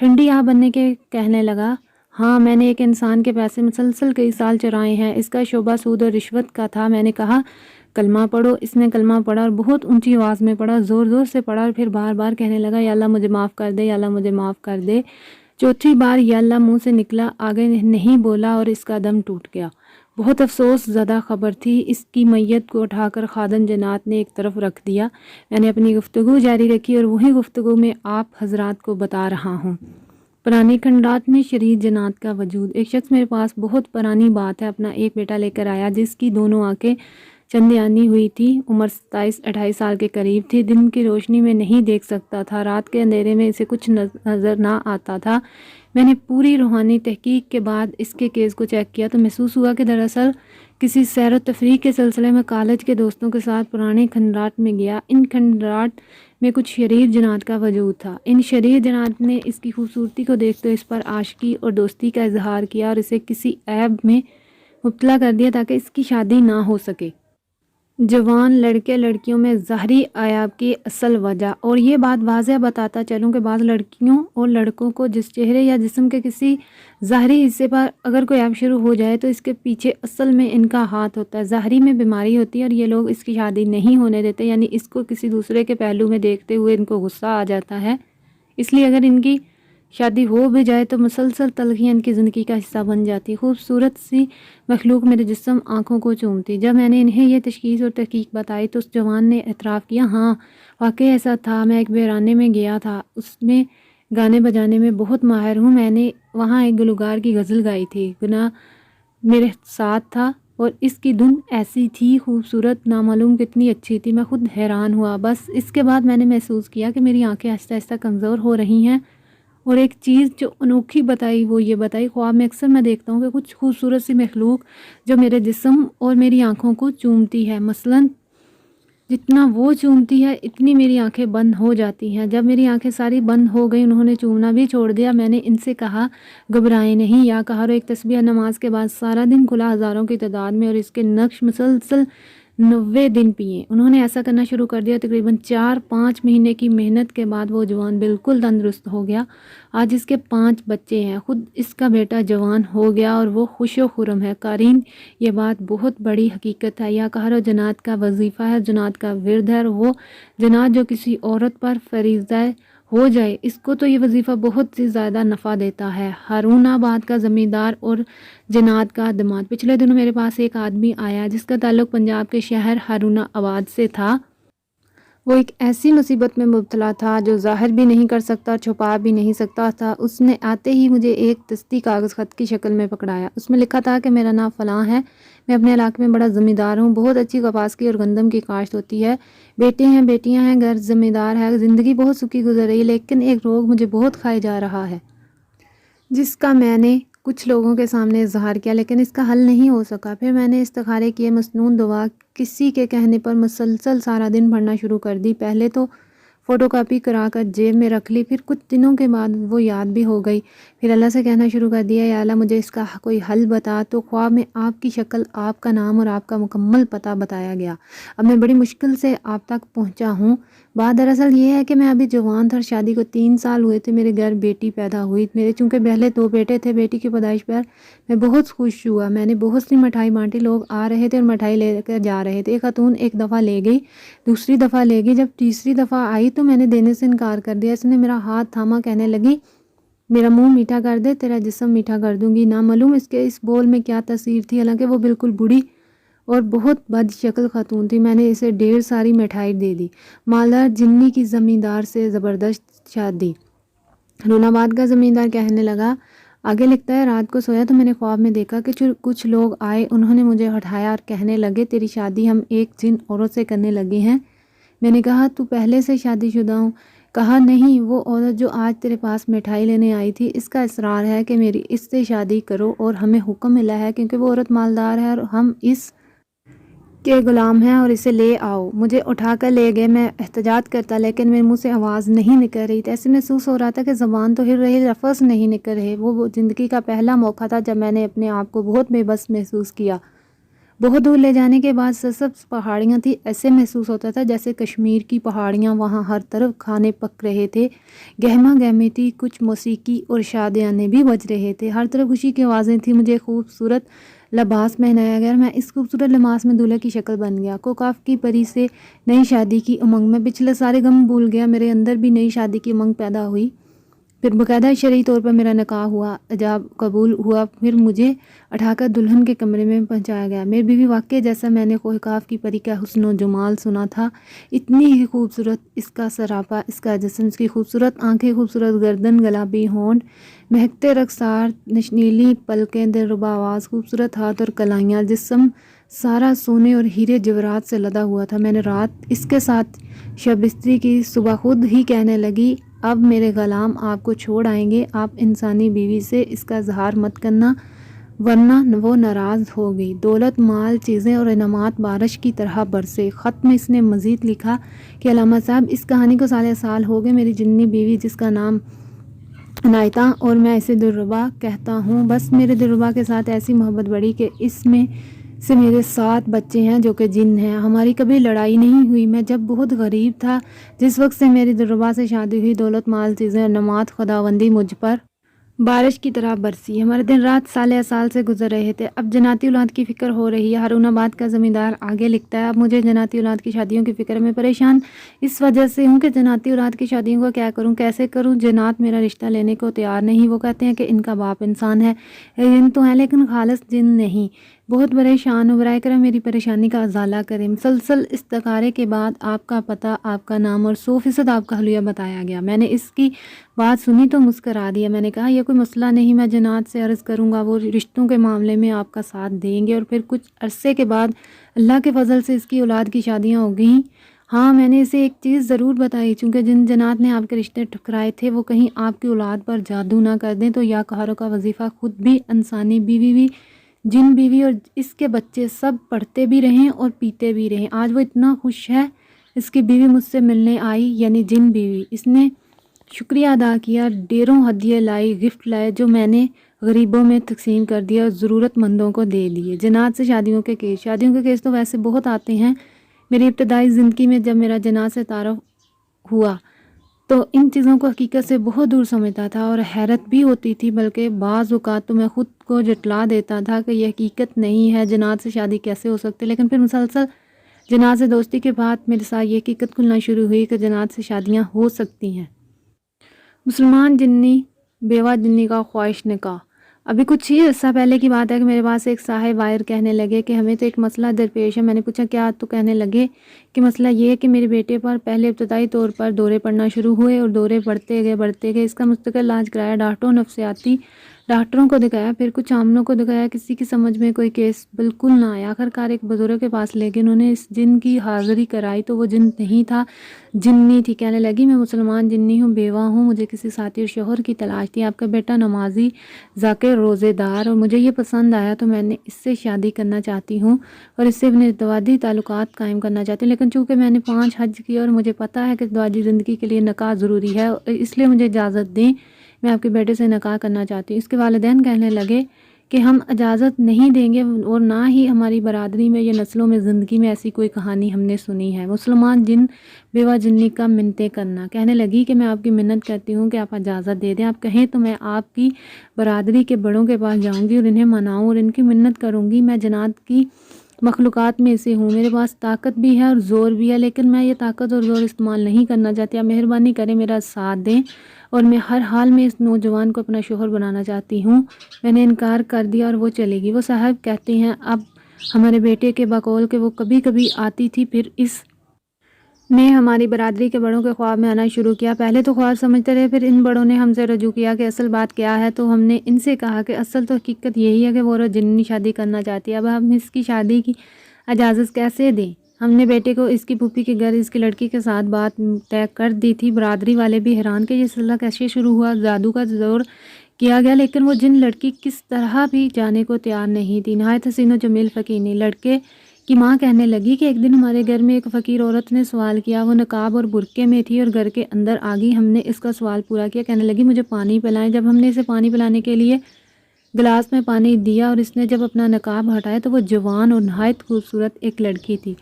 ٹھنڈی آہ بننے کے کہنے لگا، ہاں میں نے ایک انسان کے پیسے مسلسل کئی سال چرائے ہیں، اس کا شعبہ سود اور رشوت کا تھا۔ میں نے کہا کلمہ پڑھو، اس نے کلمہ پڑھا اور بہت اونچی آواز میں پڑھا، زور زور سے پڑھا اور پھر بار بار کہنے لگا یا اللہ مجھے معاف کر دے، یا اللہ مجھے معاف کر دے۔ چوتھی بار یا اللہ منہ سے نکلا، آگے نہیں بولا اور اس کا دم ٹوٹ گیا۔ بہت افسوس زدہ خبر تھی۔ اس کی میت کو اٹھا کر خادم جنات نے ایک طرف رکھ دیا۔ میں نے اپنی گفتگو جاری رکھی اور وہی گفتگو میں آپ حضرات کو بتا رہا ہوں۔ پرانی کھنڈرات میں شریر جنات کا وجود۔ ایک شخص میرے پاس بہت پرانی بات ہے اپنا ایک بیٹا لے کر آیا جس کی دونوں آنکھیں چندیانی ہوئی تھی، عمر 27-28 سال کے قریب تھی، دن کی روشنی میں نہیں دیکھ سکتا تھا، رات کے اندھیرے میں اسے کچھ نظر نہ آتا تھا۔ میں نے پوری روحانی تحقیق کے بعد اس کے کیس کو چیک کیا تو محسوس ہوا کہ دراصل کسی سیر و تفریح کے سلسلے میں کالج کے دوستوں کے ساتھ پرانے کھنڈرات میں گیا۔ ان کھنڈرات میں کچھ شریر جنات کا وجود تھا۔ ان شریر جنات نے اس کی خوبصورتی کو دیکھتے اس پر عاشقی اور دوستی کا اظہار کیا اور اسے کسی عیب میں مبتلا کر دیا تاکہ اس کی شادی نہ ہو سکے۔ جوان لڑکے لڑکیوں میں ظاہری عیاب کی اصل وجہ، اور یہ بات واضح بتاتا چلوں کہ بعض لڑکیوں اور لڑکوں کو جس چہرے یا جسم کے کسی ظاہری حصے پر اگر کوئی عیب شروع ہو جائے تو اس کے پیچھے اصل میں ان کا ہاتھ ہوتا ہے، ظاہری میں بیماری ہوتی ہے اور یہ لوگ اس کی شادی نہیں ہونے دیتے، یعنی اس کو کسی دوسرے کے پہلو میں دیکھتے ہوئے ان کو غصہ آ جاتا ہے، اس لیے اگر ان کی شادی ہو بھی جائے تو مسلسل تلخیاں ان کی زندگی کا حصہ بن جاتی۔ خوبصورت سی مخلوق میرے جسم آنکھوں کو چومتی۔ جب میں نے انہیں یہ تشخیص اور تحقیق بتائی تو اس جوان نے اعتراف کیا، ہاں واقعی ایسا تھا، میں ایک ویرانے میں گیا تھا، اس میں گانے بجانے میں بہت ماہر ہوں، میں نے وہاں ایک گلوکار کی غزل گائی تھی، گناہ میرے ساتھ تھا اور اس کی دھن ایسی تھی خوبصورت، نامعلوم کتنی اچھی تھی، میں خود حیران ہوا۔ بس اس کے بعد میں نے محسوس کیا کہ میری آنکھیں آہستہ آہستہ کمزور ہو رہی ہیں، اور ایک چیز جو انوکھی بتائی وہ یہ بتائی، خواب میں اکثر میں دیکھتا ہوں کہ کچھ خوبصورت سی مخلوق جو میرے جسم اور میری آنکھوں کو چومتی ہے، مثلاً جتنا وہ چومتی ہے اتنی میری آنکھیں بند ہو جاتی ہیں۔ جب میری آنکھیں ساری بند ہو گئی، انہوں نے چومنا بھی چھوڑ دیا، میں نے ان سے کہا گھبرائیں نہیں، یا کہا ایک تسبیح نماز کے بعد سارا دن کھلا ہزاروں کی تعداد میں اور اس کے نقش مسلسل 90 دن پیے۔ انہوں نے ایسا کرنا شروع کر دیا، تقریباً 4-5 مہینے کی محنت کے بعد وہ جوان بالکل تندرست ہو گیا۔ آج اس کے 5 بچے ہیں، خود اس کا بیٹا جوان ہو گیا اور وہ خوش و خرم ہے۔ قارئین، یہ بات بہت بڑی حقیقت ہے، یا کہا جنات کا وظیفہ ہے، جنات کا ورد ہے، اور وہ جنات جو کسی عورت پر فریضہ ہو جائے اس کو تو یہ وظیفہ بہت ہی زیادہ نفع دیتا ہے۔ ہارون آباد کا زمیندار اور جنات کا دماد۔ پچھلے دنوں میرے پاس ایک آدمی آیا جس کا تعلق پنجاب کے شہر ہارون آباد سے تھا۔ وہ ایک ایسی مصیبت میں مبتلا تھا جو ظاہر بھی نہیں کر سکتا، چھپا بھی نہیں سکتا تھا۔ اس نے آتے ہی مجھے ایک دستی کاغذ خط کی شکل میں پکڑایا۔ اس میں لکھا تھا کہ میرا نام فلاں ہے، میں اپنے علاقے میں بڑا زمیندار ہوں، بہت اچھی کپاس کی اور گندم کی کاشت ہوتی ہے، بیٹے ہیں بیٹیاں ہیں، گھر زمیندار ہے، زندگی بہت سکھی گزر رہی ہے، لیکن ایک روگ مجھے بہت کھائے جا رہا ہے جس کا میں نے کچھ لوگوں کے سامنے اظہار کیا لیکن اس کا حل نہیں ہو سکا۔ پھر میں نے استخارے کیے، مسنون دعا کسی کے کہنے پر مسلسل سارا دن پڑھنا شروع کر دی۔ پہلے تو فوٹو کاپی کرا کر جیب میں رکھ لی، پھر کچھ دنوں کے بعد وہ یاد بھی ہو گئی۔ پھر اللہ سے کہنا شروع کر دیا، یا اللہ مجھے اس کا کوئی حل بتا۔ تو خواب میں آپ کی شکل، آپ کا نام اور آپ کا مکمل پتہ بتایا گیا۔ اب میں بڑی مشکل سے آپ تک پہنچا ہوں۔ بات دراصل یہ ہے کہ میں ابھی جوان تھا اور شادی کو 3 سال ہوئے تھے، میرے گھر بیٹی پیدا ہوئی۔ میرے چونکہ پہلے 2 بیٹے تھے، بیٹی کی پیدائش پر میں بہت خوش ہوا۔ میں نے بہت سی مٹھائی بانٹی، لوگ آ رہے تھے اور مٹھائی لے کر جا رہے تھے۔ ایک خاتون ایک دفعہ لے گئی، دوسری دفعہ لے گئی، جب تیسری دفعہ آئی تو میں نے دینے سے انکار کر دیا۔ اس نے میرا ہاتھ تھاما، کہنے لگی میرا منہ میٹھا کر دے، تیرا جسم میٹھا کر دوں گی۔ نامعلوم اس کے اس بول میں کیا تاثیر تھی، حالانکہ وہ بالکل بوڑھی اور بہت بد شکل خاتون تھی۔ میں نے اسے ڈھیر ساری مٹھائی دے دی۔ مالدار جنی کی زمیندار سے زبردست شادی۔ ہارون آباد کا زمیندار کہنے لگا، آگے لکھتا ہے، رات کو سویا تو میں نے خواب میں دیکھا کہ کچھ لوگ آئے، انہوں نے مجھے اٹھایا اور کہنے لگے تیری شادی ہم ایک جن عورت سے کرنے لگے ہیں۔ میں نے کہا تو پہلے سے شادی شدہ ہوں؟ کہا نہیں، وہ عورت جو آج تیرے پاس مٹھائی لینے آئی تھی، اس کا اصرار ہے کہ میری اس سے شادی کرو اور ہمیں حکم ملا ہے کیونکہ وہ عورت مالدار ہے اور ہم اس کے غلام ہیں، اور اسے لے آؤ۔ مجھے اٹھا کر لے گئے، میں احتجاج کرتا لیکن میرے منہ سے آواز نہیں نکل رہی تھی، ایسے محسوس ہو رہا تھا کہ زبان تو ہل رہی، لفظ نہیں نکل رہے۔ وہ زندگی کا پہلا موقع تھا جب میں نے اپنے آپ کو بہت بے بس محسوس کیا۔ بہت دور لے جانے کے بعد سرسبز پہاڑیاں تھیں، ایسے محسوس ہوتا تھا جیسے کشمیر کی پہاڑیاں، وہاں ہر طرف کھانے پک رہے تھے، گہما گہمی تھی، کچھ موسیقی اور شادیانے بھی بج رہے تھے، ہر طرف خوشی کی آوازیں تھیں۔ مجھے خوبصورت لباس پہنایا گیا، میں اس خوبصورت لباس میں دولہے کی شکل بن گیا۔ کوکاف کی پری سے نئی شادی کی امنگ میں پچھلے سارے غم بھول گیا، میرے اندر بھی نئی شادی کی امنگ پیدا ہوئی۔ پھر باقاعدہ شرعی طور پر میرا نکاح ہوا، حجاب قبول ہوا، پھر مجھے اٹھا کر دلہن کے کمرے میں پہنچایا گیا۔ میری بیوی واقعی جیسا میں نے کوکاف کی پری کا حسن و جمال سنا تھا، اتنی ہی خوبصورت، اس کا سراپا، اس کا جسم، اس کی خوبصورت آنکھیں، خوبصورت گردن، گلابی ہونٹ، مہکتے رخسار، نشنیلی پلکیں، دلربا آواز، خوبصورت ہاتھ اور کلائیاں، جسم سارا سونے اور ہیرے جواہرات سے لدا ہوا تھا۔ میں نے رات اس کے ساتھ شب بستری کی، صبح خود ہی کہنے لگی، اب میرے غلام آپ کو چھوڑ آئیں گے، آپ انسانی بیوی سے اس کا اظہار مت کرنا ورنہ وہ ناراض ہوگی۔ دولت، مال، چیزیں اور انعامات بارش کی طرح برسے۔ خط میں اس نے مزید لکھا کہ علامہ صاحب، اس کہانی کو سال ہو گئے، میری جنی بیوی جس کا نام عنایتا اور میں اسے دلربا کہتا ہوں، بس میرے دلربا کے ساتھ ایسی محبت بڑھی کہ اس میں سے میرے 7 بچے ہیں جو کہ جن ہیں۔ ہماری کبھی لڑائی نہیں ہوئی۔ میں جب بہت غریب تھا، جس وقت سے میری دلربا سے شادی ہوئی، دولت، مال، چیزیں اور انعامات خداوندی مجھ پر بارش کی طرح برسی۔ ہمارے دن رات سال سال سے گزر رہے تھے۔ اب جناتی اولاد کی فکر ہو رہی ہے۔ ہارون آباد کا زمیندار آگے لکھتا ہے، اب مجھے جناتی اولاد کی شادیوں کی فکر میں پریشان اس وجہ سے ہوں کہ جناتی اولاد کی شادیوں کو کیا کروں، کیسے کروں۔ جنات میرا رشتہ لینے کو تیار نہیں، وہ کہتے ہیں کہ ان کا باپ انسان ہے، جن تو ہیں لیکن خالص جن نہیں۔ بہت پریشان ہوں، برائے کرم میری پریشانی کا ازالہ کریں۔ مسلسل استخارے کے بعد آپ کا پتہ، آپ کا نام اور 100% آپ کا حلیہ بتایا گیا۔ میں نے اس کی بات سنی تو مسکرا دیا۔ میں نے کہا، یہ کوئی مسئلہ نہیں، میں جنات سے عرض کروں گا، وہ رشتوں کے معاملے میں آپ کا ساتھ دیں گے۔ اور پھر کچھ عرصے کے بعد اللہ کے فضل سے اس کی اولاد کی شادیاں ہو گئیں۔ ہاں، میں نے اسے ایک چیز ضرور بتائی، چونکہ جن جنات نے آپ کے رشتے ٹھکرائے تھے وہ کہیں آپ کی اولاد پر جادو نہ کر دیں، تو یا قہروں کا وظیفہ خود بھی انسانی بیوی بھی، جن بیوی اور اس کے بچے سب پڑھتے بھی رہیں اور پیتے بھی رہیں۔ آج وہ اتنا خوش ہے، اس کی بیوی مجھ سے ملنے آئی، یعنی جن بیوی، اس نے شکریہ ادا کیا، ڈیروں ہدیے لائی، گفٹ لائے، جو میں نے غریبوں میں تقسیم کر دیا اور ضرورت مندوں کو دے دیے۔ جنات سے شادیوں کے کیس تو ویسے بہت آتے ہیں۔ میری ابتدائی زندگی میں جب میرا جنات سے تعارف ہوا تو ان چیزوں کو حقیقت سے بہت دور سمجھتا تھا اور حیرت بھی ہوتی تھی، بلکہ بعض اوقات تو میں خود کو جھٹلا دیتا تھا کہ یہ حقیقت نہیں ہے، جنات سے شادی کیسے ہو سکتی۔ لیکن پھر مسلسل جنات سے دوستی کے بعد میرے ساتھ یہ حقیقت کھلنا شروع ہوئی کہ جنات سے شادیاں ہو سکتی ہیں۔ مسلمان جنی بیوہ جنی کا خواہش نکاح۔ ابھی کچھ ہی عرصہ پہلے کی بات ہے کہ میرے پاس ایک صاحب وائر کہنے لگے کہ ہمیں تو ایک مسئلہ درپیش ہے۔ میں نے پوچھا کیا؟ تو کہنے لگے کہ مسئلہ یہ ہے کہ میرے بیٹے پر پہلے ابتدائی طور پر دورے پڑنا شروع ہوئے اور دورے بڑھتے گئے، اس کا مستقل علاج کرایا، ڈاکٹروں، نفسیاتی ڈاکٹروں کو دکھایا، پھر کچھ عاملوں کو دکھایا، کسی کی سمجھ میں کوئی کیس بالکل نہ آیا۔ آخرکار ایک بزرگ کے پاس لے گئے، انہوں نے اس جن کی حاضری کرائی تو وہ جن نہیں تھا، جنی تھی۔ کہنے لگی، میں مسلمان جنی ہوں، بیوہ ہوں، مجھے کسی ساتھی اور شوہر کی تلاش تھی، آپ کا بیٹا نمازی، ذاکر، روزے دار، اور مجھے یہ پسند آیا تو میں نے اس سے شادی کرنا چاہتی ہوں اور اس سے اپنے ازدواجی تعلقات قائم کرنا چاہتی ہوں، لیکن چونکہ میں نے 5 حج کیے اور مجھے پتہ ہے کہ ازدواجی زندگی کے لیے نکاح ضروری ہے، اس لیے مجھے اجازت دیں، میں آپ کے بیٹے سے نکاح کرنا چاہتی ہوں۔ اس کے والدین کہنے لگے کہ ہم اجازت نہیں دیں گے اور نہ ہی ہماری برادری میں یا نسلوں میں زندگی میں ایسی کوئی کہانی ہم نے سنی ہے۔ مسلمان جن بیوہ جنی کا منتیں کرنا۔ کہنے لگی کہ میں آپ کی منت کرتی ہوں کہ آپ اجازت دے دیں، آپ کہیں تو میں آپ کی برادری کے بڑوں کے پاس جاؤں گی اور انہیں مناؤں اور ان کی منت کروں گی۔ میں جنات کی مخلوقات میں سے ہوں، میرے پاس طاقت بھی ہے اور زور بھی ہے، لیکن میں یہ طاقت اور زور استعمال نہیں کرنا چاہتی۔ آپ مہربانی کریں میرا ساتھ دیں اور میں ہر حال میں اس نوجوان کو اپنا شوہر بنانا چاہتی ہوں۔ میں نے انکار کر دیا اور وہ چلے گی۔ وہ صاحب کہتے ہیں، اب ہمارے بیٹے کے بقول کہ وہ کبھی کبھی آتی تھی، پھر اس نے ہماری برادری کے بڑوں کے خواب میں آنا شروع کیا۔ پہلے تو خواب سمجھتے رہے، پھر ان بڑوں نے ہم سے رجوع کیا کہ اصل بات کیا ہے، تو ہم نے ان سے کہا کہ اصل تو حقیقت یہی ہے کہ وہ عورت جننی شادی کرنا چاہتی ہے۔ اب ہم اس کی شادی کی اجازت کیسے دیں؟ ہم نے بیٹے کو اس کی پھوپھی کے گھر اس کی لڑکی کے ساتھ بات طے کر دی تھی۔ برادری والے بھی حیران کہ یہ سلسلہ کیسے شروع ہوا، جادو کا زور کیا گیا، لیکن وہ جن لڑکی کس طرح بھی جانے کو تیار نہیں تھی۔ نہایت حسین و جمیل فقیرنی لڑکے کی ماں کہنے لگی کہ ایک دن ہمارے گھر میں ایک فقیر عورت نے سوال کیا، وہ نقاب اور برقعے میں تھی اور گھر کے اندر آ گئی۔ ہم نے اس کا سوال پورا کیا، کہنے لگی مجھے پانی پلائیں۔ جب ہم نے اسے پانی پلانے کے لیے گلاس میں پانی دیا اور اس نے جب اپنا نقاب ہٹایا تو وہ جوان اور نہایت خوبصورت ایک لڑکی تھی،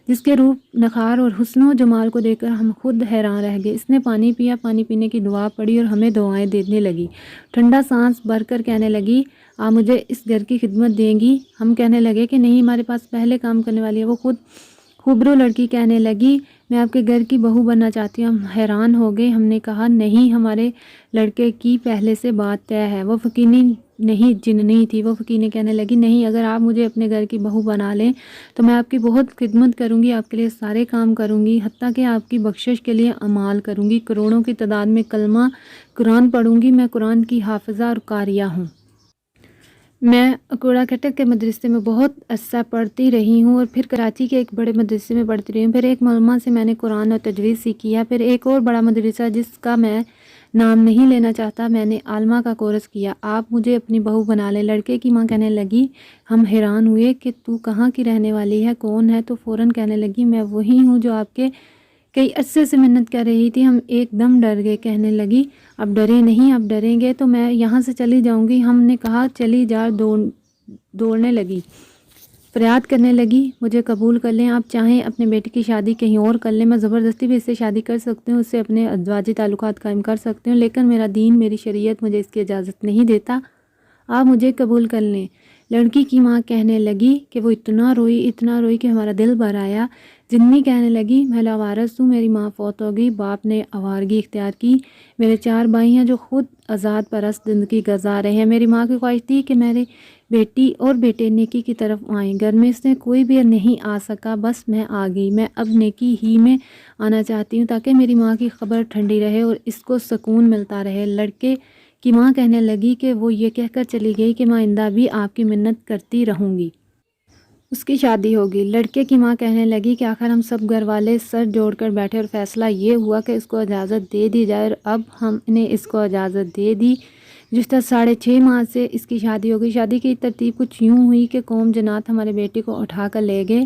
جس کے روپ نخار اور حسن و جمال کو دیکھ کر ہم خود حیران رہ گئے۔ اس نے پانی پیا، پانی پینے کی دعا پڑھی اور ہمیں دعائیں دینے لگی۔ ٹھنڈا سانس بھر کر کہنے لگی، آپ مجھے اس گھر کی خدمت دیں گی؟ ہم کہنے لگے کہ نہیں، ہمارے پاس پہلے کام کرنے والی ہے۔ وہ خود خوبرو لڑکی کہنے لگی، میں آپ کے گھر کی بہو بننا چاہتی ہوں۔ ہم حیران ہو گئے۔ ہم نے کہا، نہیں، ہمارے لڑکے کی پہلے سے بات طے ہے۔ وہ فقینی نہیں، جننی تھی۔ وہ فقینی کہنے لگی، نہیں، اگر آپ مجھے اپنے گھر کی بہو بنا لیں تو میں آپ کی بہت خدمت کروں گی، آپ کے لیے سارے کام کروں گی، حتیٰ کہ آپ کی بخشش کے لیے اعمال کروں گی، کروڑوں کی تعداد میں کلمہ قرآن پڑھوں گی۔ میں قرآن کی حافظہ اور قاریہ ہوں۔ میں کوڑا کٹک کے مدرسے میں بہت عرصہ پڑھتی رہی ہوں اور پھر کراچی کے ایک بڑے مدرسے میں پڑھتی رہی ہوں۔ پھر ایک معلمہ سے میں نے قرآن اور تجوید سیکھی ہے۔ پھر ایک اور بڑا مدرسہ جس کا میں نام نہیں لینا چاہتا، میں نے عالمہ کا کورس کیا۔ آپ مجھے اپنی بہو بنا لیں۔ لڑکے کی ماں کہنے لگی، ہم حیران ہوئے کہ تو کہاں کی رہنے والی ہے، کون ہے؟ تو فوراً کہنے لگی، میں وہی ہوں جو آپ کے کئی عرصے سے منت کر رہی تھی۔ ہم ایک دم ڈر گئے۔ کہنے لگی، اب ڈرے نہیں، اب ڈریں گے تو میں یہاں سے چلی جاؤں گی۔ ہم نے کہا، چلی جا۔ دوڑنے لگی، فریاد کرنے لگی، مجھے قبول کر لیں، آپ چاہیں اپنے بیٹے کی شادی کہیں اور کر لیں، میں زبردستی بھی اس سے شادی کر سکتی ہوں، اس سے اپنے ازدواجی تعلقات قائم کر سکتی ہوں، لیکن میرا دین، میری شریعت مجھے اس کی اجازت نہیں دیتا، آپ مجھے قبول کر لیں۔ لڑکی کی ماں کہنے لگی کہ وہ اتنا روئی کہ ہمارا دل بھر آیا۔ جنی کہنے لگی، میں لاوارث ہوں، میری ماں فوت ہو گئی، باپ نے آوارگی اختیار کی، میرے 4 بھائی ہیں جو خود آزاد پرست زندگی گزار رہے ہیں۔ میری ماں کی خواہش تھی کہ میرے بیٹی اور بیٹے نیکی کی طرف آئیں، گھر میں سے کوئی بھی نہیں آ سکا، بس میں آ گئی۔ میں اب نیکی ہی میں آنا چاہتی ہوں تاکہ میری ماں کی قبر ٹھنڈی رہے اور اس کو سکون ملتا رہے۔ لڑکے کی ماں کہنے لگی کہ وہ یہ کہہ کر چلی گئی کہ میں آئندہ بھی آپ کی منت کرتی رہوں گی، اس کی شادی ہوگی۔ لڑکے کی ماں کہنے لگی کہ آخر ہم سب گھر والے سر جوڑ کر بیٹھے اور فیصلہ یہ ہوا کہ اس کو اجازت دے دی جائے، اور اب ہم نے اس کو اجازت دے دی۔ جس طرح 6.5 ماہ سے اس کی شادی ہو گئی۔ شادی کی ترتیب کچھ یوں ہوئی کہ قوم جنات ہمارے بیٹے کو اٹھا کر لے گئے۔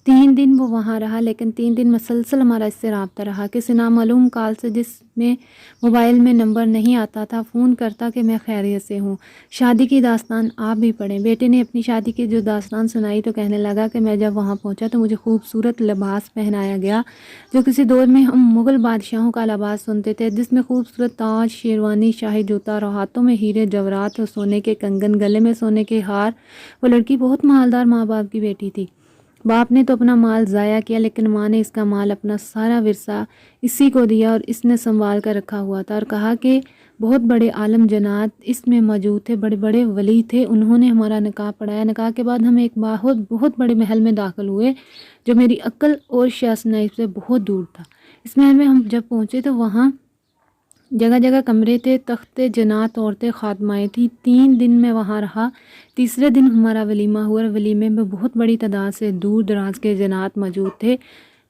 3 دن وہ وہاں رہا، لیکن 3 دن مسلسل ہمارا اس سے رابطہ رہا۔ کسی نامعلوم کال سے، جس میں موبائل میں نمبر نہیں آتا تھا، فون کرتا کہ میں خیریت سے ہوں۔ شادی کی داستان آپ بھی پڑھیں۔ بیٹے نے اپنی شادی کی جو داستان سنائی تو کہنے لگا کہ میں جب وہاں پہنچا تو مجھے خوبصورت لباس پہنایا گیا، جو کسی دور میں ہم مغل بادشاہوں کا لباس سنتے تھے، جس میں خوبصورت تاج، شیروانی، شاہی جوتا، اور ہاتھوں میں ہیرے جواہرات اور سونے کے کنگن، گلے میں سونے کے ہار۔ وہ لڑکی بہت مالدار ماں باپ کی بیٹی تھی۔ باپ نے تو اپنا مال ضائع کیا، لیکن ماں نے اس کا مال، اپنا سارا ورثہ اسی کو دیا، اور اس نے سنبھال کر رکھا ہوا تھا، اور کہا کہ بہت بڑے عالم جنات اس میں موجود تھے، بڑے بڑے ولی تھے، انہوں نے ہمارا نکاح پڑھایا۔ نکاح کے بعد ہم ایک بہت بڑے محل میں داخل ہوئے جو میری عقل اور شائستگی سے بہت دور تھا۔ اس محل میں ہم جب پہنچے تو وہاں جگہ جگہ کمرے تھے، تختے، جنات، عورتیں، خادمائیں تھیں۔ 3 دن میں وہاں رہا۔ تیسرے دن ہمارا ولیمہ ہوا، اور ولیمے میں بہت بڑی تعداد سے دور دراز کے جنات موجود تھے۔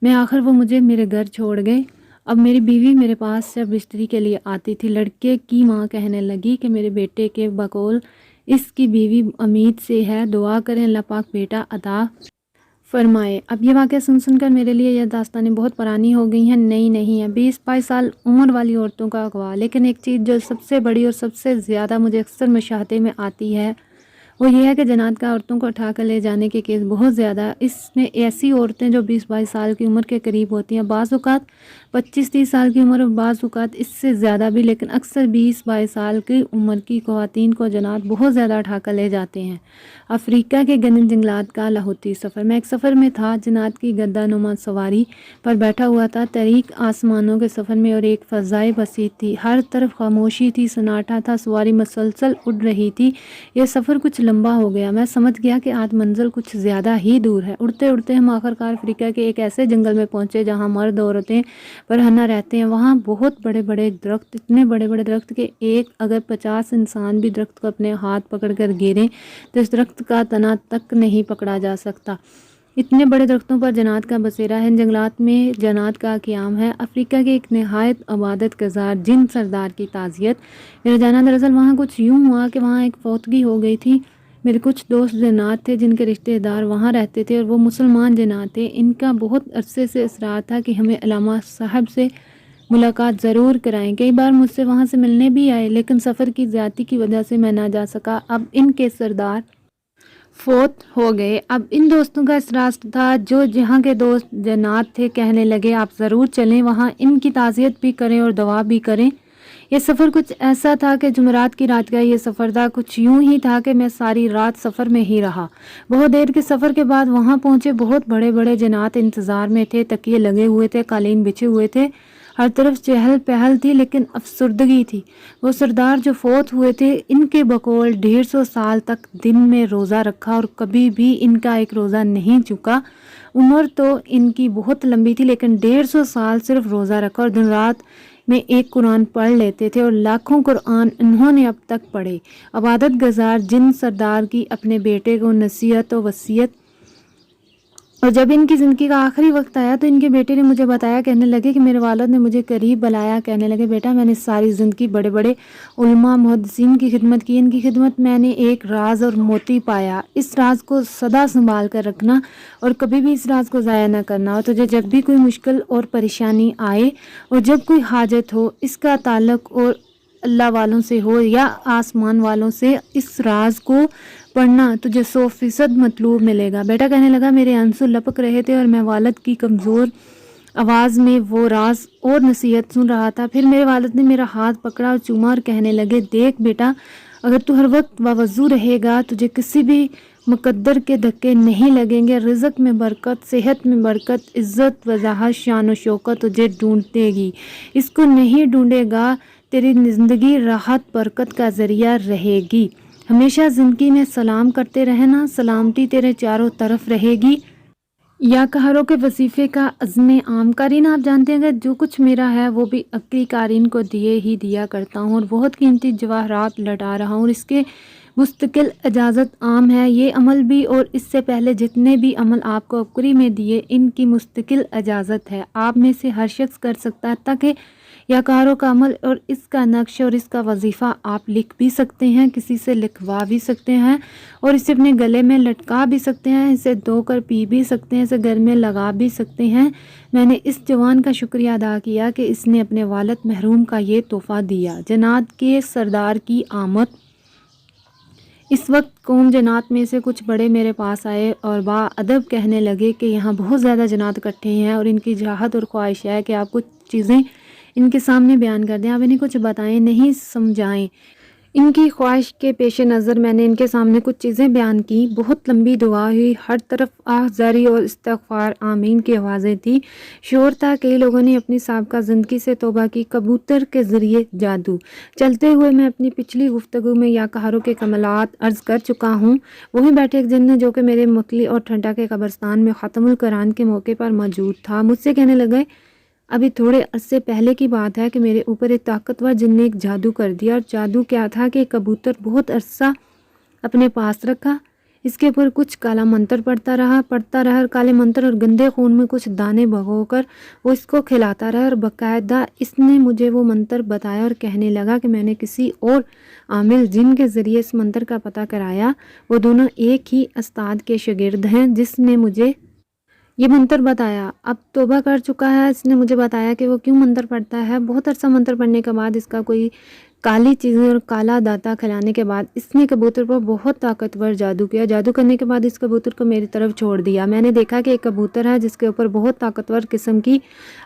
میں آخر وہ مجھے میرے گھر چھوڑ گئے۔ اب میری بیوی میرے پاس سے بستری کے لیے آتی تھی۔ لڑکے کی ماں کہنے لگی کہ میرے بیٹے کے بقول اس کی بیوی امید سے ہے، دعا کریں اللہ پاک بیٹا عطا فرمائے۔ اب یہ واقعہ سن کر میرے لیے یہ داستانیں بہت پرانی ہو گئی ہیں، نئی نہیں ہیں۔ 20-22 سال عمر والی عورتوں کا اغوا۔ لیکن ایک چیز جو سب سے بڑی اور سب سے زیادہ مجھے اکثر مشاہدے میں آتی ہے وہ یہ ہے کہ جنات کا عورتوں کو اٹھا کر لے جانے کے کیس بہت زیادہ۔ اس میں ایسی عورتیں جو 20-22 سال کی عمر کے قریب ہوتی ہیں، بعض اوقات 25-30 سال کی عمر، اور بعض اوقات اس سے زیادہ بھی، لیکن اکثر 20-22 سال کی عمر کی خواتین کو جنات بہت زیادہ اٹھا کر لے جاتے ہیں۔ افریقہ کے گھنے جنگلات کا لاہوتی سفر۔ میں ایک سفر میں تھا، جنات کی گدا نما سواری پر بیٹھا ہوا تھا، طریق آسمانوں کے سفر میں، اور ایک فضائے بسیط تھی، ہر طرف خاموشی تھی، سناٹا تھا، سواری مسلسل اڑ رہی تھی۔ یہ سفر کچھ لمبا ہو گیا، میں سمجھ گیا کہ آج منزل کچھ زیادہ ہی دور ہے۔ اڑتے اڑتے ہم آخرکار افریقہ کے ایک ایسے جنگل میں پہنچے جہاں مرد عورتیں برہنہ رہتے ہیں۔ وہاں بہت بڑے بڑے درخت، اتنے بڑے بڑے درخت کہ ایک اگر 50 انسان بھی درخت کو اپنے ہاتھ پکڑ کر گریں تو اس درخت کا تنا تک نہیں پکڑا جا سکتا۔ اتنے بڑے درختوں پر جنات کا بسیرا ہے، ان جنگلات میں جنات کا قیام ہے۔ افریقہ کے ایک نہایت عبادت گزار جن سردار کی تعزیت۔ میرا جانا دراصل وہاں کچھ یوں ہوا کہ وہاں ایک فوتگی ہو گئی تھی۔ میرے کچھ دوست جنات تھے جن کے رشتہ دار وہاں رہتے تھے، اور وہ مسلمان جنات تھے۔ ان کا بہت عرصے سے اصرار تھا کہ ہمیں علامہ صاحب سے ملاقات ضرور کرائیں۔ کئی بار مجھ سے وہاں سے ملنے بھی آئے، لیکن سفر کی زیادتی کی وجہ سے میں نہ جا سکا۔ اب ان کے سردار فوت ہو گئے۔ اب ان دوستوں کا اس راز تھا جو جہاں کے دوست جنات تھے کہنے لگے آپ ضرور چلیں، وہاں ان کی تعزیت بھی کریں اور دعا بھی کریں۔ یہ سفر کچھ ایسا تھا کہ جمعرات کی رات کا یہ سفر تھا۔ کچھ یوں ہی تھا کہ میں ساری رات سفر میں ہی رہا۔ بہت دیر کے سفر کے بعد وہاں پہنچے۔ بہت بڑے بڑے جنات انتظار میں تھے، تکیے لگے ہوئے تھے، قالین بچھے ہوئے تھے، ہر طرف چہل پہل تھی، لیکن افسردگی تھی۔ وہ سردار جو فوت ہوئے تھے ان کے بقول 150 سال تک دن میں روزہ رکھا اور کبھی بھی ان کا ایک روزہ نہیں چکا۔ عمر تو ان کی بہت لمبی تھی، لیکن 150 سال صرف روزہ رکھا اور دن رات میں ایک قرآن پڑھ لیتے تھے، اور لاکھوں قرآن انہوں نے اب تک پڑھے۔ عبادت گزار جن سردار کی اپنے بیٹے کو نصیحت و وصیت، اور جب ان کی زندگی کا آخری وقت آیا تو ان کے بیٹے نے مجھے بتایا، کہنے لگے کہ میرے والد نے مجھے قریب بلایا، کہنے لگے بیٹا میں نے ساری زندگی بڑے بڑے علماء محدثین کی خدمت کی، ان کی خدمت میں نے ایک راز اور موتی پایا، اس راز کو سدا سنبھال کر رکھنا اور کبھی بھی اس راز کو ضائع نہ کرنا، اور تجھے جب بھی کوئی مشکل اور پریشانی آئے اور جب کوئی حاجت ہو، اس کا تعلق اور اللہ والوں سے ہو یا آسمان والوں سے، اس راز کو پڑھنا تجھے 100% مطلوب ملے گا۔ بیٹا کہنے لگا میرے آنسو لپک رہے تھے اور میں والد کی کمزور آواز میں وہ راز اور نصیحت سن رہا تھا۔ پھر میرے والد نے میرا ہاتھ پکڑا اور چوما اور کہنے لگے دیکھ بیٹا، اگر تو ہر وقت باوضو رہے گا تجھے کسی بھی مقدر کے دھکے نہیں لگیں گے، رزق میں برکت، صحت میں برکت، عزت وضاحت، شان و شوکت تجھے ڈھونڈے گی، اس کو نہیں ڈھونڈے گا تیری زندگی راحت برکت کا ذریعہ رہے گی۔ ہمیشہ زندگی میں سلام کرتے رہنا، سلامتی تیرے چاروں طرف رہے گی۔ یا کہاروں کے وظیفے کا عزم عام قارئین، آپ جانتے ہیں کہ جو کچھ میرا ہے وہ بھی عقلی قارئین کو دیے ہی دیا کرتا ہوں، اور بہت قیمتی جواہرات لٹا رہا ہوں، اور اس کے مستقل اجازت عام ہے۔ یہ عمل بھی اور اس سے پہلے جتنے بھی عمل آپ کو عبقری میں دیے ان کی مستقل اجازت ہے۔ آپ میں سے ہر شخص کر سکتا ہے تاکہ یا کاروں کا عمل اور اس کا نقش اور اس کا وظیفہ آپ لکھ بھی سکتے ہیں، کسی سے لکھوا بھی سکتے ہیں، اور اسے اپنے گلے میں لٹکا بھی سکتے ہیں، اسے دھو کر پی بھی سکتے ہیں، اسے گھر میں لگا بھی سکتے ہیں۔ میں نے اس جوان کا شکریہ ادا کیا کہ اس نے اپنے والد محروم کا یہ تحفہ دیا۔ جنات کے سردار کی آمد۔ اس وقت قوم جنات میں سے کچھ بڑے میرے پاس آئے اور باادب کہنے لگے کہ یہاں بہت زیادہ جنات اکٹھے ہیں اور ان کی چاہت اور خواہش ہے کہ آپ کچھ چیزیں ان کے سامنے بیان کر دیں، آپ انہیں کچھ بتائیں، نہیں سمجھائیں۔ ان کی خواہش کے پیش نظر میں نے ان کے سامنے کچھ چیزیں بیان کی۔ بہت لمبی دعا ہوئی، ہر طرف آہذاری اور استغفار آمین کی آوازیں تھی، شور تھا۔ کئی لوگوں نے اپنی سابقہ زندگی سے توبہ کی۔ کبوتر کے ذریعے جادو۔ چلتے ہوئے میں اپنی پچھلی گفتگو میں یا کہاروں کے کمالات عرض کر چکا ہوں۔ وہیں بیٹھے ایک جن جو کہ میرے مکلی اور ٹھنڈا کے قبرستان میں ختم القرآن کے موقع پر موجود تھا، مجھ سے کہنے لگے ابھی تھوڑے عرصے پہلے کی بات ہے کہ میرے اوپر ایک طاقتور جن نے ایک جادو کر دیا، اور جادو کیا تھا کہ ایک کبوتر بہت عرصہ اپنے پاس رکھا، اس کے اوپر کچھ کالا منتر پڑتا رہا، اور کالے منتر اور گندے خون میں کچھ دانے بھگو کر وہ اس کو کھلاتا رہا، اور باقاعدہ اس نے مجھے وہ منتر بتایا اور کہنے لگا کہ میں نے کسی اور عامل جن کے ذریعے اس منتر کا پتہ کرایا، وہ دونوں ایک ہی استاد کے شاگرد ہیں جس نے مجھے یہ منتر بتایا، اب توبہ کر چکا ہے۔ اس نے مجھے بتایا کہ وہ کیوں منتر پڑھتا ہے۔ بہت عرصہ منتر پڑھنے کے بعد اس کا کوئی کالی چیزیں اور کالا داتا کھلانے کے بعد اس نے کبوتر پر بہت طاقتور جادو کیا۔ جادو کرنے کے بعد اس کبوتر کو میری طرف چھوڑ دیا۔ میں نے دیکھا کہ ایک کبوتر ہے جس کے اوپر بہت طاقتور قسم کی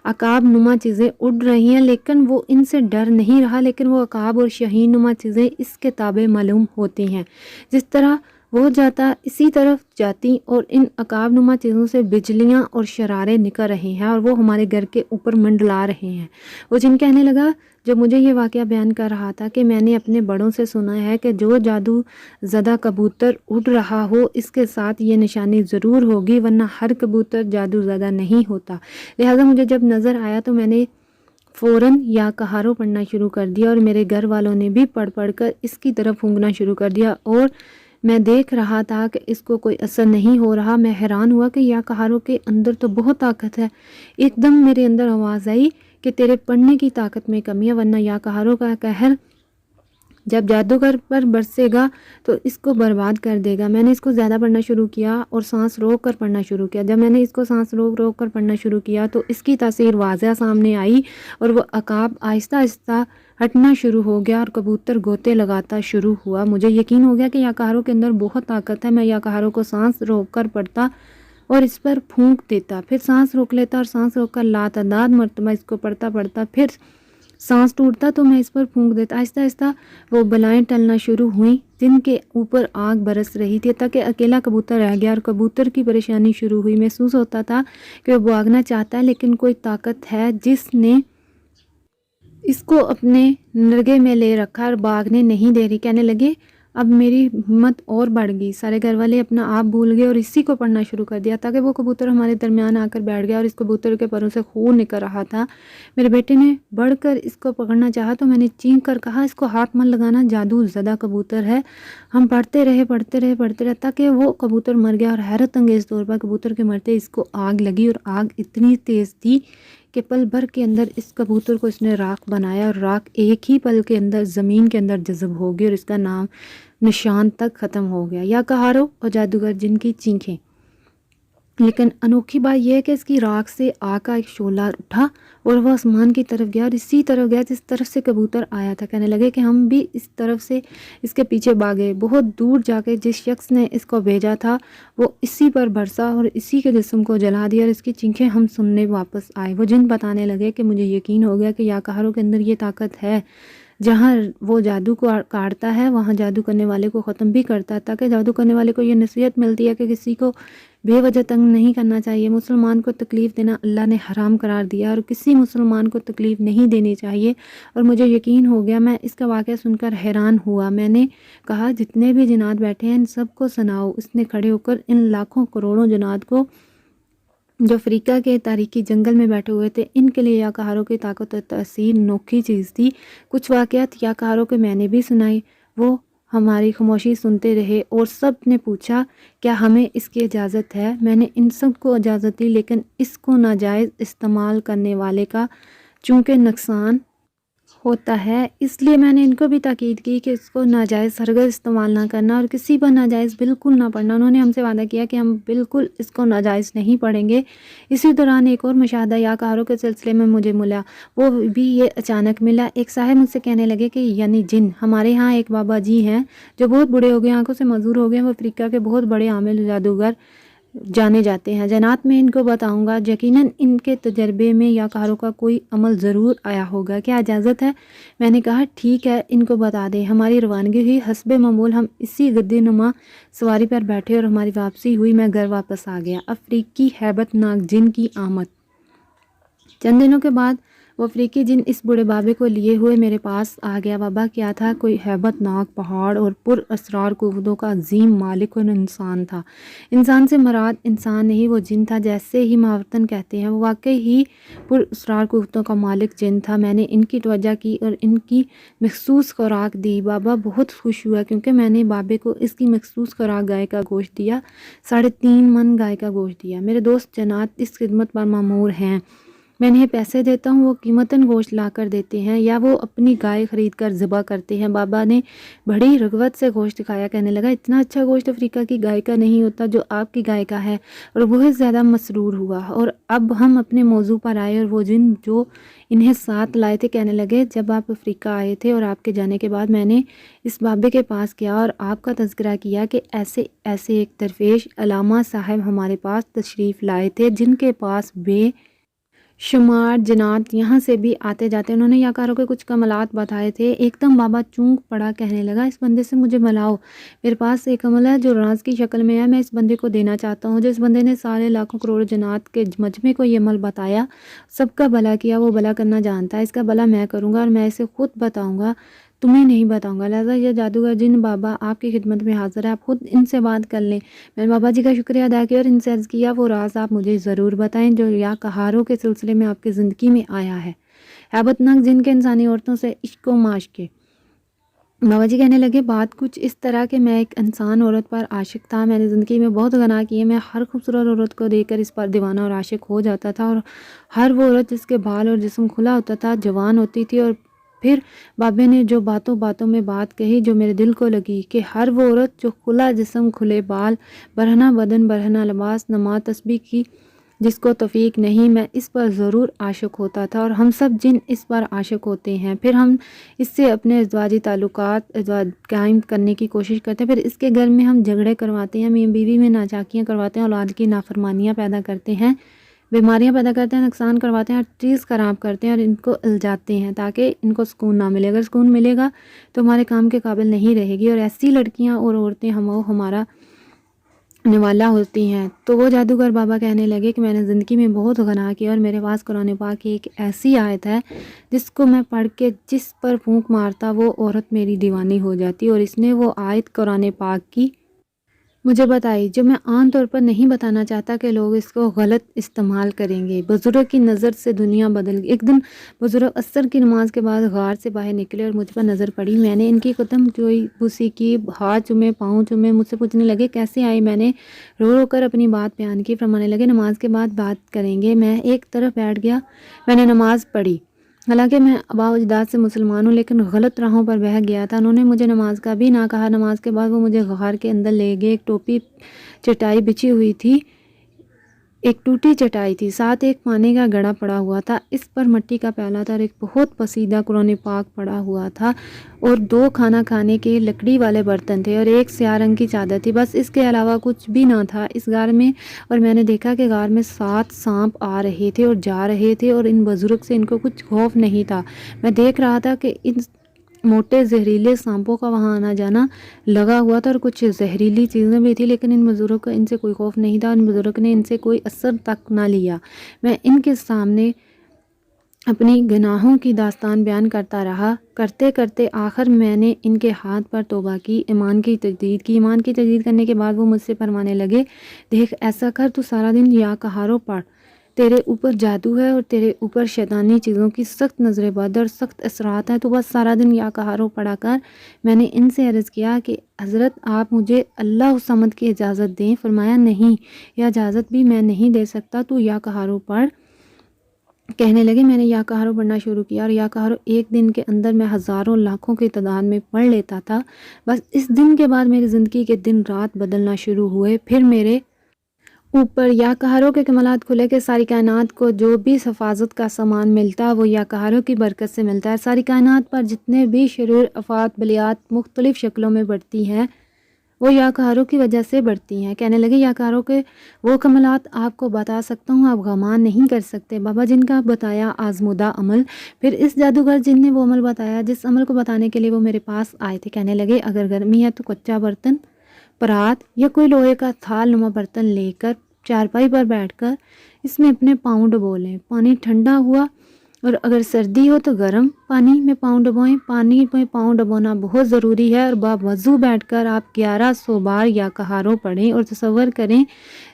عقاب نما چیزیں اڑ رہی ہیں، لیکن وہ ان سے ڈر نہیں رہا، لیکن وہ عقاب اور شاہین نما چیزیں اس کے تابع معلوم ہوتی ہیں۔ جس طرح وہ جاتا اسی طرف جاتی، اور ان عقاب نما چیزوں سے بجلیاں اور شرارے نکل رہے ہیں اور وہ ہمارے گھر کے اوپر منڈلا رہے ہیں۔ وہ جن کہنے لگا جب مجھے یہ واقعہ بیان کر رہا تھا کہ میں نے اپنے بڑوں سے سنا ہے کہ جو جادو زدہ کبوتر اڑ رہا ہو اس کے ساتھ یہ نشانی ضرور ہوگی، ورنہ ہر کبوتر جادو زدہ نہیں ہوتا۔ لہذا مجھے جب نظر آیا تو میں نے فوراً یا کہاروں پڑھنا شروع کر دیا، اور میرے گھر والوں نے بھی پڑھ پڑھ کر اس کی طرف پھونکنا شروع کر دیا، اور میں دیکھ رہا تھا کہ اس کو کوئی اثر نہیں ہو رہا۔ میں حیران ہوا کہ یا کہاروں کے اندر تو بہت طاقت ہے۔ ایک دم میرے اندر آواز آئی کہ تیرے پڑھنے کی طاقت میں کمی ہے، ورنہ یا کہاروں کا قہر جب جادوگر پر برسے گا تو اس کو برباد کر دے گا۔ میں نے اس کو زیادہ پڑھنا شروع کیا اور سانس روک کر پڑھنا شروع کیا۔ جب میں نے اس کو سانس روک روک کر پڑھنا شروع کیا تو اس کی تاثیر واضح سامنے آئی اور وہ عقاب آہستہ آہستہ ہٹنا شروع ہو گیا اور کبوتر گوتے لگاتا شروع ہوا۔ مجھے یقین ہو گیا کہ یاکاروں کے اندر بہت طاقت ہے۔ میں یاکاروں کو سانس روک کر پڑھتا اور اس پر پھونک دیتا، پھر سانس روک لیتا اور سانس روک کر لاتعداد مرتبہ اس کو پڑھتا پڑھتا پھر سانس ٹوٹتا تو میں اس پر پھونک دیتا۔ آہستہ آہستہ وہ بلائیں ٹلنا شروع ہوئیں جن کے اوپر آگ برس رہی تھی، تاکہ اکیلا کبوتر رہ گیا اور کبوتر کی پریشانی شروع ہوئی۔ محسوس ہوتا تھا کہ وہ بھاگنا چاہتا ہے لیکن کوئی طاقت ہے جس نے اس کو اپنے نرگے میں لے رکھا اور بھاگنے نہیں دے رہی۔ کہنے لگے اب میری ہمت اور بڑھ گئی، سارے گھر والے اپنا آپ بھول گئے اور اسی کو پڑھنا شروع کر دیا، تاکہ وہ کبوتر ہمارے درمیان آ کر بیٹھ گیا اور اس کبوتر کے پروں سے خون نکل رہا تھا۔ میرے بیٹے نے بڑھ کر اس کو پکڑنا چاہا تو میں نے چینک کر کہا اس کو ہاتھ مت لگانا، جادو زدہ کبوتر ہے۔ ہم پڑھتے رہے تاکہ وہ کبوتر مر گیا اور حیرت انگیز طور پر کبوتر کے مرتے اس کو آگ لگی اور آگ اتنی تیز تھی کہ پل بھر کے اندر اس کبوتر کو اس نے راکھ بنایا اور راکھ ایک ہی پل کے اندر زمین کے اندر جذب ہو گئی اور اس کا نام نشان تک ختم ہو گیا، یاکاروں اور جادوگر جن کی چینخیں۔ لیکن انوکھی بات یہ ہے کہ اس کی راکھ سے آگ کا ایک شعلہ اٹھا اور وہ آسمان کی طرف گیا اور اسی طرف گیا جس طرف سے کبوتر آیا تھا۔ کہنے لگے کہ ہم بھی اس طرف سے اس کے پیچھے بھاگے۔ بہت دور جا کے جس شخص نے اس کو بھیجا تھا وہ اسی پر برسا اور اسی کے جسم کو جلا دیا اور اس کی چینخیں ہم سننے واپس آئے۔ وہ جن بتانے لگے کہ مجھے یقین ہو گیا کہ یاکاروں کے اندر یہ طاقت ہے، جہاں وہ جادو کو کاٹتا ہے وہاں جادو کرنے والے کو ختم بھی کرتا ہے، تاکہ جادو کرنے والے کو یہ نصیحت ملتی ہے کہ کسی کو بے وجہ تنگ نہیں کرنا چاہیے۔ مسلمان کو تکلیف دینا اللہ نے حرام قرار دیا اور کسی مسلمان کو تکلیف نہیں دینی چاہیے۔ اور مجھے یقین ہو گیا، میں اس کا واقعہ سن کر حیران ہوا۔ میں نے کہا جتنے بھی جنات بیٹھے ہیں ان سب کو سناؤ۔ اس نے کھڑے ہو کر ان لاکھوں کروڑوں جنات کو جو افریقہ کے تاریخی جنگل میں بیٹھے ہوئے تھے، ان کے لیے یاکاروں کی طاقت و تاثیر نوکھی چیز تھی۔ کچھ واقعات یاکاروں کے میں نے بھی سنائی، وہ ہماری خاموشی سنتے رہے اور سب نے پوچھا کیا ہمیں اس کی اجازت ہے۔ میں نے ان سب کو اجازت دی، لیکن اس کو ناجائز استعمال کرنے والے کا چونکہ نقصان ہوتا ہے، اس لیے میں نے ان کو بھی تاکید کی کہ اس کو ناجائز ہرگز استعمال نہ کرنا اور کسی پر ناجائز بالکل نہ پڑھنا۔ انہوں نے ہم سے وعدہ کیا کہ ہم بالکل اس کو ناجائز نہیں پڑھیں گے۔ اسی دوران ایک اور مشاہدہ یاکاروں کے سلسلے میں مجھے ملا، وہ بھی یہ اچانک ملا۔ ایک صاحب مجھ سے کہنے لگے کہ یعنی جن، ہمارے ہاں ایک بابا جی ہیں جو بہت بڑے ہو گئے، آنکھوں سے معذور ہو گئے، وہ افریقہ کے بہت بڑے عامل جادوگر جانے جاتے ہیں۔ جنات میں ان کو بتاؤں گا، یقیناً ان کے تجربے میں یاکاروں کا کوئی عمل ضرور آیا ہوگا، کیا اجازت ہے؟ میں نے کہا ٹھیک ہے، ان کو بتا دیں۔ ہماری روانگی ہوئی، حسب معمول ہم اسی گدی نما سواری پر بیٹھے اور ہماری واپسی ہوئی۔ میں گھر واپس آ گیا۔ افریقی ہیبت ناک جن کی آمد۔ چند دنوں کے بعد وہ افریقی جن اس بوڑھے بابے کو لیے ہوئے میرے پاس آ گیا۔ بابا کیا تھا؟ کوئی ہیبت ناک پہاڑ اور پر اسرار قوتوں کا عظیم مالک اور انسان تھا۔ انسان سے مراد انسان نہیں، وہ جن تھا، جیسے ہی محاورتاً کہتے ہیں۔ وہ واقعی ہی پر اسرار قوتوں کا مالک جن تھا۔ میں نے ان کی توجہ کی اور ان کی مخصوص خوراک دی۔ بابا بہت خوش ہوا کیونکہ میں نے بابے کو اس کی مخصوص خوراک گائے کا گوشت دیا، 3.5 من گائے کا گوشت دیا۔ میرے دوست جنات اس خدمت پر مامور ہیں، میں انہیں پیسے دیتا ہوں، وہ قیمتاً گوشت لا کر دیتے ہیں یا وہ اپنی گائے خرید کر ذبح کرتے ہیں۔ بابا نے بڑی رغبت سے گوشت کھایا، کہنے لگا اتنا اچھا گوشت افریقہ کی گائے کا نہیں ہوتا جو آپ کی گائے کا ہے، اور بہت زیادہ مسرور ہوا۔ اور اب ہم اپنے موضوع پر آئے اور وہ جن جو انہیں ساتھ لائے تھے کہنے لگے جب آپ افریقہ آئے تھے اور آپ کے جانے کے بعد میں نے اس بابے کے پاس گیا اور آپ کا تذکرہ کیا کہ ایسے ایک درویش علامہ صاحب ہمارے پاس تشریف لائے تھے جن کے پاس بے شمار جنات یہاں سے بھی آتے جاتے۔ انہوں نے یاکاروں کے کچھ کمالات بتائے تھے۔ ایک دم بابا چونک پڑا، کہنے لگا اس بندے سے مجھے ملاؤ، میرے پاس ایک عمل ہے جو راز کی شکل میں ہے، میں اس بندے کو دینا چاہتا ہوں۔ جس بندے نے سارے لاکھوں کروڑ جنات کے مجمع کو یہ عمل بتایا، سب کا بھلا کیا، وہ بھلا کرنا جانتا ہے، اس کا بھلا میں کروں گا اور میں اسے خود بتاؤں گا، تمہیں نہیں بتاؤں گا۔ لہٰذا یہ جادوگر جن بابا آپ کی خدمت میں حاضر ہے، آپ خود ان سے بات کر لیں۔ میں نے بابا جی کا شکریہ ادا کیا اور ان سے عرض کیا وہ راز آپ مجھے ضرور بتائیں جو یاکاروں کے سلسلے میں آپ کی زندگی میں آیا ہے، ہیبت ناک جن کے انسانی عورتوں سے عشق و معاشقے۔ بابا جی کہنے لگے بات کچھ اس طرح کہ میں ایک انسان عورت پر عاشق تھا، میں نے زندگی میں بہت گناہ کیے، میں ہر خوبصورت عورت کو دیکھ کر اس پر دیوانہ اور عاشق ہو جاتا تھا، اور ہر وہ عورت جس کے بال اور جسم کھلا ہوتا تھا جوان ہوتی تھی اور پھر بابے نے جو باتوں باتوں میں بات کہی جو میرے دل کو لگی کہ ہر وہ عورت جو کھلا جسم، کھلے بال، برہنہ بدن، برہنہ لباس، نماز تسبیح کی جس کو توفیق نہیں، میں اس پر ضرور عاشق ہوتا تھا، اور ہم سب جن اس پر عاشق ہوتے ہیں، پھر ہم اس سے اپنے ازدواجی تعلقات قائم کرنے کی کوشش کرتے ہیں، پھر اس کے گھر میں ہم جھگڑے کرواتے ہیں، میاں بیوی میں ناچاکیاں کرواتے ہیں، اولاد کی نافرمانیاں پیدا کرتے ہیں، بیماریاں پیدا کرتے ہیں، نقصان کرواتے ہیں، ہر چیز خراب کرتے ہیں اور ان کو الجھاتے ہیں تاکہ ان کو سکون نہ ملے۔ اگر سکون ملے گا تو ہمارے کام کے قابل نہیں رہے گی، اور ایسی لڑکیاں اور عورتیں ہمارا نوالا ہوتی ہیں۔ تو وہ جادوگر بابا کہنے لگے کہ میں نے زندگی میں بہت گناہ کیا، اور میرے پاس قرآن پاک کی ایک ایسی آیت ہے جس کو میں پڑھ کے جس پر پھونک مارتا وہ عورت میری دیوانی ہو جاتی، اور اس نے وہ آیت قرآن پاک کی مجھے بتائی جو میں عام طور پر نہیں بتانا چاہتا کہ لوگ اس کو غلط استعمال کریں گے۔ بزرگ کی نظر سے دنیا بدل گئی۔ ایک دن بزرگ عصر کی نماز کے بعد غار سے باہر نکلے اور مجھ پر نظر پڑی۔ میں نے ان کی قدم جوئی، بوسی کی، ہاتھ چومے، پاؤں چومے، مجھ سے پوچھنے لگے کیسے آئی؟ میں نے رو رو کر اپنی بات بیان کی۔ فرمانے لگے نماز کے بعد بات کریں گے۔ میں ایک طرف بیٹھ گیا، میں نے نماز پڑھی۔ حالانکہ میں آباء و اجداد سے مسلمان ہوں، لیکن غلط راہوں پر بہہ گیا تھا۔ انہوں نے مجھے نماز کا بھی نہ کہا۔ نماز کے بعد وہ مجھے غار کے اندر لے گئے۔ ایک ٹوپی چٹائی بچھی ہوئی تھی، ایک ٹوٹی چٹائی تھی، ساتھ ایک پانی کا گڑا پڑا ہوا تھا، اس پر مٹی کا پیالہ تھا اور ایک بہت پسیدہ قرآن پاک پڑا ہوا تھا، اور 2 کھانا کھانے کے لکڑی والے برتن تھے اور ایک سیاہ رنگ کی چادر تھی، بس اس کے علاوہ کچھ بھی نہ تھا اس غار میں۔ اور میں نے دیکھا کہ غار میں 7 سانپ آ رہے تھے اور جا رہے تھے، اور ان بزرگ سے ان کو کچھ خوف نہیں تھا۔ میں دیکھ رہا تھا کہ ان موٹے زہریلے سانپوں کا وہاں آنا جانا لگا ہوا تھا، اور کچھ زہریلی چیزیں بھی تھی، لیکن ان بزرگوں کا ان سے کوئی خوف نہیں تھا، ان بزرگ نے ان سے کوئی اثر تک نہ لیا۔ میں ان کے سامنے اپنی گناہوں کی داستان بیان کرتا رہا، کرتے کرتے آخر میں نے ان کے ہاتھ پر توبہ کی، ایمان کی تجدید کی۔ ایمان کی تجدید کرنے کے بعد وہ مجھ سے فرمانے لگے دیکھ ایسا کر، تو سارا دن یا کہارو پڑھ، تیرے اوپر جادو ہے اور تیرے اوپر شیطانی چیزوں کی سخت نظر بد اور سخت اثرات ہیں، تو بس سارا دن یا کہارو پڑھا کر۔ میں نے ان سے عرض کیا کہ حضرت آپ مجھے اللہ الصمد کی اجازت دیں۔ فرمایا نہیں، یہ اجازت بھی میں نہیں دے سکتا، تو یا کہارو پڑھ۔ کہنے لگے میں نے یا کہارو پڑھنا شروع کیا، اور یا کہارو ایک دن کے اندر میں ہزاروں لاکھوں کی تعداد میں پڑھ لیتا تھا۔ بس اس دن کے بعد میری زندگی کے دن رات بدلنا شروع ہوئے، پھر میرے اوپر یا کہاروں کے کمالات کھلے کہ ساری کائنات کو جو بھی حفاظت کا سامان ملتا ہے وہ یا کہاروں کی برکت سے ملتا ہے۔ ساری کائنات پر جتنے بھی شرور، آفات، بلیات مختلف شکلوں میں بڑھتی ہیں وہ یا کہاروں کی وجہ سے بڑھتی ہیں۔ کہنے لگے یا کہاروں کے وہ کمالات آپ کو بتا سکتا ہوں، آپ گمان نہیں کر سکتے۔ بابا جن کا بتایا آزمودہ عمل، پھر اس جادوگر جن نے وہ عمل بتایا جس عمل کو بتانے کے لیے وہ میرے پاس آئے تھے۔ کہنے لگے اگر گرمی ہے تو کچا برتن، پرات یا کوئی لوہے کا تھال نما برتن لے کر چارپائی پر بیٹھ کر اس میں اپنے پاؤں ڈبو لیں۔ پانی ٹھنڈا ہوا اور اگر سردی ہو تو گرم پانی میں پاؤں ڈبوئیں۔ پانی میں پاؤں ڈبونا بہت ضروری ہے، اور باوضو بیٹھ کر آپ 1100 بار یا کہاروں پڑھیں، اور تصور کریں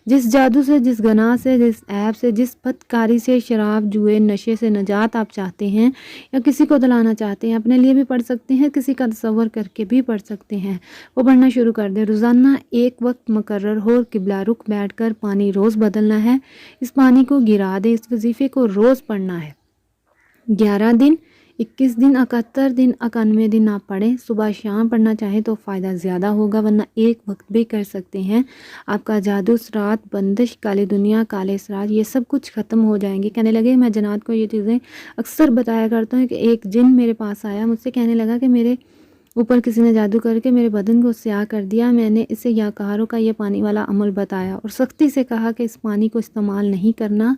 جس جادو سے، جس گناہ سے، جس عیب سے، جس بدکاری سے، شراب، جوئے، نشے سے نجات آپ چاہتے ہیں یا کسی کو دلانا چاہتے ہیں، اپنے لیے بھی پڑھ سکتے ہیں، کسی کا تصور کر کے بھی پڑھ سکتے ہیں۔ وہ پڑھنا شروع کر دیں۔ روزانہ ایک وقت مقرر ہو، قبلہ رخ بیٹھ کر پانی روز بدلنا ہے، اس پانی کو گرا دیں، اس وظیفے کو روز پڑھنا ہے۔ 11 دن، 21 دن، 71 دن، 91 دن آپ پڑھیں۔ صبح شام پڑھنا چاہیں تو فائدہ زیادہ ہوگا، ورنہ ایک وقت بھی کر سکتے ہیں۔ آپ کا جادو، سرات، بندش، کالی دنیا، کالے سرات یہ سب کچھ ختم ہو جائیں گے۔ کہنے لگے میں جنات کو یہ چیزیں اکثر بتایا کرتا ہوں کہ ایک جن میرے پاس آیا، مجھ سے کہنے لگا کہ میرے اوپر کسی نے جادو کر کے میرے بدن کو سیاہ کر دیا۔ میں نے اسے یا کہاروں کا یہ پانی والا عمل بتایا اور سختی سے کہا کہ اس پانی کو استعمال نہیں کرنا،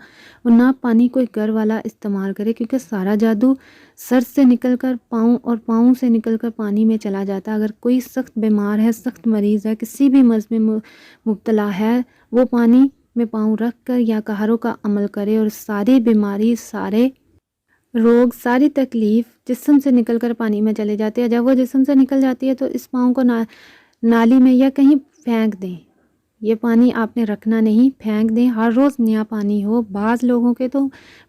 اور نہ پانی کوئی گر والا استعمال کرے، کیونکہ سارا جادو سر سے نکل کر پاؤں اور پاؤں سے نکل کر پانی میں چلا جاتا ہے۔ اگر کوئی سخت بیمار ہے، سخت مریض ہے، کسی بھی مرض میں مبتلا ہے، وہ پانی میں پاؤں رکھ کر یا کہاروں کا عمل کرے، اور ساری بیماری، سارے روگ، ساری تکلیف جسم سے نکل کر پانی میں چلے جاتے ہیں۔ جب وہ جسم سے نکل جاتی ہے تو اس پاؤں کو نالی میں یا کہیں پھینک دیں۔ یہ پانی آپ نے رکھنا نہیں، پھینک دیں۔ ہر روز نیا پانی ہو۔ بعض لوگوں کے تو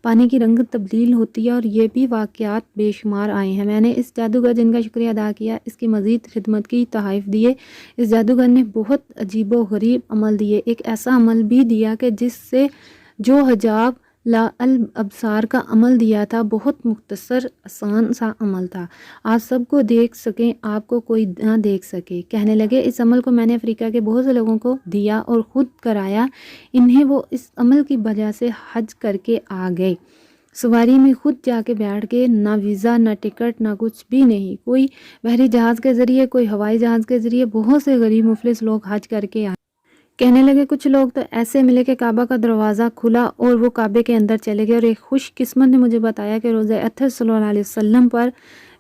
پانی کی رنگ تبدیل ہوتی ہے، اور یہ بھی واقعات بے شمار آئے ہیں۔ میں نے اس جادوگر جن کا شکریہ ادا کیا، اس کی مزید خدمت کی تحائف دیے۔ اس جادوگر نے بہت عجیب و غریب عمل دیے۔ ایک ایسا عمل بھی دیا کہ جس سے جو حجاب لا الابصار کا عمل دیا تھا، بہت مختصر آسان سا عمل تھا، آپ سب کو دیکھ سکیں، آپ کو کوئی نہ دیکھ سکے۔ کہنے لگے اس عمل کو میں نے افریقہ کے بہت سے لوگوں کو دیا اور خود کرایا، انہیں وہ اس عمل کی وجہ سے حج کر کے آ گئے، سواری میں خود جا کے بیٹھ گئے، نہ ویزا نہ ٹکٹ نہ کچھ بھی نہیں، کوئی بحری جہاز کے ذریعے کوئی ہوائی جہاز کے ذریعے، بہت سے غریب مفلس لوگ حج کر کے آئے۔ کہنے لگے کچھ لوگ تو ایسے ملے کہ کعبہ کا دروازہ کھلا اور وہ کعبے کے اندر چلے گئے، اور ایک خوش قسمت نے مجھے بتایا کہ روزہ اطہر صلی اللہ علیہ وسلم پر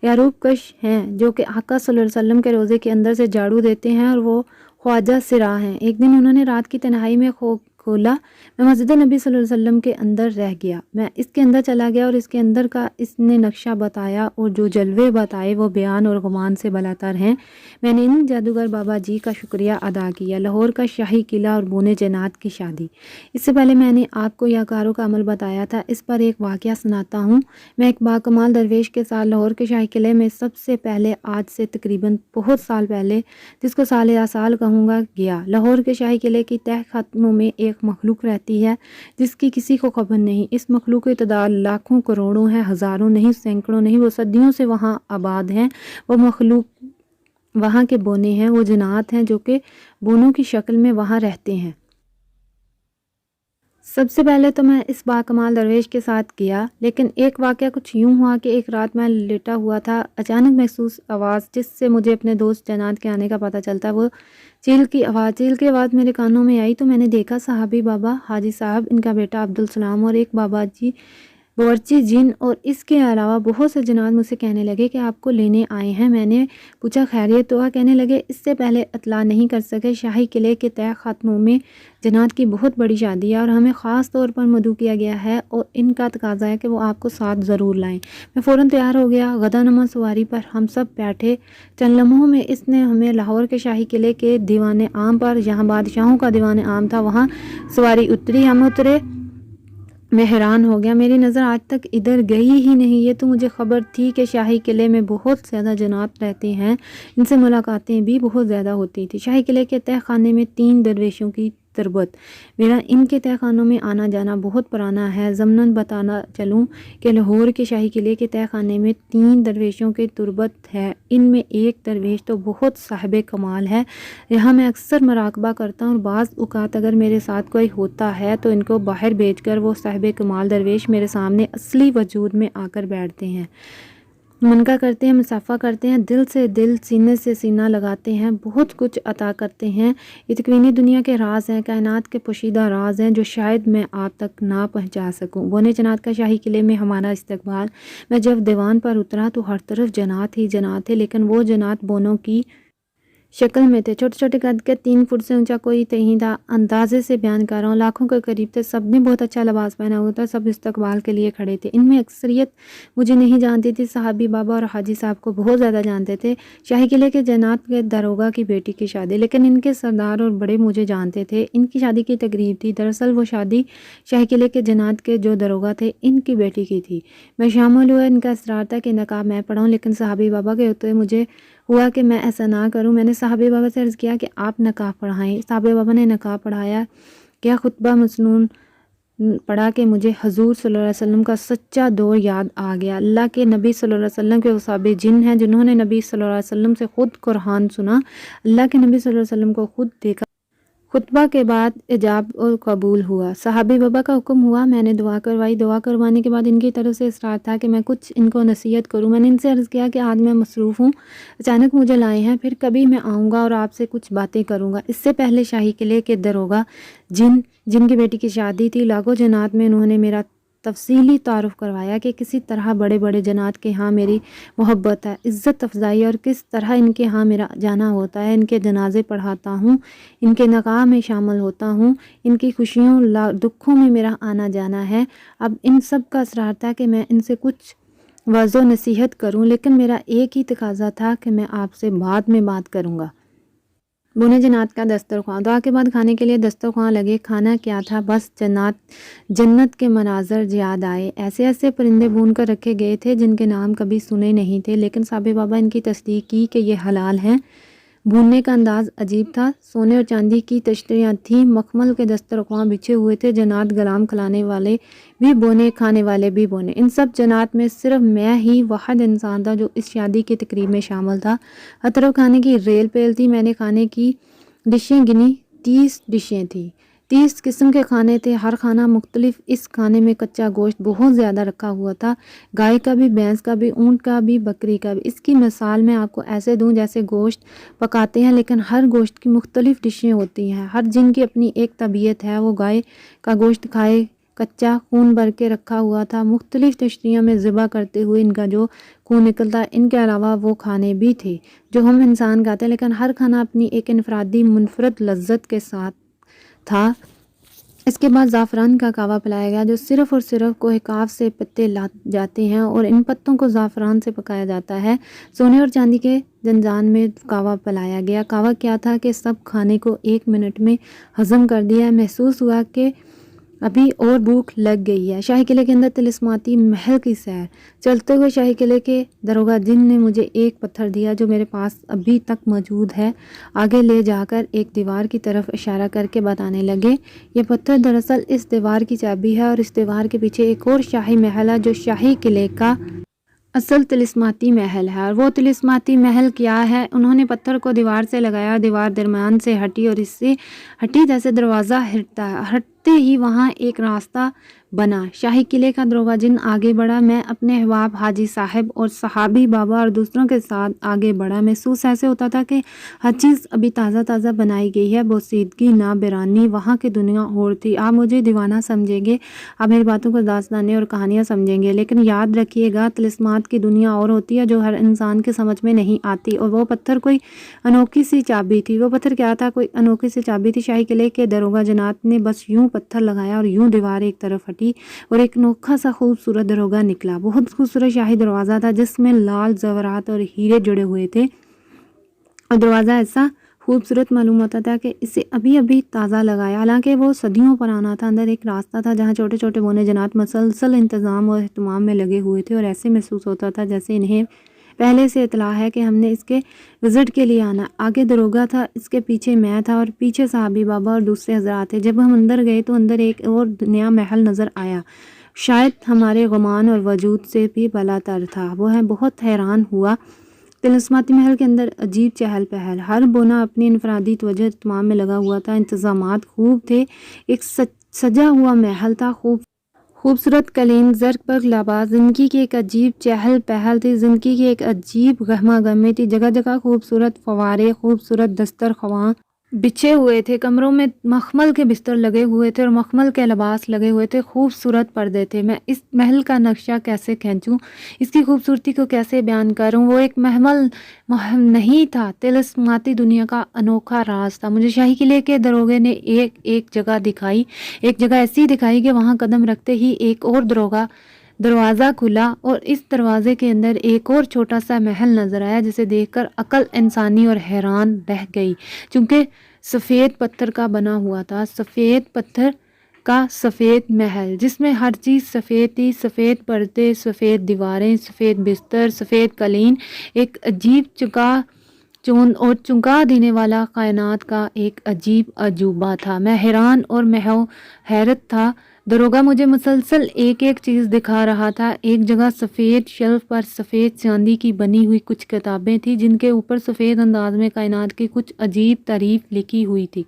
یعروب کش ہیں جو کہ آقا صلی اللہ علیہ وسلم کے روزے کے اندر سے جھاڑو دیتے ہیں، اور وہ خواجہ سرا ہیں۔ ایک دن انہوں نے رات کی تنہائی میں کھولا، میں مسجد نبی صلی اللہ علیہ وسلم کے اندر رہ گیا، میں اس کے اندر چلا گیا اور اس کے اندر کا اس نے نقشہ بتایا اور جو جلوے بتائے وہ بیان اور گمان سے بالاتر ہیں۔ میں نے ان جادوگر بابا جی کا شکریہ ادا کیا۔ لاہور کا شاہی قلعہ اور بونے جنات کی شادی۔ اس سے پہلے میں نے آپ کو یاکاروں کا عمل بتایا تھا، اس پر ایک واقعہ سناتا ہوں۔ میں ایک باکمال درویش کے ساتھ لاہور کے شاہی قلعے میں سب سے پہلے، آج سے تقریباً بہت سال پہلے، جس کو سال یا سال کہوں گا، گیا۔ لاہور کے شاہی قلعے کی تہ ختموں میں ایک مخلوق رہتی ہے جس کی کسی کو خبر نہیں۔ اس مخلوق کی تعداد لاکھوں کروڑوں ہے، ہزاروں نہیں، سینکڑوں نہیں، وہ صدیوں سے وہاں آباد ہیں۔ وہ مخلوق وہاں کے بونے ہیں، وہ جنات ہیں جو کہ بونوں کی شکل میں وہاں رہتے ہیں۔ سب سے پہلے تو میں اس باکمال درویش کے ساتھ گیا، لیکن ایک واقعہ کچھ یوں ہوا کہ ایک رات میں لیٹا ہوا تھا، اچانک محسوس آواز جس سے مجھے اپنے دوست جنات کے آنے کا پتہ چلتا، وہ چیل کی آواز میرے کانوں میں آئی تو میں نے دیکھا صحابی بابا حاجی صاحب، ان کا بیٹا عبدالسلام اور ایک بابا جی باورچی جن، اور اس کے علاوہ بہت سے جنات مجھ سے کہنے لگے کہ آپ کو لینے آئے ہیں۔ میں نے پوچھا خیریت تو؟ کہنے لگے اس سے پہلے اطلاع نہیں کر سکے، شاہی قلعے کے تہ خاتموں میں جنات کی بہت بڑی شادی ہے اور ہمیں خاص طور پر مدعو کیا گیا ہے اور ان کا تقاضا ہے کہ وہ آپ کو ساتھ ضرور لائیں۔ میں فوراً تیار ہو گیا، غدا نما سواری پر ہم سب بیٹھے۔ چند لمحوں میں اس نے ہمیں لاہور کے شاہی قلعے کے دیوان عام پر، جہاں بادشاہوں کا دیوان عام تھا، وہاں سواری اتری، ہم اترے۔ میں حیران ہو گیا، میری نظر آج تک ادھر گئی ہی نہیں۔ یہ تو مجھے خبر تھی کہ شاہی قلعے میں بہت زیادہ جنات رہتے ہیں، ان سے ملاقاتیں بھی بہت زیادہ ہوتی تھی۔ شاہی قلعے کے تہ خانے میں 3 درویشوں کی تربت، میرا ان کے تہ خانوں میں آنا جانا بہت پرانا ہے۔ ضمناً بتانا چلوں کہ لاہور کے شاہی قلعے کے تہ خانے میں 3 درویشوں کی تربت ہے، ان میں ایک درویش تو بہت صاحب کمال ہے، یہاں میں اکثر مراقبہ کرتا ہوں اور بعض اوقات اگر میرے ساتھ کوئی ہوتا ہے تو ان کو باہر بھیج کر وہ صاحب کمال درویش میرے سامنے اصلی وجود میں آ کر بیٹھتے ہیں، منقا کرتے ہیں، مصافحہ کرتے ہیں، دل سے دل، سینے سے سینہ لگاتے ہیں، بہت کچھ عطا کرتے ہیں۔ یہ تکوینی دنیا کے راز ہیں، کائنات کے پوشیدہ راز ہیں جو شاید میں آپ تک نہ پہنچا سکوں۔ بونے جنات کا شاہی قلعے میں ہمارا استقبال، میں جب دیوان پر اترا تو ہر طرف جنات ہی جنات تھے، لیکن وہ جنات بونوں کی شکل میں تھے، چھوٹے چھوٹے قد کے، 3 فٹ سے اونچا کوئی نہیں تھا، اندازے سے بیان کر رہا ہوں، لاکھوں کے قریب تھے، سب نے بہت اچھا لباس پہنا ہوا تھا، سب استقبال کے لیے کھڑے تھے۔ ان میں اکثریت مجھے نہیں جانتی تھی، صحابی بابا اور حاجی صاحب کو بہت زیادہ جانتے تھے۔ شاہی قلعے کے جنات کے داروغہ کی بیٹی کی شادی، لیکن ان کے سردار اور بڑے مجھے جانتے تھے، ان کی شادی کی تقریب تھی، دراصل وہ شادی شاہی قلعے کے جنات کے جو داروغہ تھے ان کی بیٹی کی تھی۔ میں شامل ہوا، ان کا اصرار تھا کہ نقاب میں پڑھاؤں، لیکن صحابی بابا کے ہوتے مجھے ہوا کہ میں ایسا نہ کروں۔ میں نے صحابی بابا سے عرض کیا کہ آپ نقاب پڑھائیں، صحابی بابا نے نقاب پڑھایا، کیا خطبہ مسنون پڑھا کہ مجھے حضور صلی اللہ علیہ وسلم کا سچا دور یاد آ گیا۔ اللہ کے نبی صلی اللہ علیہ وسلم کے وہ صحابی جن ہیں جنہوں نے نبی صلی اللہ علیہ وسلم سے خود قرآن سنا، اللہ کے نبی صلی اللہ علیہ وسلم کو خود دیکھا۔ خطبہ کے بعد اجاب اور قبول ہوا، صحابی بابا کا حکم ہوا، میں نے دعا کروائی، دعا کروانے کے بعد ان کی طرف سے اصرار تھا کہ میں کچھ ان کو نصیحت کروں۔ میں نے ان سے عرض کیا کہ آج میں مصروف ہوں، اچانک مجھے لائے ہیں، پھر کبھی میں آؤں گا اور آپ سے کچھ باتیں کروں گا۔ اس سے پہلے شاہی قلعے کے داروغہ جن کی بیٹی کی شادی تھی، لاکھوں جنات میں انہوں نے میرا تفصیلی تعارف کروایا کہ کسی طرح بڑے بڑے جنات کے ہاں میری محبت ہے، عزت افزائی، اور کس طرح ان کے ہاں میرا جانا ہوتا ہے، ان کے جنازے پڑھاتا ہوں، ان کے نکاح میں شامل ہوتا ہوں، ان کی خوشیوں دکھوں میں میرا آنا جانا ہے۔ اب ان سب کا اصرار تھا کہ میں ان سے کچھ وعظ و نصیحت کروں، لیکن میرا ایک ہی تقاضا تھا کہ میں آپ سے بعد میں بات کروں گا۔ بونے جنات کا دسترخوان، دعا کے بعد کھانے کے لیے دسترخوان لگے۔ کھانا کیا تھا؟ بس جنت کے مناظر یاد آئے، ایسے ایسے پرندے بون کر رکھے گئے تھے جن کے نام کبھی سنے نہیں تھے، لیکن صاحب بابا ان کی تصدیق کی کہ یہ حلال ہیں۔ بھوننے کا انداز عجیب تھا، سونے اور چاندی کی تشتریاں تھیں، مخمل کے دسترخواں بچھے ہوئے تھے، جنات غلام کھلانے والے بھی بونے، کھانے والے بھی بونے۔ ان سب جنات میں صرف میں ہی واحد انسان تھا جو اس شادی کی تقریب میں شامل تھا۔ ہر طرف کھانے کی ریل پیل تھی۔ میں نے کھانے کی ڈشیں گنی، 30 ڈشیں تھیں، 30 قسم کے کھانے تھے، ہر کھانا مختلف۔ اس کھانے میں کچا گوشت بہت زیادہ رکھا ہوا تھا، گائے کا بھی، بھینس کا بھی، اونٹ کا بھی، بکری کا بھی۔ اس کی مثال میں آپ کو ایسے دوں جیسے گوشت پکاتے ہیں، لیکن ہر گوشت کی مختلف ڈشیں ہوتی ہیں۔ ہر جن کی اپنی ایک طبیعت ہے۔ وہ گائے کا گوشت کھائے، کچا خون بھر کے رکھا ہوا تھا، مختلف تشتریوں میں ذبح کرتے ہوئے ان کا جو خون نکلتا، ان کے علاوہ وہ کھانے بھی تھے جو ہم انسان کھاتے ہیں، لیکن ہر کھانا اپنی ایک انفرادی منفرد لذت کے ساتھ تھا۔ اس کے بعد زعفران کا کعوہ پلایا گیا جو صرف اور صرف کوہ کاف سے پتے لائے جاتے ہیں اور ان پتوں کو زعفران سے پکایا جاتا ہے۔ سونے اور چاندی کے زنجان میں کعوہ پلایا گیا۔ کعوہ کیا تھا کہ سب کھانے کو 1 منٹ میں ہضم کر دیا۔ محسوس ہوا کہ ابھی اور بھوک لگ گئی ہے۔ شاہی قلعے کے اندر طلسماتی محل کی سیر۔ چلتے ہوئے شاہی قلعے کے داروغہ جن نے مجھے ایک پتھر دیا جو میرے پاس ابھی تک موجود ہے، آگے لے جا کر ایک دیوار کی طرف اشارہ کر کے بتانے لگے، یہ پتھر دراصل اس دیوار کی چابی ہے اور اس دیوار کے پیچھے ایک اور شاہی محل ہے جو شاہی قلعے کا اصل طلسماتی محل ہے۔ اور وہ طلسماتی محل کیا ہے؟ انہوں نے پتھر کو دیوار سے لگایا، دیوار درمیان سے ہٹی اور اس سے ہٹی جیسے دروازہ ہٹتا ہے، ہٹتے ہی وہاں ایک راستہ بنا۔ شاہی قلعے کا داروغہ جن آگے بڑھا، میں اپنے احباب حاجی صاحب اور صحابی بابا اور دوسروں کے ساتھ آگے بڑھا۔ محسوس ایسے ہوتا تھا کہ ہر چیز ابھی تازہ تازہ بنائی گئی ہے، بوسیدگی نہ بیرانی، وہاں کی دنیا اور تھی۔ آپ مجھے دیوانہ سمجھیں گے، آپ میری باتوں کو داستانیں اور کہانیاں سمجھیں گے، لیکن یاد رکھیے گا طلسمات کی دنیا اور ہوتی ہے جو ہر انسان کے سمجھ میں نہیں آتی۔ اور وہ پتھر کوئی انوکھی سی چابی تھی۔ وہ پتھر کیا تھا؟ کوئی انوکھی سی چابی تھی۔ شاہی قلعے کے داروغہ جنات نے بس یوں پتھر لگایا اور یوں دیوار ایک طرف ہٹی اور ایک انوکھا سا خوبصورت داروغہ نکلا۔ بہت خوبصورت شاہی دروازہ تھا جس میں لال زیورات اور ہیرے جڑے ہوئے تھے، اور دروازہ ایسا خوبصورت معلوم ہوتا تھا کہ اسے ابھی ابھی تازہ لگایا، حالانکہ وہ صدیوں پرانا تھا۔ اندر ایک راستہ تھا جہاں چھوٹے چھوٹے بونے جنات مسلسل انتظام اور اہتمام میں لگے ہوئے تھے، اور ایسے محسوس ہوتا تھا جیسے انہیں پہلے سے اطلاع ہے کہ ہم نے اس کے وزٹ کے لیے آنا۔ آگے داروغہ تھا، اس کے پیچھے میں تھا اور پیچھے صحابی بابا اور دوسرے حضرات تھے۔ جب ہم اندر گئے تو اندر ایک اور نیا محل نظر آیا، شاید ہمارے گمان اور وجود سے بھی بالا تر تھا۔ وہ بہت حیران ہوا۔ طلسماتی محل کے اندر عجیب چہل پہل، ہر بونا اپنی انفرادی توجہ اہتمام میں لگا ہوا تھا، انتظامات خوب تھے، ایک سجا ہوا محل تھا، خوبصورت قالین، زرق پر لباس، زندگی کی ایک عجیب چہل پہل تھی، زندگی کی ایک عجیب گہما گہمی تھی، جگہ جگہ خوبصورت فوارے، خوبصورت دسترخواں بچھے ہوئے تھے، کمروں میں مخمل کے بستر لگے ہوئے تھے اور مخمل کے لباس لگے ہوئے تھے، خوبصورت پردے تھے۔ میں اس محل کا نقشہ کیسے کھینچوں، اس کی خوبصورتی کو کیسے بیان کروں؟ وہ ایک محل نہیں تھا، طلسماتی دنیا کا انوکھا راز تھا۔ مجھے شاہی قلعے کے داروغے نے ایک جگہ دکھائی، ایک جگہ ایسی دکھائی کہ وہاں قدم رکھتے ہی ایک اور دروازہ کھلا اور اس دروازے کے اندر ایک اور چھوٹا سا محل نظر آیا جسے دیکھ کر عقل انسانی اور حیران رہ گئی، چونکہ سفید پتھر کا بنا ہوا تھا، سفید پتھر کا سفید محل جس میں ہر چیز سفید تھی، سفید پردے، سفید دیواریں، سفید بستر، سفید قالین، ایک عجیب چونکا دینے والا کائنات کا ایک عجیب عجوبہ تھا۔ میں حیران اور حیرت تھا۔ داروغہ مجھے مسلسل ایک چیز دکھا رہا تھا۔ ایک جگہ سفید شیلف پر سفید چاندی کی بنی ہوئی کچھ کتابیں تھیں جن کے اوپر سفید انداز میں کائنات کی کچھ عجیب تعریف لکھی ہوئی تھی۔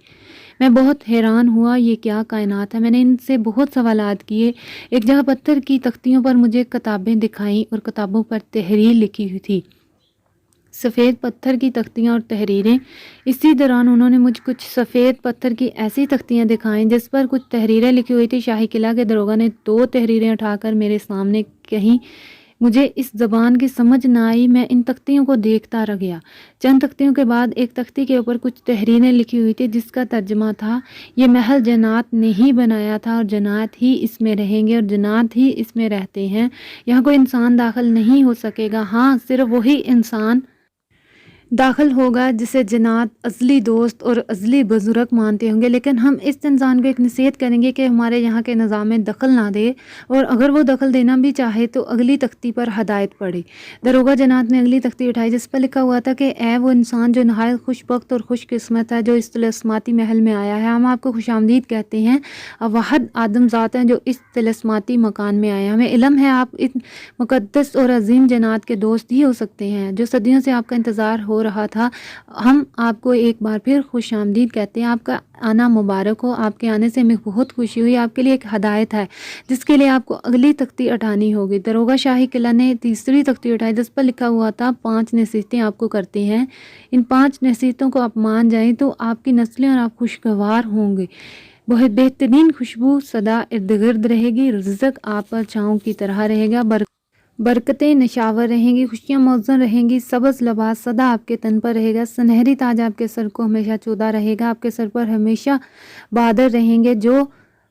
میں بہت حیران ہوا، یہ کیا کائنات ہے؟ میں نے ان سے بہت سوالات کیے۔ ایک جگہ پتھر کی تختیوں پر مجھے کتابیں دکھائیں اور کتابوں پر تحریر لکھی ہوئی تھی، سفید پتھر کی تختیاں اور تحریریں۔ اسی دوران انہوں نے مجھے کچھ سفید پتھر کی ایسی تختیاں دکھائیں جس پر کچھ تحریریں لکھی ہوئی تھی۔ شاہی قلعہ کے داروغہ نے 2 تحریریں اٹھا کر میرے سامنے کہیں، مجھے اس زبان کی سمجھ نہ آئی، میں ان تختیوں کو دیکھتا رہ گیا۔ چند تختیوں کے بعد ایک تختی کے اوپر کچھ تحریریں لکھی ہوئی تھی جس کا ترجمہ تھا، یہ محل جنات نے ہی بنایا تھا اور جنات ہی اس میں رہیں گے اور جنات ہی اس میں رہتے ہیں، یہاں کوئی انسان داخل نہیں ہو سکے گا، ہاں صرف وہی انسان داخل ہوگا جسے جنات ازلی دوست اور ازلی بزرگ مانتے ہوں گے، لیکن ہم اس انسان کو ایک نصیحت کریں گے کہ ہمارے یہاں کے نظام میں دخل نہ دے، اور اگر وہ دخل دینا بھی چاہے تو اگلی تختی پر ہدایت پڑھے۔ داروغہ جنات نے اگلی تختی اٹھائی جس پر لکھا ہوا تھا کہ اے وہ انسان جو نہایت خوش بخت اور خوش قسمت ہے جو اس طلسماتی محل میں آیا ہے، ہم آپ کو خوش آمدید کہتے ہیں۔ واحد آدم ذات ہیں جو اس طلسماتی مکان میں آئے ہیں، ہمیں علم ہے آپ ان مقدس اور عظیم جنات کے دوست ہی ہو سکتے ہیں جو صدیوں سے آپ کا انتظار ہو رہا تھا۔ ہم آپ کو ایک بار پھر خوش آمدید کہتے ہیں، آپ کا آنا مبارک ہو، آپ کے آنے سے ہمیں بہت خوشی ہوئی، آپ کے لیے ایک ہدایت ہے جس کے لیے آپ کو اگلی تختی اٹھانی ہوگی۔ داروغہ شاہی قلعہ نے تیسری تختی اٹھائی جس پر لکھا ہوا تھا 5 نصیحتیں آپ کو کرتے ہیں، ان 5 نصیحتوں کو آپ مان جائیں تو آپ کی نسلیں اور آپ خوشگوار ہوں گے، بہت بہترین خوشبو سدا ارد گرد رہے گی، رزق آپ پر چھاؤں کی طرح رہے گا، برکتیں نشاور رہیں گی، خوشیاں موزوں رہیں گی، سبز لباس سدا آپ کے تن پر رہے گا، سنہری تاج آپ کے سر کو ہمیشہ چودا رہے گا، آپ کے سر پر ہمیشہ بادر رہیں گے جو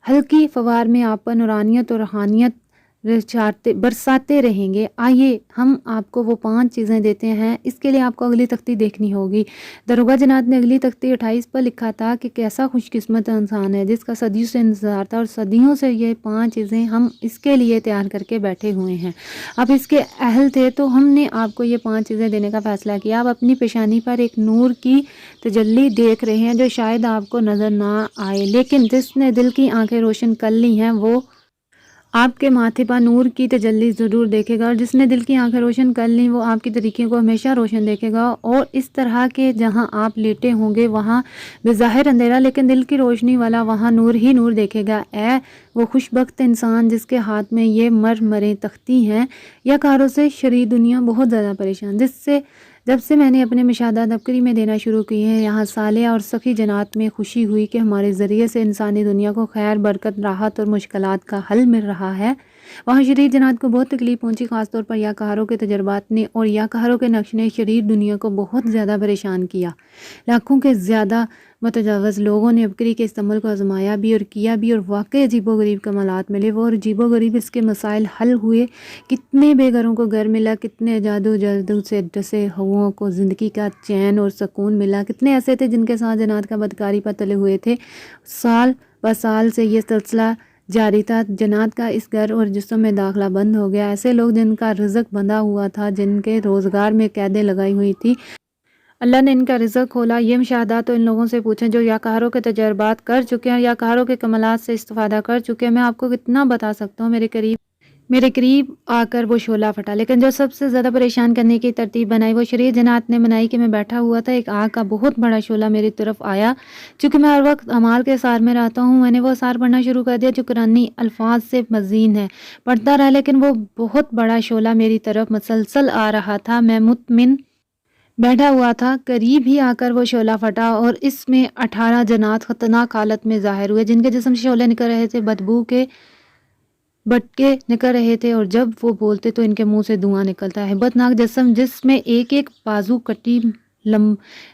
ہلکی فوار میں آپ پر نورانیت اور روحانیت برساتے رہیں گے۔ آئیے ہم آپ کو وہ 5 چیزیں دیتے ہیں، اس کے لیے آپ کو اگلی تختی دیکھنی ہوگی۔ داروغہ جنات نے اگلی تختی 28 پر لکھا تھا کہ کیسا خوش قسمت انسان ہے جس کا صدیوں سے انتظار تھا، اور صدیوں سے یہ 5 چیزیں ہم اس کے لیے تیار کر کے بیٹھے ہوئے ہیں۔ آپ اس کے اہل تھے تو ہم نے آپ کو یہ 5 چیزیں دینے کا فیصلہ کیا۔ آپ اپنی پیشانی پر ایک نور کی تجلی دیکھ رہے ہیں جو شاید آپ کو نظر نہ آئے، لیکن جس نے دل کی آنکھیں روشن کر لی ہیں وہ آپ کے ماتھے پر نور کی تجلی ضرور دیکھے گا، اور جس نے دل کی آنکھیں روشن کر لیں وہ آپ کی طریقے کو ہمیشہ روشن دیکھے گا، اور اس طرح کے جہاں آپ لیٹے ہوں گے وہاں بظاہر اندھیرا لیکن دل کی روشنی والا وہاں نور ہی نور دیکھے گا۔ اے وہ خوش بخت انسان جس کے ہاتھ میں یہ مرمریں تختی ہیں، یا کاروں سے شرعی دنیا بہت زیادہ پریشان، جب سے میں نے اپنے مشاہدات عبقری میں دینا شروع کیے ہیں، یہاں صالح اور سخی جنات میں خوشی ہوئی کہ ہمارے ذریعے سے انسانی دنیا کو خیر، برکت، راحت اور مشکلات کا حل مل رہا ہے، وہاں شریر جنات کو بہت تکلیف پہنچی، خاص طور پر یا کہاروں کے تجربات نے اور یا کہاروں کے نقش نے شریر دنیا کو بہت زیادہ پریشان کیا۔ لاکھوں کے زیادہ متجاوز لوگوں نے عبقری کے اس عمل کو آزمایا بھی اور کیا بھی، اور واقعی عجیب و غریب کمالات ملے، وہ اور عجیب و غریب اس کے مسائل حل ہوئے، کتنے بے گھروں کو گھر ملا، کتنے جادو سے ڈسے ہواؤں کو زندگی کا چین اور سکون ملا، کتنے ایسے تھے جن کے ساتھ جنات کا بدکاری پر تلے ہوئے تھے، سال ب سال سے یہ سلسلہ جاری تھا، جنات کا اس گھر اور جسم میں داخلہ بند ہو گیا، ایسے لوگ جن کا رزق بندھا ہوا تھا، جن کے روزگار میں قیدیں لگائی ہوئی تھی، اللہ نے ان کا رزق کھولا۔ یہ مشاہدات تو ان لوگوں سے پوچھیں جو یا کہاروں کے تجربات کر چکے ہیں، یا کہاروں کے کمالات سے استفادہ کر چکے ہیں۔ میں آپ کو کتنا بتا سکتا ہوں، میرے قریب آ کر وہ شعلہ پھٹا، لیکن جو سب سے زیادہ پریشان کرنے کی ترتیب بنائی وہ شریر جنات نے بنائی کہ میں بیٹھا ہوا تھا، ایک آگ کا بہت بڑا شعلہ میری طرف آیا، چونکہ میں ہر وقت اعمال کے سار میں رہتا ہوں، میں نے وہ سار پڑھنا شروع کر دیا جو قرآنی الفاظ سے مزین ہے، پڑھتا رہا، لیکن وہ بہت بڑا شعلہ میری طرف مسلسل آ رہا تھا، میں مطمئن بیٹھا ہوا تھا، قریب ہی آ کر وہ شعلہ پھٹا، اور اس میں 18 جنات خطرناک حالت میں ظاہر ہوئے، جن کے جسم سے شعلے نکل رہے تھے، بدبو کے بٹکے نکل رہے تھے، اور جب وہ بولتے تو ان کے منہ سے دھواں نکلتا ہے، ہیبتناک جسم جس میں ایک ایک بازو کٹی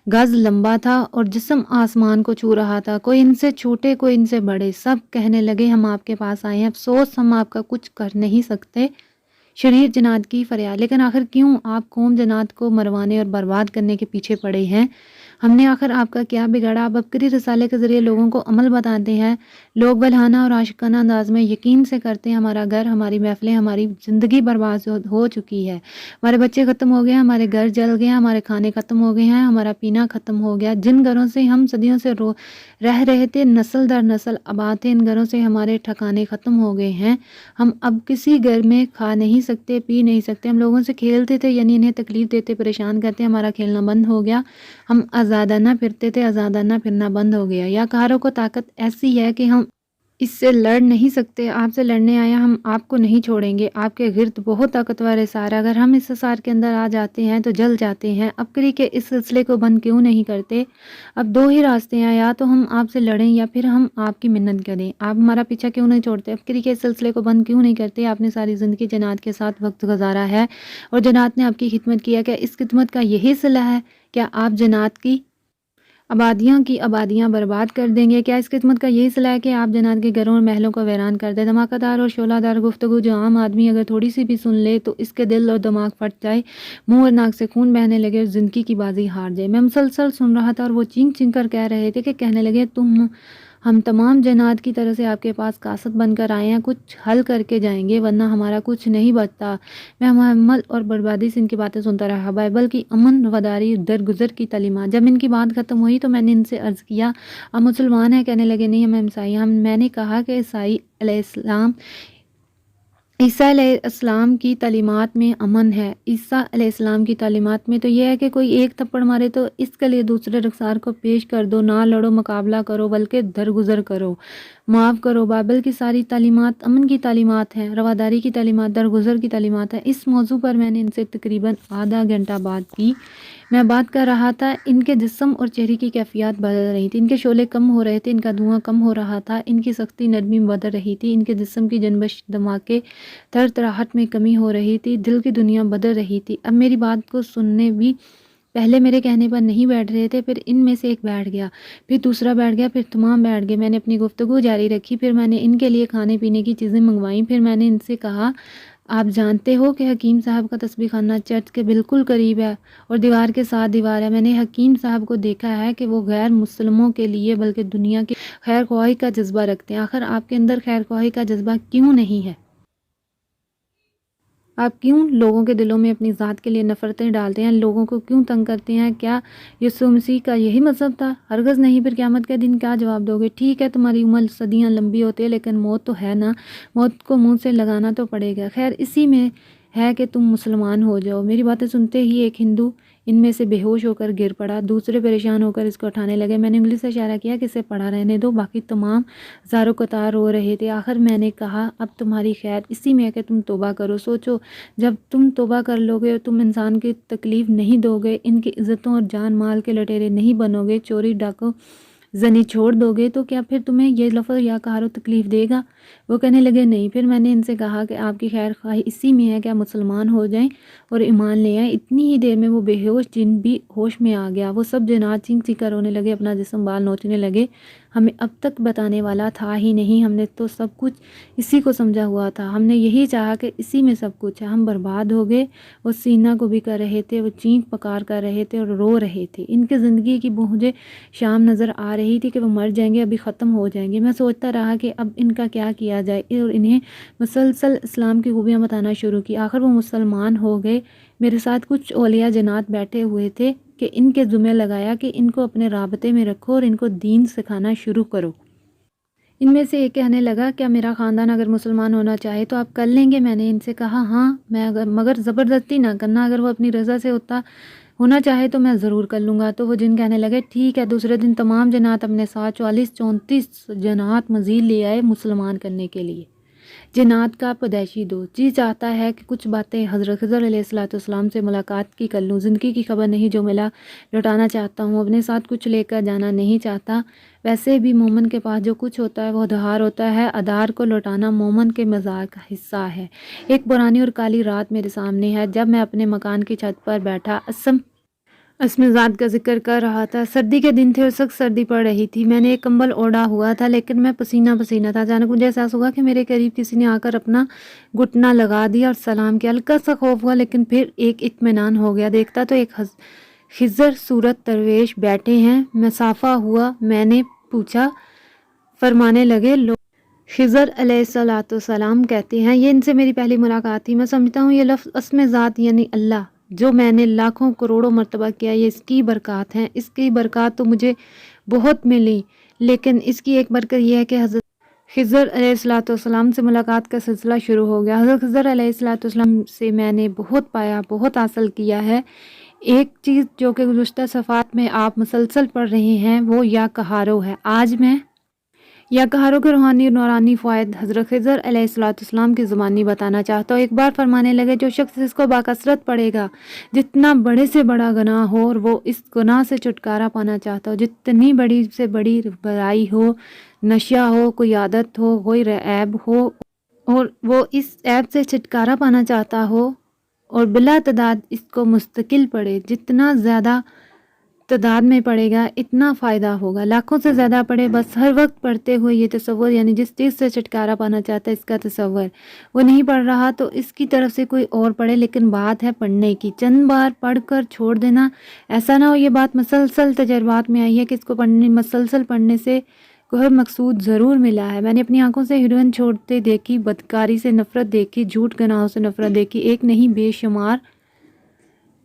گز لمبا تھا، اور جسم آسمان کو چھو رہا تھا، کوئی ان سے چھوٹے کوئی ان سے بڑے، سب کہنے لگے ہم آپ کے پاس آئے ہیں، افسوس ہم آپ کا کچھ کر نہیں سکتے۔ شریر جنات کی فریاد، لیکن آخر کیوں آپ قوم جنات کو مروانے اور برباد کرنے کے پیچھے پڑے ہیں؟ ہم نے آخر آپ کا کیا بگاڑا؟ آپ عبقری رسالے کے ذریعے لوگوں کو عمل بتاتے ہیں، لوگ بلہانہ اور عاشقانہ انداز میں یقین سے کرتے ہیں ہمارا گھر، ہماری محفلیں، ہماری زندگی برباد ہو چکی ہے، ہمارے بچے ختم ہو گئے ہیں، ہمارے گھر جل گئے ہیں، ہمارے کھانے ختم ہو گئے ہیں، ہمارا پینا ختم ہو گیا، جن گھروں سے ہم صدیوں سے رہ رہے تھے، نسل در نسل آباد تھے، ان گھروں سے ہمارے ٹھکانے ختم ہو گئے ہیں، ہم اب کسی گھر میں کھا نہیں سکتے، پی نہیں سکتے، ہم لوگوں سے کھیلتے تھے، یعنی انہیں تکلیف دیتے، پریشان کرتے، ہمارا کھیلنا بند ہو گیا، ہم آزادانہ پھرتے تھے، آزادانہ پھرنا بند ہو گیا، یا کہاروں کو طاقت ایسی ہے کہ ہم اس سے لڑ نہیں سکتے، آپ سے لڑنے آیا، ہم آپ کو نہیں چھوڑیں گے، آپ کے گرد بہت طاقتور حصار ہے، اگر ہم اس حصار کے اندر آ جاتے ہیں تو جل جاتے ہیں، عبقری کے اس سلسلے کو بند کیوں نہیں کرتے؟ اب 2 ہی راستے ہیں، یا تو ہم آپ سے لڑیں یا پھر ہم آپ کی منت کریں، آپ ہمارا پیچھا کیوں نہیں چھوڑتے؟ عبقری کے اس سلسلے کو بند کیوں نہیں کرتے؟ آپ نے ساری زندگی جنات کے ساتھ وقت گزارا ہے اور جنات نے آپ کی خدمت کیا، کیا اس خدمت کا یہی صلہ ہے؟ کیا آپ جنات کی آبادیاں کی آبادیاں برباد کر دیں گے۔ کیا اس قسمت کا یہی صلاح ہے کہ آپ جنات کے گھروں اور محلوں کو ویران کر دیں؟ دھماکہ دار اور شعلہ دار گفتگو جو عام آدمی اگر تھوڑی سی بھی سن لے تو اس کے دل اور دماغ پھٹ جائے، منہ اور ناک سے خون بہنے لگے اور زندگی کی بازی ہار جائے۔ میں مسلسل سن رہا تھا اور وہ چینک چینک کر کہہ رہے تھے کہ کہنے لگے ہم تمام جنات کی طرح سے آپ کے پاس قاصد بن کر آئے ہیں، کچھ حل کر کے جائیں گے ورنہ ہمارا کچھ نہیں بچتا۔ میں محمل اور بربادی سے ان کی باتیں سنتا رہا۔ بائبل کی امن وفاداری درگزر کی تعلیمات۔ جب ان کی بات ختم ہوئی تو میں نے ان سے عرض کیا آپ مسلمان ہیں؟ کہنے لگے نہیں، ہم عیسائی ہیں۔ میں نے کہا کہ عیسیٰ علیہ السلام کی تعلیمات میں امن ہے۔ عیسیٰ علیہ السلام کی تعلیمات میں تو یہ ہے کہ کوئی ایک تھپڑ مارے تو اس کے لیے دوسرے رخسار کو پیش کر دو، نہ لڑو، مقابلہ کرو بلکہ درگزر کرو، معاف کرو۔ بائبل کی ساری تعلیمات امن کی تعلیمات ہیں، رواداری کی تعلیمات، درگزر کی تعلیمات ہیں۔ اس موضوع پر میں نے ان سے تقریباً آدھا گھنٹہ بات کی۔ میں بات کر رہا تھا، ان کے جسم اور چہرے کی کیفیات بدل رہی تھی، ان کے شعلے کم ہو رہے تھے، ان کا دھواں کم ہو رہا تھا، ان کی سختی نرمی بدل رہی تھی، ان کے جسم کی جنبش دھماکے تھرتھراہٹ میں کمی ہو رہی تھی، دل کی دنیا بدل رہی تھی۔ اب میری بات کو سننے بھی پہلے میرے کہنے پر نہیں بیٹھ رہے تھے، پھر ان میں سے ایک بیٹھ گیا، پھر دوسرا بیٹھ گیا، پھر تمام بیٹھ گئے۔ میں نے اپنی گفتگو جاری رکھی، پھر میں نے ان کے لیے کھانے پینے کی چیزیں منگوائیں، پھر میں نے ان سے کہا آپ جانتے ہو کہ حکیم صاحب کا تسبیح خانہ چرچ کے بالکل قریب ہے اور دیوار کے ساتھ دیوار ہے۔ میں نے حکیم صاحب کو دیکھا ہے کہ وہ غیر مسلموں کے لیے بلکہ دنیا کی خیر خواہی کا جذبہ رکھتے ہیں۔ آخر آپ کے اندر خیر خواہی کا جذبہ کیوں نہیں ہے؟ آپ کیوں لوگوں کے دلوں میں اپنی ذات کے لیے نفرتیں ڈالتے ہیں، لوگوں کو کیوں تنگ کرتے ہیں؟ کیا یسوع مسیح کا یہی مذہب تھا؟ ہرگز نہیں۔ پھر قیامت کے دن کیا جواب دو گے؟ ٹھیک ہے تمہاری عمر صدیاں لمبی ہوتی ہے لیکن موت تو ہے نا، موت کو منہ سے لگانا تو پڑے گا۔ خیر اسی میں ہے کہ تم مسلمان ہو جاؤ۔ میری باتیں سنتے ہی ایک ہندو ان میں سے بے ہوش ہو کر گر پڑا، دوسرے پریشان ہو کر اس کو اٹھانے لگے۔ میں نے انگلی سے اشارہ کیا کہ اسے پڑا رہنے دو، باقی تمام زارو قطار رو رہے تھے۔ آخر میں نے کہا اب تمہاری خیر اسی میں ہے کہ تم توبہ کرو۔ سوچو جب تم توبہ کر لو گے اور تم انسان کی تکلیف نہیں دو گے، ان کی عزتوں اور جان مال کے لٹیرے نہیں بنو گے، چوری ڈاکو زنی چھوڑ دو گے، تو کیا پھر تمہیں یہ لفظ یا کہارو تکلیف دے گا؟ وہ کہنے لگے نہیں۔ پھر میں نے ان سے کہا کہ آپ کی خیر خواہی اسی میں ہے کہ آپ مسلمان ہو جائیں اور ایمان لے آئیں۔ اتنی ہی دیر میں وہ بے ہوش جن بھی ہوش میں آ گیا۔ وہ سب جنات چینک چینک کر رونے لگے، اپنا جسم بال نوچنے لگے۔ ہمیں اب تک بتانے والا تھا ہی نہیں، ہم نے تو سب کچھ اسی کو سمجھا ہوا تھا، ہم نے یہی چاہا کہ اسی میں سب کچھ ہے۔ ہم برباد ہو گئے۔ وہ سینہ کو بھی کر رہے تھے، وہ چینک پکار کر رہے تھے اور رو رہے تھے۔ ان کی زندگی کی مجھے شام نظر آ رہی تھی کہ وہ مر جائیں گے، ابھی ختم ہو جائیں گے۔ میں سوچتا رہا کہ اب ان کا کیا کیا جائے اور انہیں مسلسل اسلام کی خوبیاں بتانا شروع کی۔ آخر وہ مسلمان ہو گئے۔ میرے ساتھ کچھ اولیاء جنات بیٹھے ہوئے تھے کہ ان کے ذمہ لگایا کہ ان کو اپنے رابطے میں رکھو اور ان کو دین سکھانا شروع کرو۔ ان میں سے ایک کہنے لگا کیا میرا خاندان اگر مسلمان ہونا چاہے تو آپ کر لیں گے؟ میں نے ان سے کہا ہاں، مگر زبردستی نہ کرنا، اگر وہ اپنی رضا سے ہونا چاہے تو میں ضرور کر لوں گا۔ تو وہ جن کہنے لگے ٹھیک ہے۔ دوسرے دن تمام جنات اپنے ساتھ 34 جنات مزید لے آئے مسلمان کرنے کے لیے۔ جنات کا پیدائشی دوست جی چاہتا ہے کہ کچھ باتیں حضرت خضر علیہ السلام سے ملاقات کی کر لوں۔ زندگی کی خبر نہیں جو ملا لوٹانا چاہتا ہوں، اپنے ساتھ کچھ لے کر جانا نہیں چاہتا۔ ویسے بھی مومن کے پاس جو کچھ ہوتا ہے وہ ادھار ہوتا ہے، ادھار کو لوٹانا مومن کے مزاج کا حصہ ہے۔ ایک پرانی اور کالی رات میرے سامنے ہے جب میں اپنے مکان کی چھت پر بیٹھا اسم ذات کا ذکر کر رہا تھا۔ سردی کے دن تھے اور سخت سردی پڑ رہی تھی۔ میں نے ایک کمبل اوڑھا ہوا تھا لیکن میں پسینہ پسینہ تھا۔ اچانک مجھے احساس ہوا کہ میرے قریب کسی نے آ کر اپنا گھٹنا لگا دیا اور سلام کیا۔ ہلکا سا خوف ہوا لیکن پھر ایک اطمینان ہو گیا۔ دیکھتا تو ایک خضر صورت درویش بیٹھے ہیں۔ مسافہ ہوا، میں نے پوچھا، فرمانے لگے لوگ خضر علیہ السلام کہتے ہیں۔ یہ ان سے میری پہلی ملاقات تھی۔ میں سمجھتا ہوں یہ لفظ اسم ذات یعنی اللہ جو میں نے لاکھوں کروڑوں مرتبہ کیا، یہ اس کی برکات ہیں۔ اس کی برکات تو مجھے بہت ملی لیکن اس کی ایک برکت یہ ہے کہ حضرت خضر علیہ السلام سے ملاقات کا سلسلہ شروع ہو گیا۔ حضرت خضر علیہ السلام سے میں نے بہت پایا، بہت حاصل کیا ہے۔ ایک چیز جو کہ گزشتہ صفحات میں آپ مسلسل پڑھ رہے ہیں وہ یا کہارو ہے۔ آج میں یا کہارو کے روحانی اور نورانی فوائد حضرت خضر علیہ السلام کی زبانی بتانا چاہتا ہوں۔ ایک بار فرمانے لگے جو شخص اس کو باکثرت پڑھے گا، جتنا بڑے سے بڑا گناہ ہو اور وہ اس گناہ سے چھٹکارا پانا چاہتا ہو، جتنی بڑی سے بڑی برائی ہو، نشہ ہو، کوئی عادت ہو، کوئی عیب ہو اور وہ اس عیب سے چھٹکارا پانا چاہتا ہو اور بلا تعداد اس کو مستقل پڑھے، جتنا زیادہ تعداد میں پڑھے گا اتنا فائدہ ہوگا، لاکھوں سے زیادہ پڑھے، بس ہر وقت پڑھتے ہوئے یہ تصور، یعنی جس چیز سے چھٹکارا پانا چاہتا ہے اس کا تصور وہ نہیں پڑھ رہا تو اس کی طرف سے کوئی اور پڑھے، لیکن بات ہے پڑھنے کی، چند بار پڑھ کر چھوڑ دینا، ایسا نہ ہو یہ بات مسلسل تجربات میں آئی ہے کہ اس کو مسلسل پڑھنے سے کوئی مقصود ضرور ملا ہے۔ میں نے اپنی آنکھوں سے ہیروئن چھوڑتے دیکھی، بدکاری سے نفرت دیکھی، جھوٹ گناہوں سے نفرت دیکھی، ایک نہیں بے شمار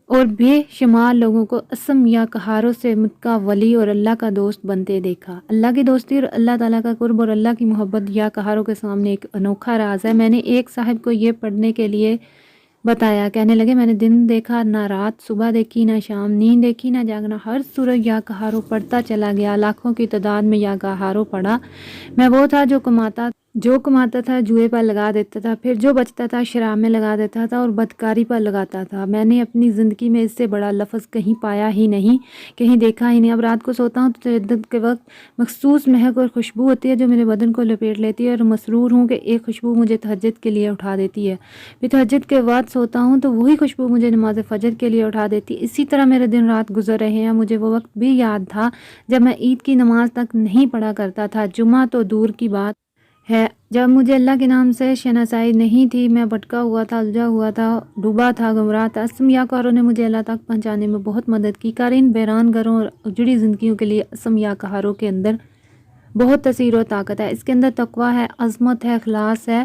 اور بے شمار لوگوں کو اسم یا کہاروں سے متقا ولی اور اللہ کا دوست بنتے دیکھا۔ اللہ کی دوستی اور اللہ تعالیٰ کا قرب اور اللہ کی محبت یا کہاروں کے سامنے ایک انوکھا راز ہے۔ میں نے ایک صاحب کو یہ پڑھنے کے لیے بتایا، کہنے لگے میں نے دن دیکھا نہ رات، صبح دیکھی نہ شام، نیند دیکھی نہ جاگنا، ہر سورج یا کہاروں پڑھتا چلا گیا، لاکھوں کی تعداد میں یا کہاروں پڑھا۔ میں وہ تھا جو کماتا تھا جوئے پر لگا دیتا تھا، پھر جو بچتا تھا شراب میں لگا دیتا تھا اور بدکاری پر لگاتا تھا۔ میں نے اپنی زندگی میں اس سے بڑا لفظ کہیں پایا ہی نہیں، کہیں دیکھا ہی نہیں۔ اب رات کو سوتا ہوں تو تہجد کے وقت مخصوص مہک اور خوشبو ہوتی ہے جو میرے بدن کو لپیٹ لیتی ہے اور مسرور ہوں کہ ایک خوشبو مجھے تہجد کے لیے اٹھا دیتی ہے۔ پھر تہجد کے بعد سوتا ہوں تو وہی خوشبو مجھے نماز فجر کے لیے اٹھا دیتی ہے۔ اسی طرح میرے دن رات گزر رہے ہیں۔ مجھے وہ وقت بھی یاد تھا جب میں عید کی نماز تک نہیں پڑھا کرتا تھا، جمعہ تو دور کی بات ہے، جب مجھے اللہ کے نام سے شناسائی نہیں تھی، میں بھٹکا ہوا تھا، الجھا ہوا تھا، ڈوبا تھا، گمراہ تھا۔ اسم یا کہاروں نے مجھے اللہ تک پہنچانے میں بہت مدد کی۔ قارئین بیران گروں اور اجڑی زندگیوں کے لیے اسم یا کہاروں کے اندر بہت تاثیر و طاقت ہے۔ اس کے اندر تقویٰ ہے، عظمت ہے، اخلاص ہے،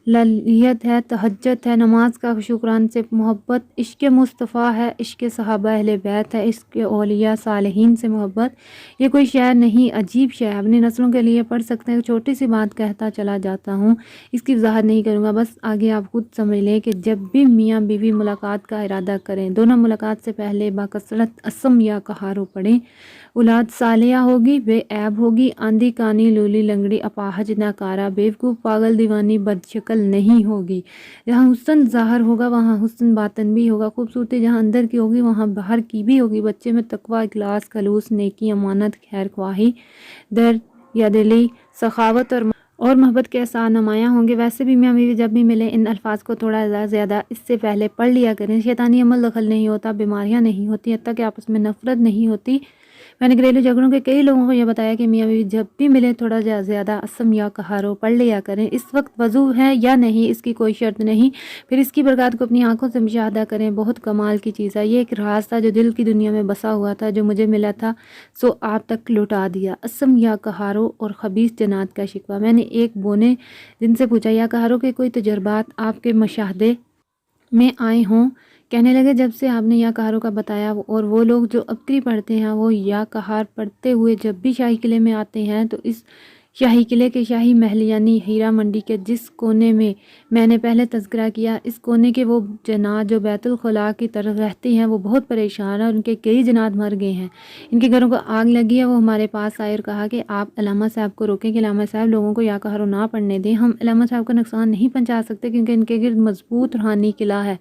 للیت ہے، تہجد ہے، نماز کا شکران سے محبت، عشق مصطفیٰ ہے، عشق صحابہ اہل بیت ہے، عشق اولیاء صالحین سے محبت۔ یہ کوئی شعر نہیں، عجیب شعر، اپنی نسلوں کے لیے پڑھ سکتے ہیں۔ چھوٹی سی بات کہتا چلا جاتا ہوں، اس کی وضاحت نہیں کروں گا، بس آگے آپ خود سمجھ لیں کہ جب بھی میاں بیوی ملاقات کا ارادہ کریں، دونوں ملاقات سے پہلے باکثرت اسم یا کہاروں پڑھیں۔ اولاد صالحہ ہوگی، بے عیب ہوگی، آندھی کانی لولی لنگڑی اپاہج ناکارہ بیوقوف پاگل دیوانی بدشکل نہیں ہوگی۔ جہاں حسن ظاہر ہوگا وہاں حسن باطن بھی ہوگا، خوبصورتی جہاں اندر کی ہوگی وہاں باہر کی بھی ہوگی۔ بچے میں تقویٰ، اخلاص، خلوص، نیکی، امانت، خیر خواہی، دلی، سخاوت اور محبت کے اثار نمایاں ہوں گے۔ ویسے بھی میاں بیوی جب بھی ملیں ان الفاظ کو تھوڑا زیادہ اس سے پہلے پڑھ لیا کریں۔ شیطانی عمل دخل نہیں ہوتا، بیماریاں نہیں ہوتی، حتیٰ کہ آپس میں نفرت نہیں ہوتی۔ میں نے گھریلو جھگڑوں کے کئی لوگوں کو یہ بتایا کہ میاں بیوی جب بھی ملے تھوڑا زیادہ اسم یا کہاروں پڑھ لیا کریں۔ اس وقت وضو ہے یا نہیں اس کی کوئی شرط نہیں، پھر اس کی برکات کو اپنی آنکھوں سے مشاہدہ کریں، بہت کمال کی چیز ہے۔ یہ ایک راز تھا جو دل کی دنیا میں بسا ہوا تھا، جو مجھے ملا تھا سو آپ تک لوٹا دیا۔ اسم یا کہاروں اور خبیث جنات کا شکوہ۔ میں نے ایک بونے جن سے پوچھا یا کہاروں کے کوئی تجربات آپ کے مشاہدے میں آئے ہوں؟ کہنے لگے جب سے آپ نے یا کہاروں کا بتایا، اور وہ لوگ جو ابکری پڑھتے ہیں وہ یا کہار پڑھتے ہوئے جب بھی شاہی قلعے میں آتے ہیں تو اس شاہی قلعے کے شاہی محل یعنی ہیرا منڈی کے جس کونے میں نے پہلے تذکرہ کیا، اس کونے کے وہ جنات جو بیت الخلاء کی طرف رہتے ہیں وہ بہت پریشان ہیں، ان کے کئی جنات مر گئے ہیں، ان کے گھروں کو آگ لگی ہے۔ وہ ہمارے پاس آئے اور کہا کہ آپ علامہ صاحب کو روکیں کہ علامہ صاحب لوگوں کو یا کہاروں نہ پڑھنے دیں، ہم علامہ صاحب کو نقصان نہیں پہنچا سکتے کیونکہ ان کے گرد مضبوط روحانی قلعہ ہے،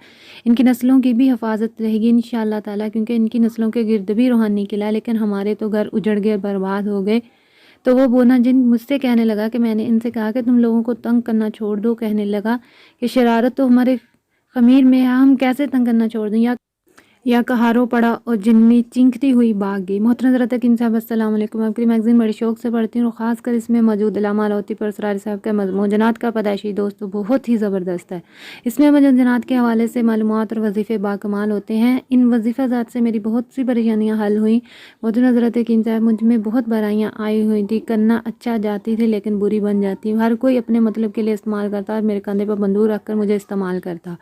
ان کی نسلوں کی بھی حفاظت رہے گی انشاءاللہ تعالیٰ، کیونکہ ان کی نسلوں کے گرد بھی روحانی قلعہ ہے، لیکن ہمارے تو گھر اجڑ گئے، برباد ہو گئے۔ تو وہ بونا جن مجھ سے کہنے لگا کہ میں نے ان سے کہا کہ تم لوگوں کو تنگ کرنا چھوڑ دو، کہنے لگا کہ شرارت تو ہمارے خمیر میں ہے، ہم کیسے تنگ کرنا چھوڑ دیں۔ یا کہاروں پڑا اور جنی چینکتی ہوئی بھاگ گئی۔ محترم حضرت حکیم صاحب السلام علیکم، آپ کی میگزین بڑے شوق سے پڑھتی ہوں، اور خاص کر اس میں موجود علامہ لاہوتی پر اسرار صاحب کا مضمون جنات کا پیدائشی دوست بہت ہی زبردست ہے۔ اس میں مجھے جنات کے حوالے سے معلومات اور وظیفے باکمال ہوتے ہیں۔ ان وظیفہ ذات سے میری بہت سی پریشانیاں حل ہوئیں۔ محترم حضرت حکیم صاحب مجھ میں بہت برائیاں آئی ہوئی تھی، کرنا اچھا جاتی تھی لیکن بری بن جاتی، ہر کوئی اپنے مطلب کے لیے استعمال کرتا اور میرے کندھے پر بندوق رکھ کر مجھے استعمال کرتا،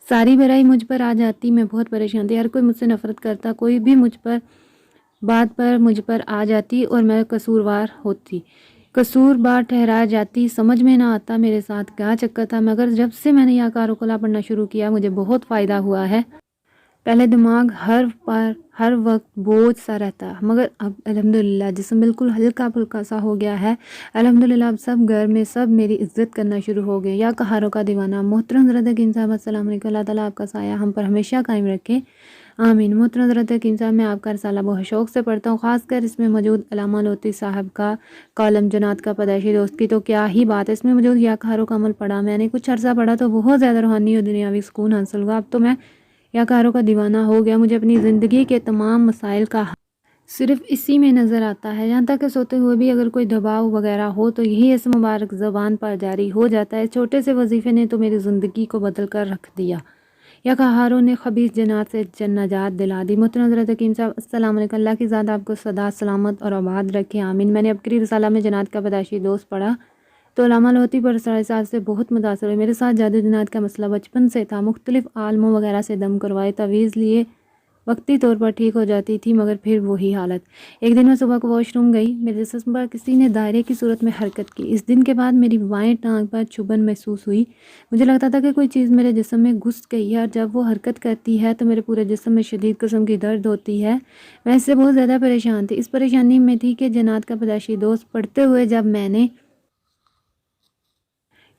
ساری برائی مجھ پر آ جاتی، میں بہت پریشان تھی، ہر کوئی مجھ سے نفرت کرتا، کوئی بھی مجھ پر آ جاتی اور میں قصور بار ٹھہرا جاتی، سمجھ میں نہ آتا میرے ساتھ کیا چکر تھا، مگر جب سے میں نے یا کہاروں کلا پڑھنا شروع کیا مجھے بہت فائدہ ہوا ہے۔ پہلے دماغ ہر وقت بوجھ سا رہتا، مگر اب الحمدللہ جسم بالکل ہلکا پھلکا سا ہو گیا ہے۔ الحمدللہ اب سب گھر میں سب میری عزت کرنا شروع ہو گئے۔ یا کہاروں کا دیوانہ۔ محترم حضرت حکیم صاحب السلام علیکم، اللہ تعالیٰ آپ کا سایہ ہم پر ہمیشہ قائم رکھے، آمین۔ محترم حضرت حکیم صاحب میں آپ کا رسالہ بہت شوق سے پڑھتا ہوں، خاص کر اس میں موجود علامہ لاہوتی صاحب کا کالم جنات کا پیدائشی دوست کی تو کیا ہی بات ہے، اس میں موجود یا کہاروں کا عمل پڑھا، میں نے کچھ عرصہ پڑھا تو بہت زیادہ روحانی اور دنیاوی سکون حاصل ہوا۔ اب تو میں یا کہاروں کا دیوانہ ہو گیا، مجھے اپنی زندگی کے تمام مسائل کا صرف اسی میں نظر آتا ہے، یہاں تک کہ سوتے ہوئے بھی اگر کوئی دباؤ وغیرہ ہو تو یہی اسم مبارک زبان پر جاری ہو جاتا ہے۔ چھوٹے سے وظیفے نے تو میری زندگی کو بدل کر رکھ دیا۔ یا قہاروں نے خبیث جنات سے نجات دلا دی۔ محترم حضرت حکیم صاحب السلام علیکم، اللہ کی ذات آپ کو سدا سلامت اور آباد رکھے، آمین۔ میں نے ابکری رسالہ میں جنات کا پیدائشی دوست پڑھا تو علامہ لاہوتی پر صاحب سے بہت متاثر ہوئی۔ میرے ساتھ جادو جنات کا مسئلہ بچپن سے تھا، مختلف عالموں وغیرہ سے دم کروائے، تعویذ لیے وقتی طور پر ٹھیک ہو جاتی تھی مگر پھر وہی حالت۔ ایک دن میں صبح کو واش روم گئی، میرے جسم پر کسی نے دائرے کی صورت میں حرکت کی۔ اس دن کے بعد میری بائیں ٹانگ پر چبھن محسوس ہوئی، مجھے لگتا تھا کہ کوئی چیز میرے جسم میں گھس گئی ہے اور جب وہ حرکت کرتی ہے تو میرے پورے جسم میں شدید قسم کی درد ہوتی ہے۔ میں اس سے بہت زیادہ پریشان تھی، اس پریشانی میں تھی کہ جنات کا پیدائشی دوست پڑھتے ہوئے جب میں نے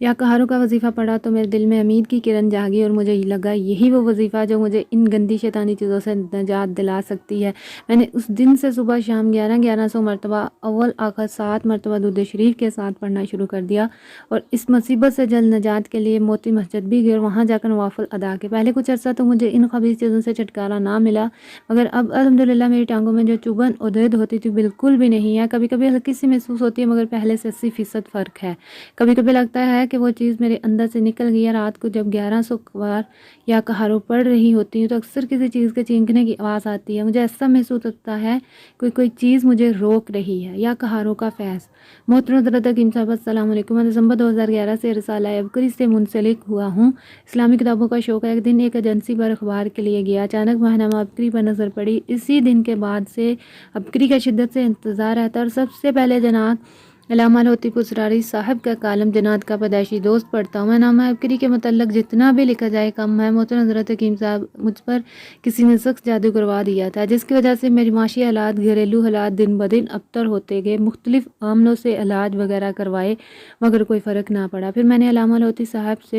یا قہاروں کا وظیفہ پڑھا تو میرے دل میں امید کی کرن جاگی اور مجھے لگا یہی وہ وظیفہ جو مجھے ان گندی شیطانی چیزوں سے نجات دلا سکتی ہے۔ میں نے اس دن سے صبح شام 1100 مرتبہ اول آخر 7 مرتبہ درود شریف کے ساتھ پڑھنا شروع کر دیا اور اس مصیبت سے جلد نجات کے لیے موتی مسجد بھی گئی اور وہاں جا کر نوافل ادا کے۔ پہلے کچھ عرصہ تو مجھے ان خبیث چیزوں سے چھٹکارا نہ ملا مگر اب الحمدللہ میری ٹانگوں میں جو چبھن اور درد ہوتی تھی بالکل بھی نہیں ہے۔ کبھی کبھی ہلکی سی محسوس ہوتی ہے مگر پہلے سے 80% فرق ہے۔ کبھی کبھی لگتا ہے کہ وہ چیز میرے اندر سے نکل گئی ہے۔ رات کو جب 1100 بار یا قہاروں پڑھ رہی ہوتی ہوں تو اکثر کسی چیز کے چینکنے کی آواز آتی ہے، مجھے ایسا محسوس ہوتا ہے کوئی چیز مجھے روک رہی ہے۔ یا قہاروں کا فیض۔ محترم حضرت حکیم صاحب السلام علیکم، میں دسمبر 2011 سے رسالہ ابکری سے منسلک ہوا ہوں۔ اسلامی کتابوں کا شوق ہے۔ ایک دن ایک ایجنسی پر اخبار کے لیے گیا، اچانک ماہنامہ ابکری پر نظر پڑی۔ اسی دن کے بعد سے ابکری کا شدت سے انتظار رہتا اور سب سے پہلے جناب علامہ لاہوتی پرسراری صاحب کا کالم جنات کا پیدائشی دوست پڑھتا ہوں۔ ماہنامہ ابکری کے متعلق جتنا بھی لکھا جائے کم ہے۔ محترم حضرت حکیم صاحب، مجھ پر کسی نے سخت جادو کروا دیا تھا جس کی وجہ سے میری معاشی حالات، گھریلو حالات دن بدن ابتر ہوتے گئے۔ مختلف عاملوں سے علاج وغیرہ کروائے مگر کوئی فرق نہ پڑا۔ پھر میں نے علامہ لاہوتی صاحب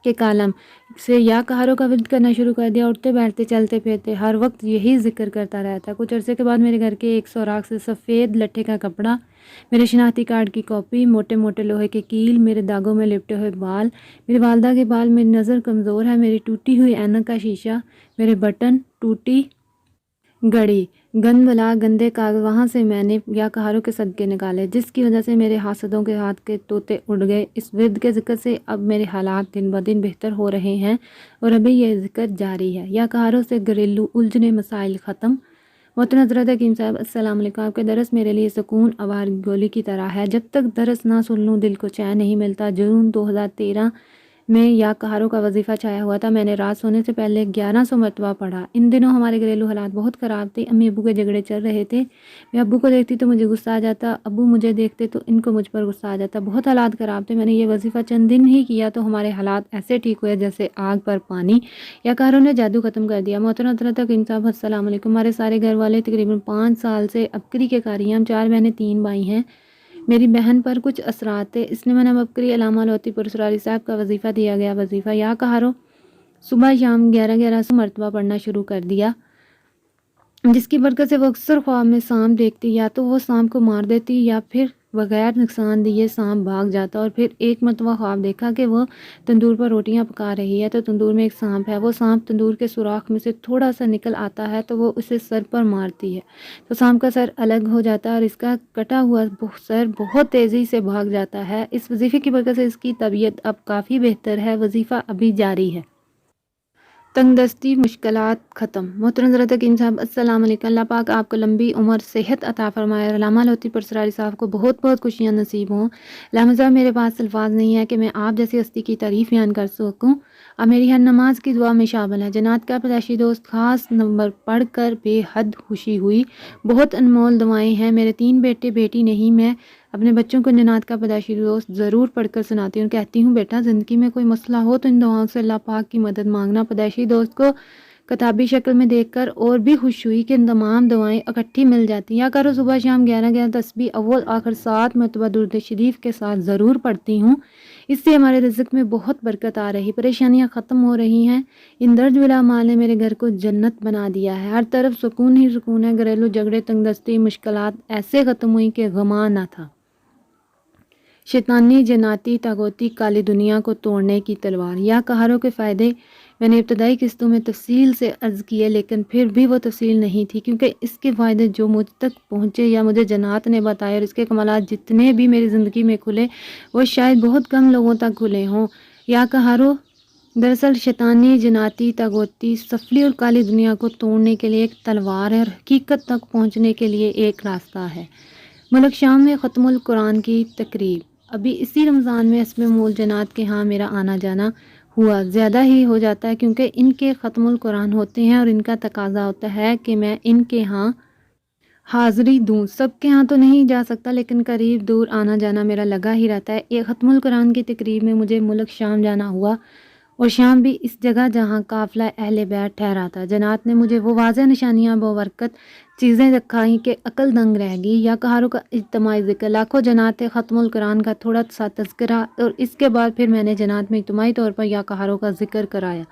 کے کالم سے یا قہاروں کا ورد کرنا شروع کر دیا۔ اٹھتے بیٹھتے چلتے پھرتے ہر وقت یہی ذکر کرتا رہتا۔ کچھ عرصے کے بعد میرے گھر کے ایک سوراخ سے سفید لٹھے کا کپڑا، میرے شناختی کارڈ کی کاپی، موٹے موٹے لوہے کے کیل، میرے داغوں میں لپٹے ہوئے بال، میری والدہ کے بال، میری نظر کمزور ہے، میری ٹوٹی ہوئی اینک کا شیشہ، میرے بٹن، ٹوٹی گھڑی، گند والا گندے کاغذ وہاں سے میں نے یا قہاروں کے صدقے نکالے جس کی وجہ سے میرے حاسدوں کے ہاتھ کے طوطے اڑ گئے۔ اس ورد کے ذکر سے اب میرے حالات دن بدن بہتر ہو رہے ہیں اور ابھی یہ ذکر جاری ہے۔ یا قہاروں سے گھریلو الجھنے مسائل ختم۔ محترم حضرت حکیم صاحب السلام علیکم، آپ کے درس میرے لیے سکون آوار گولی کی طرح ہے۔ جب تک درس نہ سن لوں دل کو چین نہیں ملتا۔ جون 2013 میں یا قہاروں کا وظیفہ چھایا ہوا تھا، میں نے رات سونے سے پہلے 1100 مرتبہ پڑھا۔ ان دنوں ہمارے گھریلو حالات بہت خراب تھے، امی ابو کے جھگڑے چل رہے تھے۔ میں ابو کو دیکھتی تو مجھے غصہ آ جاتا، ابو مجھے دیکھتے تو ان کو مجھ پر غصہ آ جاتا۔ بہت حالات خراب تھے۔ میں نے یہ وظیفہ چند دن ہی کیا تو ہمارے حالات ایسے ٹھیک ہوئے جیسے آگ پر پانی۔ یا قہاروں نے جادو ختم کر دیا۔ محترم حضرت حکیم صاحب السلام علیکم، ہمارے سارے گھر والے تقریباً 5 سال سے ابکری کے قاری ہیں۔ ہم 4 بہنیں 3 بھائی ہیں۔ میری بہن پر کچھ اثرات تھے، اس نے منم ابکری علامہ لاہوتی پرسراری صاحب کا وظیفہ دیا گیا وظیفہ یا قہاروں صبح شام 1100 مرتبہ پڑھنا شروع کر دیا جس کی برکت سے وہ اکثر خواب میں سانپ دیکھتی، یا تو وہ سانپ کو مار دیتی یا پھر بغیر نقصان دیے سانپ بھاگ جاتا۔ اور پھر ایک مرتبہ خواب دیکھا کہ وہ تندور پر روٹیاں پکا رہی ہے تو تندور میں ایک سانپ ہے، وہ سانپ تندور کے سوراخ میں سے تھوڑا سا نکل آتا ہے تو وہ اسے سر پر مارتی ہے تو سانپ کا سر الگ ہو جاتا ہے اور اس کا کٹا ہوا سر بہت تیزی سے بھاگ جاتا ہے۔ اس وظیفے کی برکت سے اس کی طبیعت اب کافی بہتر ہے۔ وظیفہ ابھی جاری ہے۔ تنگ دستی مشکلات ختم۔ محترم حضرت حکیم صاحب السلام علیکم، اللہ پاک آپ کو لمبی عمر صحت عطا فرمائے اور علامہ لاہوتی پرسراری صاحب کو بہت بہت خوشیاں نصیب ہوں۔ علامہ صاحب، میرے پاس الفاظ نہیں ہے کہ میں آپ جیسی ہستی کی تعریف بیان کر سکوں۔ اب میری ہر نماز کی دعا میں شامل ہے۔ جنات کا پیدائشی دوست خاص نمبر پڑھ کر بے حد خوشی ہوئی۔ بہت انمول دعائیں ہیں۔ میرے 3 بیٹے بیٹی نہیں، میں اپنے بچوں کو جنات کا پیدائشی دوست ضرور پڑھ کر سناتی ہوں، کہتی ہوں بیٹا زندگی میں کوئی مسئلہ ہو تو ان دعاؤں سے اللہ پاک کی مدد مانگنا۔ پیدائشی دوست کو کتابی شکل میں دیکھ کر اور بھی خوش ہوئی کہ ان تمام دعائیں اکٹھی مل جاتی ہیں۔ یا کرو صبح شام 11 تسبیح اول آخر 7 مرتبہ درود شریف کے ساتھ ضرور پڑھتی ہوں، اس سے ہمارے رزق میں بہت برکت آ رہی، پریشانیاں ختم ہو رہی ہیں۔ ان درج ولا مال نے میرے گھر کو جنت بنا دیا ہے، ہر طرف سکون ہی سکون ہے۔ گھریلو جھگڑے، تنگ دستی، مشکلات ایسے ختم ہوئی کہ غماں نہ تھا۔ شیطانی جناتی طاغوتی کالی دنیا کو توڑنے کی تلوار۔ یا قہاروں کے فائدے۔ میں نے ابتدائی قسطوں میں تفصیل سے عرض کیے، لیکن پھر بھی وہ تفصیل نہیں تھی، کیونکہ اس کے فائدے جو مجھ تک پہنچے یا مجھے جنات نے بتائے اور اس کے کمالات جتنے بھی میری زندگی میں کھلے وہ شاید بہت کم لوگوں تک کھلے ہوں۔ یا کہارو دراصل شیطانی جناتی تاغوتی سفلی اور کالی دنیا کو توڑنے کے لیے ایک تلوار ہے اور حقیقت تک پہنچنے کے لیے ایک راستہ ہے۔ ملک شام میں ختم القرآن کی تقریب۔ ابھی اسی رمضان میں اسم مول جنات کے ہاں میرا آنا جانا ہوا، زیادہ ہی ہو جاتا ہے کیونکہ ان کے ختم القرآن ہوتے ہیں اور ان کا تقاضا ہوتا ہے کہ میں ان کے ہاں حاضری دوں۔ سب کے ہاں تو نہیں جا سکتا، لیکن قریب دور آنا جانا میرا لگا ہی رہتا ہے۔ ایک ختم القرآن کی تقریب میں مجھے ملک شام جانا ہوا، اور شام بھی اس جگہ جہاں قافلہ اہل بیت ٹھہرا تھا۔ جنات نے مجھے وہ واضح نشانیاں بابرکت چیزیں دکھائیں کہ عقل دنگ رہ گئی۔ یا کہاروں کا اجتماعی ذکر، لاکھوں جنات تھے، ختم القرآن کا تھوڑا سا تذکرہ، اور اس کے بعد پھر میں نے جنات میں اجتماعی طور پر یا کہاروں کا ذکر کرایا۔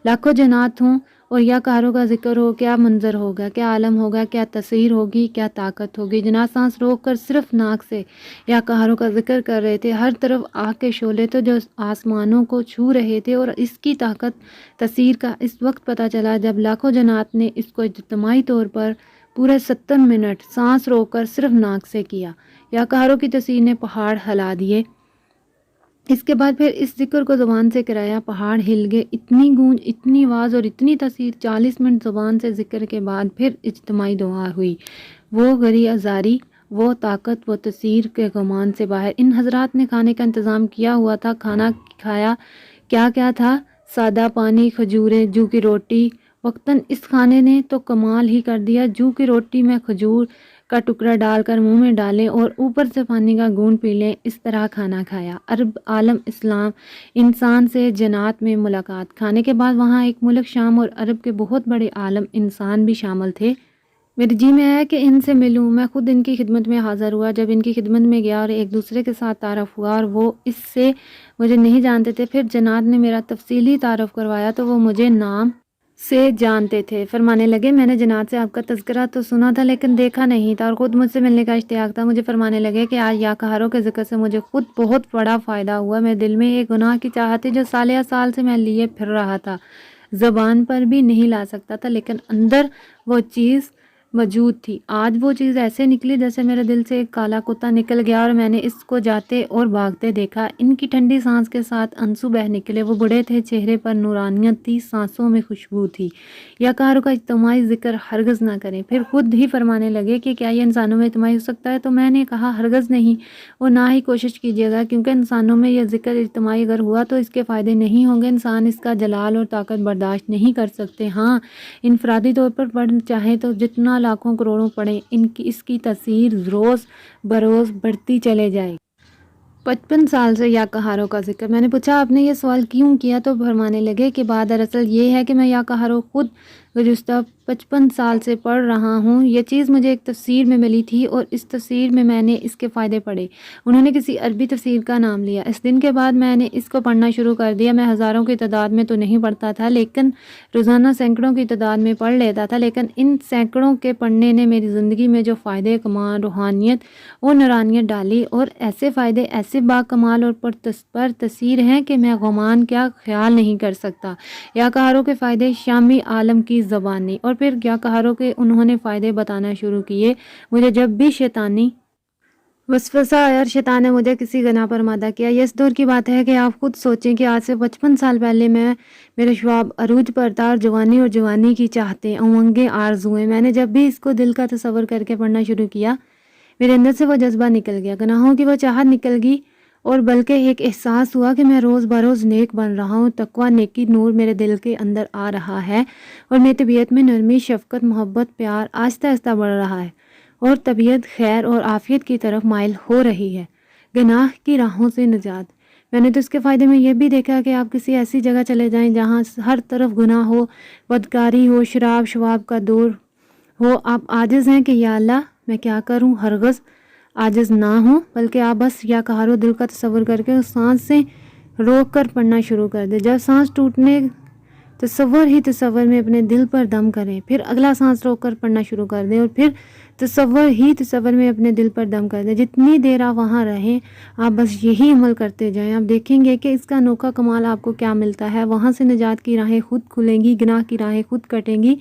لاکھوں جنات ہوں اور یا کہاروں کا ذکر ہو، کیا منظر ہوگا، کیا عالم ہوگا، کیا تصویر ہوگی، کیا طاقت ہوگی۔ جنات سانس روک کر صرف ناک سے یا کہاروں کا ذکر کر رہے تھے۔ ہر طرف آگ کے شعلے تو جو آسمانوں کو چھو رہے تھے، اور اس کی طاقت تاثیر کا اس وقت پتہ چلا جب لاکھوں جنات نے اس کو اجتماعی طور پر پورے 70 منٹ سانس روک کر صرف ناک سے کیا۔ یا کہاروں کی تاثیر نے پہاڑ ہلا دیے۔ اس کے بعد پھر اس ذکر کو زبان سے کرایا، پہاڑ ہل گئے، اتنی گونج، اتنی آواز اور اتنی تاثیر۔ 40 منٹ زبان سے ذکر کے بعد پھر اجتماعی دعا ہوئی۔ وہ گری ازاری، وہ طاقت، وہ تاثیر کے گمان سے باہر۔ ان حضرات نے کھانے کا انتظام کیا ہوا تھا۔ کھانا کھایا، کیا کیا تھا؟ سادہ پانی، کھجوریں، جو کی روٹی۔ وقتاً اس کھانے نے تو کمال ہی کر دیا۔ جو کی روٹی میں کھجور کا ٹکڑا ڈال کر منہ میں ڈالیں اور اوپر سے پانی کا گھونٹ پی لیں، اس طرح کھانا کھایا۔ عرب عالم اسلام انسان سے جنات میں ملاقات۔ کھانے کے بعد وہاں ایک ملک شام اور عرب کے بہت بڑے عالم انسان بھی شامل تھے۔ میرے جی میں آیا کہ ان سے ملوں۔ میں خود ان کی خدمت میں حاضر ہوا۔ جب ان کی خدمت میں گیا اور ایک دوسرے کے ساتھ تعارف ہوا، اور وہ اس سے مجھے نہیں جانتے تھے، پھر جنات نے میرا تفصیلی تعارف کروایا تو وہ مجھے نام سے جانتے تھے۔ فرمانے لگے، میں نے جنات سے آپ کا تذکرہ تو سنا تھا لیکن دیکھا نہیں تھا، اور خود مجھ سے ملنے کا اشتیاق تھا۔ مجھے فرمانے لگے کہ آج یا کہاروں کے ذکر سے مجھے خود بہت بڑا فائدہ ہوا۔ میرے دل میں ایک گناہ کی چاہت تھی جو سال یا سال سے میں لیے پھر رہا تھا، زبان پر بھی نہیں لا سکتا تھا، لیکن اندر وہ چیز موجود تھی۔ آج وہ چیز ایسے نکلی جیسے میرے دل سے ایک کالا کتا نکل گیا، اور میں نے اس کو جاتے اور بھاگتے دیکھا۔ ان کی ٹھنڈی سانس کے ساتھ آنسو بہہ نکلے۔ وہ بڑے تھے، چہرے پر نورانیت تھی، سانسوں میں خوشبو تھی۔ یا کہاروں کا اجتماعی ذکر ہرگز نہ کریں۔ پھر خود ہی فرمانے لگے کہ کیا یہ انسانوں میں اجتماعی ہو سکتا ہے؟ تو میں نے کہا ہرگز نہیں، اور نہ ہی کوشش کیجیے گا، کیونکہ انسانوں میں یہ ذکر اجتماعی اگر ہوا تو اس کے فائدے نہیں ہوں گے۔ انسان اس کا جلال اور طاقت برداشت نہیں کر سکتے۔ ہاں، انفرادی طور پر پڑھ چاہیں تو جتنا لاکھوں کروڑوں پڑھیں، اس کی تاثیر روز بروز بڑھتی چلے جائے۔ 55 سال سے یا کہاروں کا ذکر۔ میں نے پوچھا آپ نے یہ سوال کیوں کیا؟ تو فرمانے لگے کہ بات دراصل یہ ہے کہ میں یا کہاروں خود گزشتہ 55 سال سے پڑھ رہا ہوں۔ یہ چیز مجھے ایک تفسیر میں ملی تھی، اور اس تفسیر میں نے اس کے فائدے پڑھے۔ انہوں نے کسی عربی تفسیر کا نام لیا۔ اس دن کے بعد میں نے اس کو پڑھنا شروع کر دیا۔ میں ہزاروں کی تعداد میں تو نہیں پڑھتا تھا، لیکن روزانہ سینکڑوں کی تعداد میں پڑھ لیتا تھا، لیکن ان سینکڑوں کے پڑھنے نے میری زندگی میں جو فائدے کمال، روحانیت اور نورانیت ڈالی، اور ایسے فائدے ایسے با کمال اور پر تاثیر ہیں کہ میں گمان کیا خیال نہیں کر سکتا۔ یا کہاروں کے فائدے شامی عالم کی زبانی، اور پھر یا کہاروں کے انہوں نے فائدے بتانا شروع کیے۔ مجھے جب بھی شیطانی وسوسہ آیا اور شیطان نے مجھے کسی گناہ پر مادہ کیا، یہ اس دور کی بات ہے کہ آپ خود سوچیں کہ آج سے 55 سال پہلے میرے شباب عروج پر تھا، اور جوانی کی چاہتیں، امنگیں، آرزوئیں۔ میں نے جب بھی اس کو دل کا تصور کر کے پڑھنا شروع کیا، میرے اندر سے وہ جذبہ نکل گیا، گناہوں کی وہ چاہت نکل گئی، اور بلکہ ایک احساس ہوا کہ میں روز بروز نیک بن رہا ہوں۔ تقویٰ، نیکی، نور میرے دل کے اندر آ رہا ہے، اور میری طبیعت میں نرمی، شفقت، محبت، پیار آہستہ آہستہ بڑھ رہا ہے، اور طبیعت خیر اور عافیت کی طرف مائل ہو رہی ہے۔ گناہ کی راہوں سے نجات۔ میں نے تو اس کے فائدے میں یہ بھی دیکھا کہ آپ کسی ایسی جگہ چلے جائیں جہاں ہر طرف گناہ ہو، بدکاری ہو، شراب شواب کا دور ہو، آپ عاجز ہیں کہ یا اللہ میں کیا کروں؟ ہرگز عاجز نہ ہوں، بلکہ آپ بس یا کہارو دل کا تصور کر کے اس سانس سے روک کر پڑھنا شروع کر دیں۔ جب سانس ٹوٹنے تصور میں اپنے دل پر دم کریں، پھر اگلا سانس روک کر پڑھنا شروع کر دیں، اور پھر تصور میں اپنے دل پر دم کر دیں۔ جتنی دیر آپ وہاں رہیں آپ بس یہی عمل کرتے جائیں، آپ دیکھیں گے کہ اس کا انوکھا کمال آپ کو کیا ملتا ہے۔ وہاں سے نجات کی راہیں خود کھلیں گی، گناہ کی راہیں خود کٹیں گی،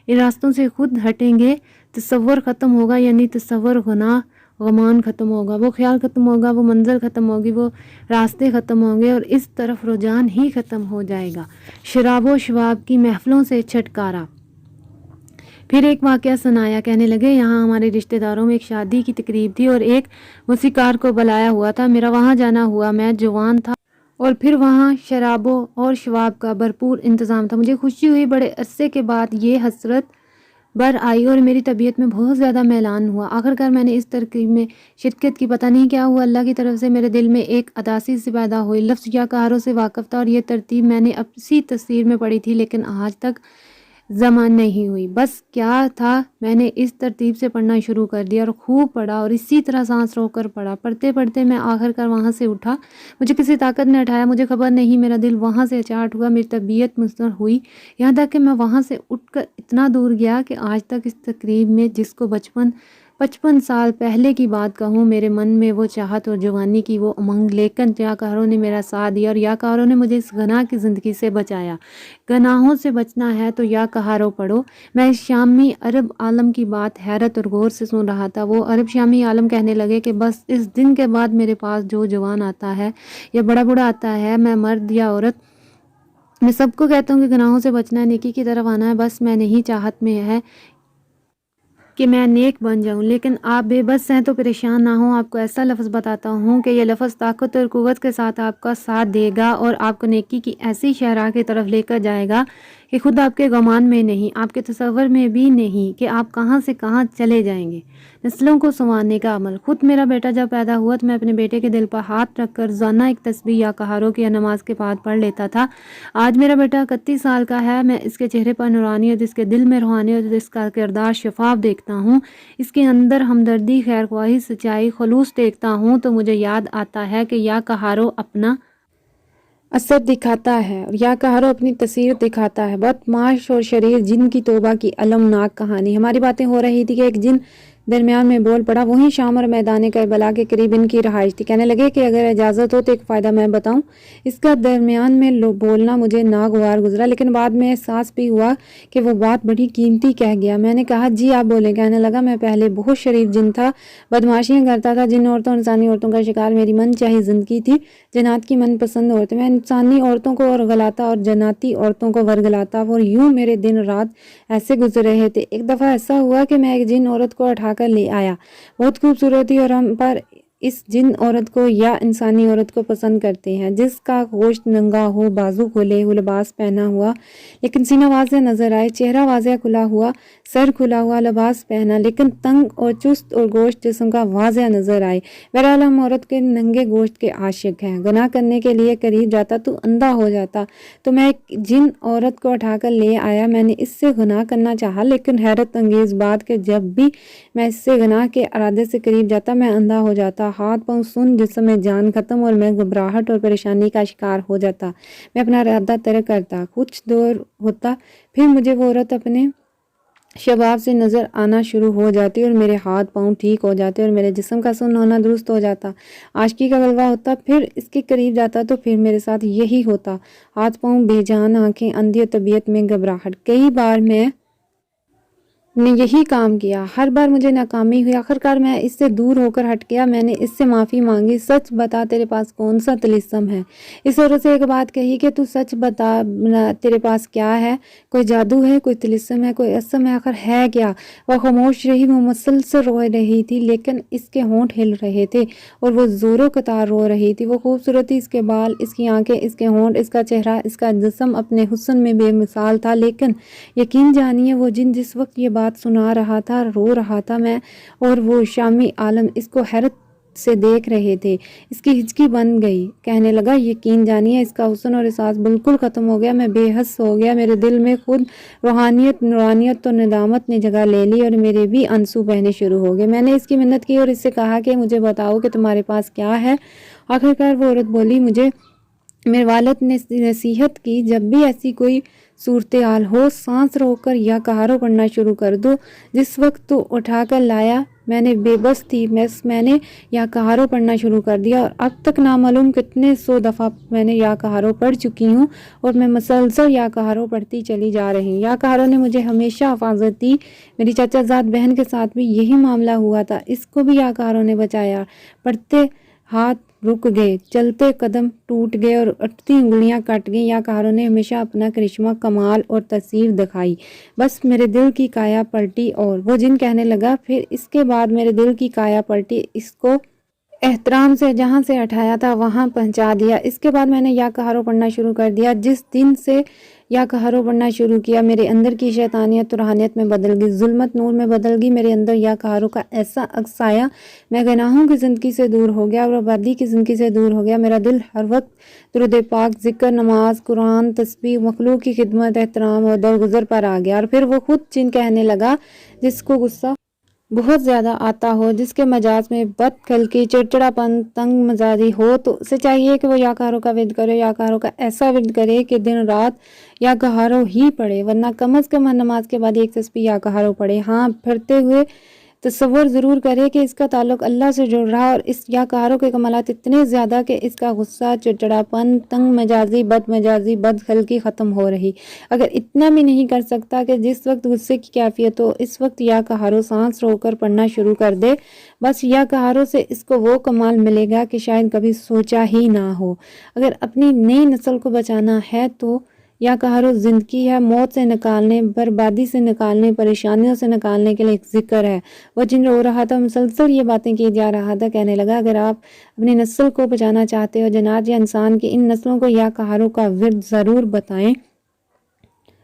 ان راستوں سے خود ہٹیں گے، تصور ختم ہوگا، یعنی تصور گناہ غمان ختم ہوگا، وہ خیال ختم ہوگا، وہ منزل ختم ہوگی، وہ راستے ختم ہوں گے اور اس طرف رجحان ہی ختم ہو جائے گا۔ شراب و شباب کی محفلوں سے چھٹکارا۔ پھر ایک واقعہ سنایا، کہنے لگے یہاں ہمارے رشتہ داروں میں ایک شادی کی تقریب تھی اور ایک موسیقار کو بلایا ہوا تھا، میرا وہاں جانا ہوا، میں جوان تھا اور پھر وہاں شرابوں اور شباب کا بھرپور انتظام تھا۔ مجھے خوشی ہوئی، بڑے عرصے کے بعد یہ حسرت بر آئی اور میری طبیعت میں بہت زیادہ میلان ہوا۔ آخرکار میں نے اس تقریب میں شرکت کی، پتہ نہیں کیا ہوا، اللہ کی طرف سے میرے دل میں ایک اداسی سے پیدا ہوئی۔ لفظ یا کہاروں سے واقف تھا اور یہ ترتیب میں نے اسی تفسیر میں پڑھی تھی، لیکن آج تک زمان نہیں ہوئی۔ بس کیا تھا، میں نے اس ترتیب سے پڑھنا شروع کر دیا اور خوب پڑھا اور اسی طرح سانس روک کر پڑھا۔ پڑھتے پڑھتے میں آخرکار وہاں سے اٹھا، مجھے کسی طاقت نے اٹھایا، مجھے خبر نہیں، میرا دل وہاں سے اچاٹ ہوا، میری طبیعت مضطرب ہوئی، یہاں تک کہ میں وہاں سے اٹھ کر اتنا دور گیا کہ آج تک اس تقریب میں جس کو 55 سال پہلے کی بات کہوں، میرے من میں وہ چاہت اور جوانی کی وہ امنگ، لیکن یا کہاروں نے میرا ساتھ دیا اور یا کہاروں نے مجھے اس گناہ کی زندگی سے بچایا۔ گناہوں سے بچنا ہے تو یا کہاروں پڑھو۔ میں اس شامی عرب عالم کی بات حیرت اور غور سے سن رہا تھا۔ وہ عرب شامی عالم کہنے لگے کہ بس اس دن کے بعد میرے پاس جو جوان آتا ہے یا بڑا بوڑھا آتا ہے، میں مرد یا عورت، میں سب کو کہتا ہوں کہ گناہوں سے بچنا ہے، نیکی کی طرف آنا ہے، بس میں نہیں چاہت میں ہے کہ میں نیک بن جاؤں، لیکن آپ بے بس ہیں تو پریشان نہ ہوں، آپ کو ایسا لفظ بتاتا ہوں کہ یہ لفظ طاقت اور قوت کے ساتھ آپ کا ساتھ دے گا اور آپ کو نیکی کی ایسی شہراہ کی طرف لے کر جائے گا کہ خود آپ کے گمان میں نہیں، آپ کے تصور میں بھی نہیں کہ آپ کہاں سے کہاں چلے جائیں گے۔ نسلوں کو سنوارنے کا عمل۔ خود میرا بیٹا جب پیدا ہوا تو میں اپنے بیٹے کے دل پر ہاتھ رکھ کر روزانہ ایک تسبیح یا کہاروں کی نماز کے بعد پڑھ لیتا تھا۔ آج میرا بیٹا 31 سال کا ہے، میں اس کے چہرے پر نورانیت، اس کے دل میں روحانیت، اس کا کردار شفاف دیکھتا ہوں، اس کے اندر ہمدردی، خیر خواہی، سچائی، خلوص دیکھتا ہوں تو مجھے یاد آتا ہے کہ یا کہاروں اپنا اثر دکھاتا ہے اور یا کہاروں اپنی تصویر دکھاتا ہے۔ بدمعاش اور شریر جن کی توبہ کی المناک کہانی۔ ہماری باتیں ہو رہی تھی کہ ایک جن درمیان میں بول پڑا، وہیں شام اور میدان کربلا کے قریب ان کی رہائش تھی۔ کہنے لگے کہ اگر اجازت ہو تو ایک فائدہ میں بتاؤں۔ اس کا درمیان میں بولنا مجھے ناگوار گزرا، لیکن بعد میں احساس بھی ہوا کہ وہ بات بڑی قیمتی کہہ گیا۔ میں نے کہا جی آپ بولیں۔ کہنے لگا میں پہلے بہت شریف جن تھا، بدمعاشیاں کرتا تھا، جن عورتوں انسانی عورتوں کا شکار میری من چاہی زندگی تھی، جنات کی من پسند عورتیں، میں انسانی عورتوں کو ورگلاتا اور جناتی عورتوں کو ورگلاتا اور یوں میرے دن رات ایسے گزر رہے تھے۔ ایک دفعہ ایسا ہوا کہ میں ایک جن عورت کو اٹھا کر لے آیا، بہت خوبصورت تھی اور ہم پر اس جن عورت کو یا انسانی عورت کو پسند کرتے ہیں جس کا گوشت ننگا ہو، بازو کھلے ہو، لباس پہنا ہوا لیکن سینہ واضح نظر آئے، چہرہ واضح کھلا ہوا، سر کھلا ہوا، لباس پہنا لیکن تنگ اور چست اور گوشت جسم کا واضح نظر آئے۔ بہرحال ہم عورت کے ننگے گوشت کے عاشق ہیں۔ گناہ کرنے کے لیے قریب جاتا تو اندھا ہو جاتا، تو میں ایک جن عورت کو اٹھا کر لے آیا۔ میں نے اس سے گناہ کرنا چاہا، لیکن حیرت انگیز بات کہ جب بھی میں اس سے گناہ کے ارادے سے قریب جاتا میں اندھا ہو جاتا، ہاتھ پاؤں سن، جسم میں جان ختم اور میں گھبراہٹ اور پریشانی کا شکار ہو جاتا۔ میں اپنا ارادہ ترک کرتا، کچھ دور ہوتا، پھر مجھے وہ عورت اپنے شباب سے نظر آنا شروع ہو جاتی اور میرے ہاتھ پاؤں ٹھیک ہو جاتے اور میرے جسم کا سن ہونا درست ہو جاتا، عاشقی کا غلبہ ہوتا۔ پھر اس کے قریب جاتا تو پھر میرے ساتھ یہی ہوتا، ہاتھ پاؤں بے جان، آنکھیں اندھی اور طبیعت میں گھبراہٹ۔ کئی بار میں نے یہی کام کیا، ہر بار مجھے ناکامی ہوئی۔ آخرکار میں اس سے دور ہو کر ہٹ گیا، میں نے اس سے معافی مانگی۔ سچ بتا تیرے پاس کون سا طلسم ہے؟ اس عورت سے ایک بات کہی کہ تو سچ بتا تیرے پاس کیا ہے؟ کوئی جادو ہے، کوئی طلسم ہے، کوئی اسم ہے، آخر ہے کیا؟ وہ خاموش رہی، وہ مسلسل رو رہی تھی لیکن اس کے ہونٹ ہل رہے تھے اور وہ زوروں قطار رو رہی تھی۔ وہ خوبصورتی، اس کے بال، اس کی آنکھیں، اس کے ہونٹ، اس کا چہرہ، اس کا جسم اپنے حسن میں بے مثال تھا، لیکن یقین جانیے وہ جن جس وقت یہ بات سنا رہا تھا رو رہا تھا، میں اور وہ شامی عالم اس کو حیرت سے دیکھ رہے تھے۔ اس کی ہچکی بن گئی، کہنے لگا یقین جانیے اس کا حسن اور احساس بالکل ختم ہو گیا، میں بے حس ہو گیا، میرے دل میں خود روحانیت، نورانیت اور ندامت نے جگہ لے لی اور میرے بھی آنسو بہنے شروع ہو گئے۔ میں نے اس کی منت کی اور اس سے کہا کہ مجھے بتاؤ کہ تمہارے پاس کیا ہے۔ آخرکار وہ عورت بولی، مجھے میرے والد نے نصیحت کی جب بھی ایسی کوئی صورتحال ہو، سانس روک کر یا کہارو پڑھنا شروع کر دو۔ جس وقت تو اٹھا کر لایا میں نے بے بس تھی، میں نے یا کہارو پڑھنا شروع کر دیا اور اب تک نامعلوم کتنے 100 دفعہ میں نے یا کہارو پڑھ چکی ہوں اور میں مسلسل یا کہارو پڑھتی چلی جا رہی ہوں۔ یا کہارو نے مجھے ہمیشہ حفاظت دی۔ میری چچا زاد بہن کے ساتھ بھی یہی معاملہ ہوا تھا، اس کو بھی یا کہارو نے بچایا۔ پڑھتے ہاتھ رک گئے، چلتے قدم ٹوٹ گئے اور اٹھتی انگلیاں کٹ گئیں۔ یا کہارو نے ہمیشہ اپنا کرشمہ، کمال اور تاثیر دکھائی۔ بس میرے دل کی کایا پلٹی اور وہ جن کہنے لگا، پھر اس کے بعد میرے دل کی کایا پلٹی، اس کو احترام سے جہاں سے اٹھایا تھا وہاں پہنچا دیا۔ اس کے بعد میں نے یا کہارو پڑھنا شروع کر دیا۔ جس دن سے یا کہارو پڑھنا شروع کیا، میرے اندر کی شیطانیت روحانیت میں بدل گئی، ظلمت نور میں بدل گئی۔ میرے اندر یا کہارو کا ایسا عکس آیا، میں گناہوں کی زندگی سے دور ہو گیا اور آبادی کی زندگی سے دور ہو گیا۔ میرا دل ہر وقت درود پاک، ذکر، نماز، قرآن، تسبیح، مخلوق کی خدمت، احترام اور درگزر پر آ گیا۔ اور پھر وہ خود جن کہنے لگا، جس کو غصہ بہت زیادہ آتا ہو، جس کے مزاج میں بد خلقی، چڑچڑا پن، تنگ مزاجی ہو، تو اسے چاہیے کہ وہ یا کہارو کا ورد کرے، یا کہارو کا ایسا ورد کرے کہ دن رات یا کہارو ہی پڑھے، ورنہ کم از کم نماز کے بعد ایک تسبیح یا کہارو پڑھے۔ ہاں، پڑھتے ہوئے تصور ضرور کرے کہ اس کا تعلق اللہ سے جڑ رہا اور اس یا کہارو کے کمالات اتنے زیادہ کہ اس کا غصہ، چڑچڑا پن، تنگ مزاجی، بد مزاجی، بد خلقی ختم ہو رہی۔ اگر اتنا بھی نہیں کر سکتا کہ جس وقت غصے کی کیفیت ہو اس وقت یا کہارو سانس روک کر پڑھنا شروع کر دے، بس یا کہارو سے اس کو وہ کمال ملے گا کہ شاید کبھی سوچا ہی نہ ہو۔ اگر اپنی نئی نسل کو بچانا ہے تو یا کہارو زندگی ہے، موت سے نکالنے، بربادی سے نکالنے، پریشانیوں سے نکالنے کے لیے ایک ذکر ہے۔ وہ جن رو رہا تھا، مسلسل یہ باتیں کی جا رہا تھا، کہنے لگا، اگر آپ اپنی نسل کو بچانا چاہتے ہو جنات یا انسان کی ان نسلوں کو یا کہارو کا ورد ضرور بتائیں۔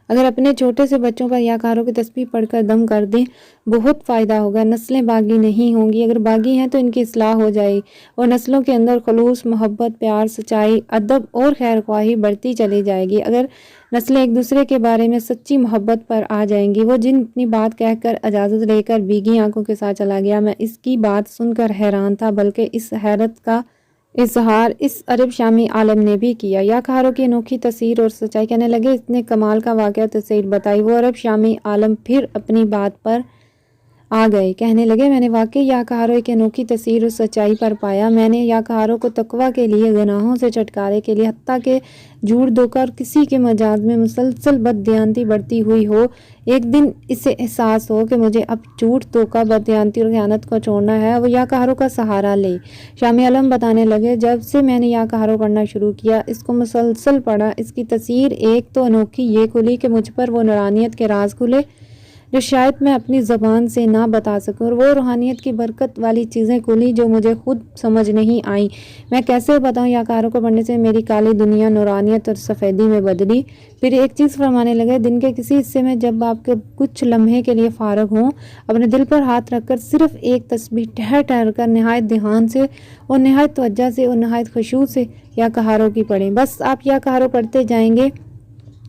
اگر اپنے چھوٹے سے بچوں پر یا کہارو کی تسبیح پڑھ کر دم کر دیں، بہت فائدہ ہوگا۔ نسلیں باغی نہیں ہوں گی، اگر باغی ہیں تو ان کی اصلاح ہو جائے اور نسلوں کے اندر خلوص، محبت، پیار، سچائی، ادب اور خیر خواہی بڑھتی چلی جائے گی۔ اگر نسلیں ایک دوسرے کے بارے میں سچی محبت پر آ جائیں گی۔ وہ جن اپنی بات کہہ کر اجازت لے کر بھیگی آنکھوں کے ساتھ چلا گیا۔ میں اس کی بات سن کر حیران تھا، بلکہ اس حیرت کا اظہار اس عرب شامی عالم نے بھی کیا۔ یا کہارو کی انوکھی تاثیر اور سچائی، کہنے لگے، اس نے کمال کا واقعہ تاثیر بتائی۔ وہ عرب شامی عالم پھر اپنی بات پر آ گئے، کہنے لگے، میں نے واقعی یا کہارو کی انوکھی تاثیر اور سچائی پر پایا۔ میں نے یا کہارو کو تقویٰ کے لیے، گناہوں سے چھٹکارے کے لیے، حتیٰ کہ جھوٹ دھوکہ اور کسی کے مجاز میں مسلسل بددیانتی بڑھتی ہوئی ہو، ایک دن اسے احساس ہو کہ مجھے اب جھوٹ دھوکہ، بددیانتی اور خیانت کو چھوڑنا ہے، وہ یا کہارو کا سہارا لے۔ شامی عالم بتانے لگے، جب سے میں نے یا کہارو پڑھنا شروع کیا، اس کو مسلسل پڑھا، اس کی تاثیر ایک تو انوکھی یہ کھلی کہ مجھ پر وہ نورانیت کے راز کھلے جو شاید میں اپنی زبان سے نہ بتا سکوں، اور وہ روحانیت کی برکت والی چیزیں کھلی جو مجھے خود سمجھ نہیں آئیں۔ میں کیسے بتاؤں، یا کہارو کو پڑھنے سے میری کالی دنیا نورانیت اور سفیدی میں بدلی۔ پھر ایک چیز فرمانے لگے، دن کے کسی حصے میں جب آپ کے کچھ لمحے کے لیے فارغ ہوں، اپنے دل پر ہاتھ رکھ کر صرف ایک تسبیح ٹھہر ٹھہر کر نہایت دھیان سے اور نہایت توجہ سے اور نہایت خشوع سے یا کہارو کی پڑھیں۔ بس آپ یا کہارو پڑھتے جائیں گے،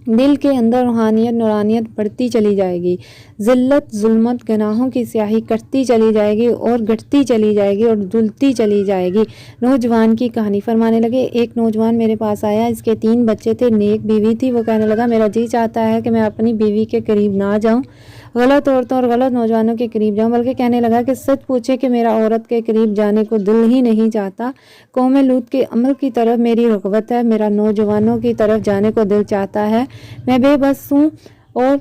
دل کے اندر روحانیت، نورانیت بڑھتی چلی جائے گی، ذلت، ظلمت، گناہوں کی سیاہی کٹتی چلی جائے گی اور گھٹتی چلی جائے گی اور دھلتی چلی جائے گی۔ نوجوان کی کہانی فرمانے لگے، ایک نوجوان میرے پاس آیا، اس کے 3 بچے تھے، نیک بیوی تھی۔ وہ کہنے لگا، میرا جی چاہتا ہے کہ میں اپنی بیوی کے قریب نہ جاؤں، غلط عورتوں اور غلط نوجوانوں کے قریب جاؤں، بلکہ کہنے لگا کہ سچ پوچھے کہ میرا عورت کے قریب جانے کو دل ہی نہیں چاہتا۔ قوم لوط کے عمل کی طرف میری رغبت ہے، میرا نوجوانوں کی طرف جانے کو دل چاہتا ہے، میں بے بس ہوں، اور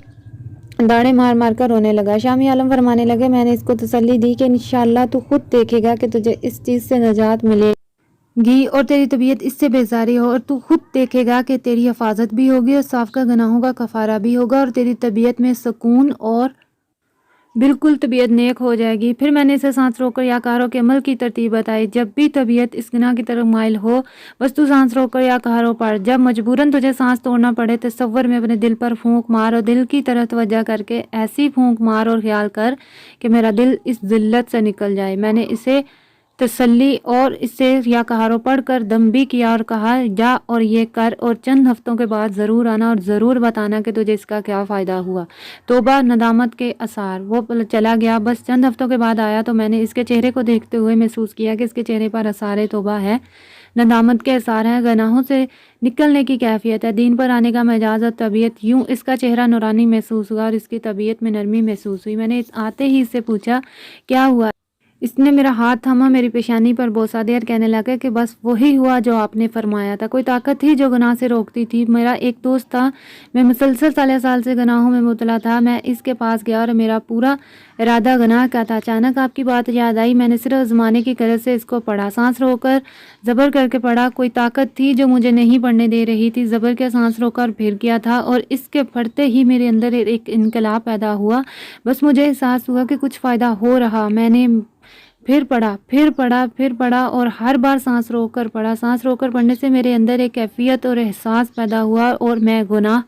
داڑے مار مار کر رونے لگا۔ شامی عالم فرمانے لگے، میں نے اس کو تسلی دی کہ انشاءاللہ تو خود دیکھے گا کہ تجھے اس چیز سے نجات ملے گی اور تیری طبیعت اس سے بیزاری ہو، اور تو خود دیکھے گا کہ تیری حفاظت بھی ہوگی اور سابقہ گناہوں کا کفارہ بھی ہوگا، اور تیری طبیعت میں سکون اور بالکل طبیعت نیک ہو جائے گی۔ پھر میں نے اسے سانس روک کر یا کہارو کے عمل کی ترتیب بتائی۔ جب بھی طبیعت اس گناہ کی طرف مائل ہو، بس تو سانس روک کر یا کہارو پڑھ۔ جب مجبوراً تجھے سانس توڑنا پڑے، تصور میں اپنے دل پر پھونک مار اور دل کی طرف توجہ کر کے ایسی پھونک مار اور خیال کر کہ میرا دل اس ذلت سے نکل جائے۔ میں نے اسے تسلی اور اس سے یا کہارو پڑھ کر دم بھی کیا اور کہا جا اور یہ کر اور چند ہفتوں کے بعد ضرور آنا اور ضرور بتانا کہ تجھے اس کا کیا فائدہ ہوا۔ توبہ ندامت کے آثار۔ وہ چلا گیا، بس چند ہفتوں کے بعد آیا تو میں نے اس کے چہرے کو دیکھتے ہوئے محسوس کیا کہ اس کے چہرے پر آثار توبہ ہے، ندامت کے آثار ہیں، گناہوں سے نکلنے کی کیفیت ہے، دین پر آنے کا مجاز اور طبیعت۔ یوں اس کا چہرہ نورانی محسوس ہوا اور اس کی طبیعت میں نرمی محسوس ہوئی۔ میں نے آتے ہی اس سے پوچھا کیا ہوا؟ اس نے میرا ہاتھ تھاما، میری پیشانی پر بوسہ دیا اور کہنے لگا کہ بس وہی ہوا جو آپ نے فرمایا تھا، کوئی طاقت تھی جو گناہ سے روکتی تھی۔ میرا ایک دوست تھا، میں مسلسل سال سے گناہوں میں مبتلا تھا، میں اس کے پاس گیا اور میرا پورا ارادہ گناہ کا تھا۔ اچانک آپ کی بات یاد آئی، میں نے صرف زمانے کی غرض سے اس کو پڑھا، سانس رو کر زبر کر کے پڑھا۔ کوئی طاقت تھی جو مجھے نہیں پڑھنے دے رہی تھی، زبر کے سانس رو کر پھر کیا تھا اور اس کے پڑھتے ہی میرے اندر ایک انقلاب پیدا ہوا، بس مجھے احساس ہوا کہ کچھ فائدہ ہو رہا۔ میں نے پھر پڑھا اور ہر بار سانس رو کر پڑھا۔ سانس رو کر پڑھنے سے میرے اندر ایک کیفیت اور احساس پیدا ہوا اور میں گناہ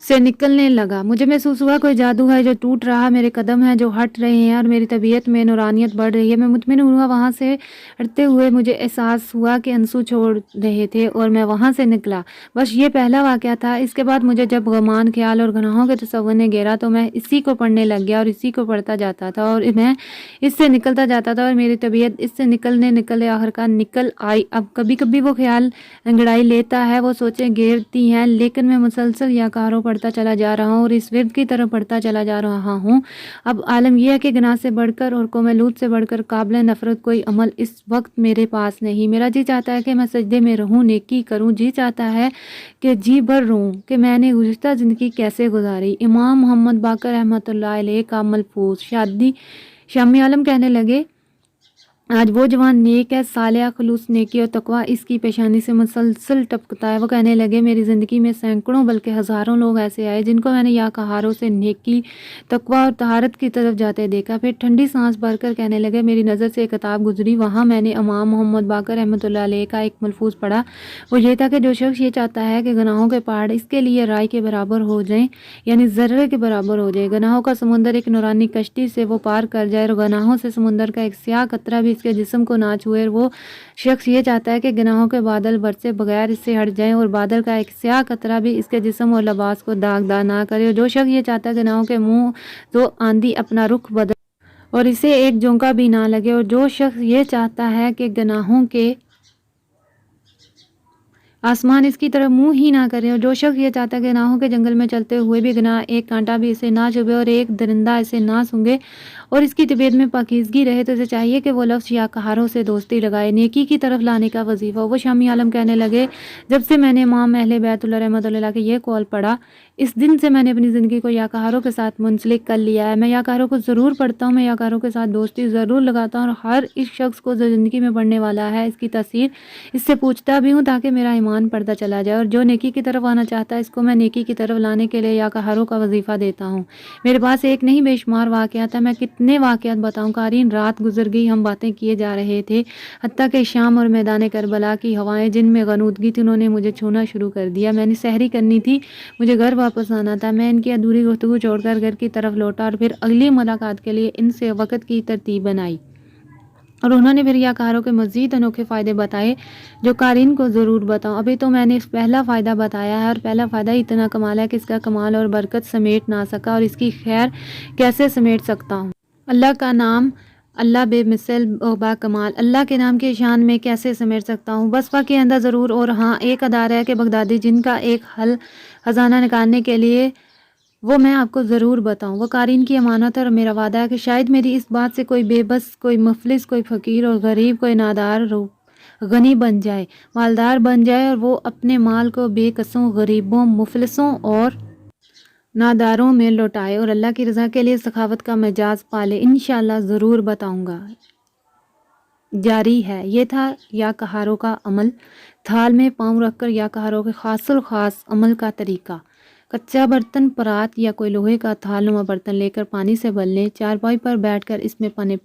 سے نکلنے لگا۔ مجھے محسوس ہوا کوئی جادو ہے جو ٹوٹ رہا، میرے قدم ہیں جو ہٹ رہے ہیں اور میری طبیعت میں نورانیت بڑھ رہی ہے۔ میں مطمئن ہوا، وہاں سے ہٹتے ہوئے مجھے احساس ہوا کہ انسو چھوڑ رہے تھے اور میں وہاں سے نکلا۔ بس یہ پہلا واقعہ تھا۔ اس کے بعد مجھے جب غمان خیال اور گناہوں کے تصور نے گھیرا تو میں اسی کو پڑھنے لگ گیا اور اسی کو پڑھتا جاتا تھا اور میں اس سے نکلتا جاتا تھا اور میری طبیعت اس سے نکلے آخرکار نکل آئی۔ اب کبھی کبھی وہ خیال انگڑائی لیتا ہے، وہ سوچیں گھیرتی ہیں، لیکن میں مسلسل یا کاروں پڑھتا چلا جا رہا ہوں اور اس ورد کی طرف بڑھتا چلا جا رہا ہوں۔ اب عالم یہ ہے کہ گناہ سے بڑھ کر اور قوم لوط سے بڑھ کر قابل نفرت کوئی عمل اس وقت میرے پاس نہیں۔ میرا جی چاہتا ہے کہ میں سجدے میں رہوں، نیکی کروں، جی چاہتا ہے کہ جی بھر رہوں کہ میں نے گزشتہ زندگی کیسے گزاری۔ امام محمد باقر رحمۃ اللہ علیہ کا ملفوظ۔ شامی عالم کہنے لگے آج وہ جوان نیک ہے، صالح، خلوص، نیکی اور تقویٰ اس کی پیشانی سے مسلسل ٹپکتا ہے۔ وہ کہنے لگے میری زندگی میں سینکڑوں بلکہ ہزاروں لوگ ایسے آئے جن کو میں نے یا کہاروں سے نیکی، تقویٰ اور طہارت کی طرف جاتے دیکھا۔ پھر ٹھنڈی سانس بھر کر کہنے لگے میری نظر سے ایک کتاب گزری، وہاں میں نے امام محمد باقر رحمۃ اللہ علیہ کا ایک ملفوظ پڑھا۔ وہ یہ تھا کہ جو شخص یہ چاہتا ہے کہ گناہوں کے پہاڑ اس کے لیے رائے کے برابر ہو جائیں، یعنی ذرے کے برابر ہو جائے، گناہوں کا سمندر ایک نورانی کشتی سے وہ پار کر جائے اور گناہوں سے سمندر کا ایک سیاہ قطرہ بھی اس کے جسم کو نہ چھوئے، اور وہ شخص یہ چاہتا ہے کہ گناہوں کے بادل برسے بغیر اس سے ہٹ جائیں اور بادل کا ایک سیاہ قطرہ بھی اس کے جسم اور لباس کو داغدار نہ کرے، اور جو شخص یہ چاہتا ہے گناہوں کے منہ تو آندھی اپنا رخ بدل اور اسے ایک جھونکا بھی نہ لگے، اور جو شخص یہ چاہتا ہے کہ گناہوں کے آسمان اس کی طرف منہ ہی نہ کرے، اور جو شخص یہ چاہتا ہے کہ گناہوں کے جنگل میں چلتے ہوئے بھی گناہ ایک کانٹا بھی اسے نہ چبھے اور ایک درندہ اسے نہ سونگھے اور اس کی طبیعت میں پاکیزگی رہے، تو اسے چاہیے کہ وہ لفظ یا کہاروں سے دوستی لگائے، نیکی کی طرف لانے کا وظیفہ۔ وہ شامی عالم کہنے لگے جب سے میں نے امام اہل بیت اللہ رحمۃ اللہ کے یہ قول پڑھا، اس دن سے میں نے اپنی زندگی کو یا کہاروں کے ساتھ منسلک کر لیا ہے۔ میں یا کہاروں کو ضرور پڑھتا ہوں، میں یا کہاروں کے ساتھ دوستی ضرور لگاتا ہوں اور ہر اس شخص کو جو زندگی میں پڑھنے والا ہے اس کی تاثیر اس سے پوچھتا بھی ہوں تاکہ میرا ایمان پڑھتا چلا جائے، اور جو نیکی کی طرف آنا چاہتا ہے اس کو میں نیکی کی طرف لانے کے لیے یا کہاروں کا وظیفہ دیتا ہوں۔ میرے پاس ایک نہیں بے شمار واقعات ہیں، میں کتنے واقعات بتاؤں قارئین۔ رات گزر گئی، ہم باتیں کیے جا رہے تھے، حتیٰ کہ شام اور میدان کربلا کی ہوائیں جن میں غنودگی تھی انہوں نے مجھے چھونا شروع کر دیا۔ میں نے سحری کرنی تھی، مجھے گھر واپس آنا تھا۔ میں ان کی ادھوری گفتگو چھوڑ کر گھر کی طرف لوٹا اور پھر اگلی ملاقات کے لیے ان سے وقت کی ترتیب بنائی، اور انہوں نے پھر یا کہاروں کے مزید انوکھے فائدے بتائے جو قارئین کو ضرور بتاؤں۔ ابھی تو میں نے پہلا فائدہ بتایا ہے، اور پہلا فائدہ اتنا کمال ہے کہ اس کا کمال اور برکت سمیٹ نہ سکا، اور اس کی خیر کیسے سمیٹ سکتا ہوں۔ اللہ کا نام، اللہ بے مثل و با کمال، اللہ کے نام کی شان میں کیسے سمیٹ سکتا ہوں؟ وصفہ کے اندر ضرور، اور ہاں ایک ادارہ ہے کہ بغدادی جن کا ایک حل خزانہ نکالنے کے لیے وہ میں آپ کو ضرور بتاؤں۔ وہ قارئین کی امانت ہے، اور میرا وعدہ ہے کہ شاید میری اس بات سے کوئی بے بس، کوئی مفلس، کوئی فقیر اور غریب، کوئی نادار غنی بن جائے، مالدار بن جائے، اور وہ اپنے مال کو بے کسوں، غریبوں، مفلسوں اور ناداروں میں لوٹائے اور اللہ کی رضا کے لیے سخاوت کا مجاز پالے، انشاءاللہ ضرور بتاؤں گا۔ جاری ہے۔ یہ تھا یا کہاروں کا عمل، تھال میں پاؤں رکھ کر یا کہاروں کے خاص الخاص عمل کا طریقہ۔ کچا برتن، پرات یا کوئی لوہے کا تھال نما برتن لے کر پانی سے بھر لیں، چارپائی پر بیٹھ کر اس میں پانی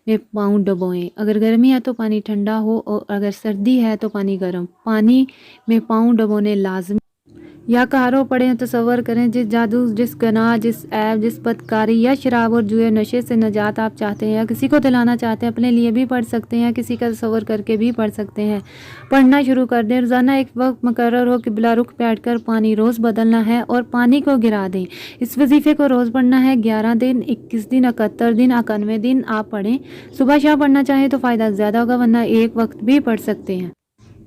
میں پاؤں ڈبوئیں، اگر گرمی ہے تو پانی ٹھنڈا ہو اور اگر سردی ہے تو پانی گرم، پانی میں پاؤں ڈبونے لازمی یا کہارو پڑھیں تصور کریں جس جادو، جس گناہ، جس عیب، جس بدکاری یا شراب اور جوئے نشے سے نجات آپ چاہتے ہیں یا کسی کو دلانا چاہتے ہیں، اپنے لیے بھی پڑھ سکتے ہیں، کسی کا تصور کر کے بھی پڑھ سکتے ہیں۔ پڑھنا شروع کر دیں۔ روزانہ ایک وقت مقرر ہو، قبلہ رخ بیٹھ کر پانی روز بدلنا ہے اور پانی کو گرا دیں۔ اس وظیفے کو روز پڑھنا ہے، 11 دن، 21 دن، 71 دن، 91 دن آپ پڑھیں۔ صبح شام پڑھنا چاہیں تو فائدہ زیادہ ہوگا، ورنہ ایک وقت بھی پڑھ سکتے ہیں۔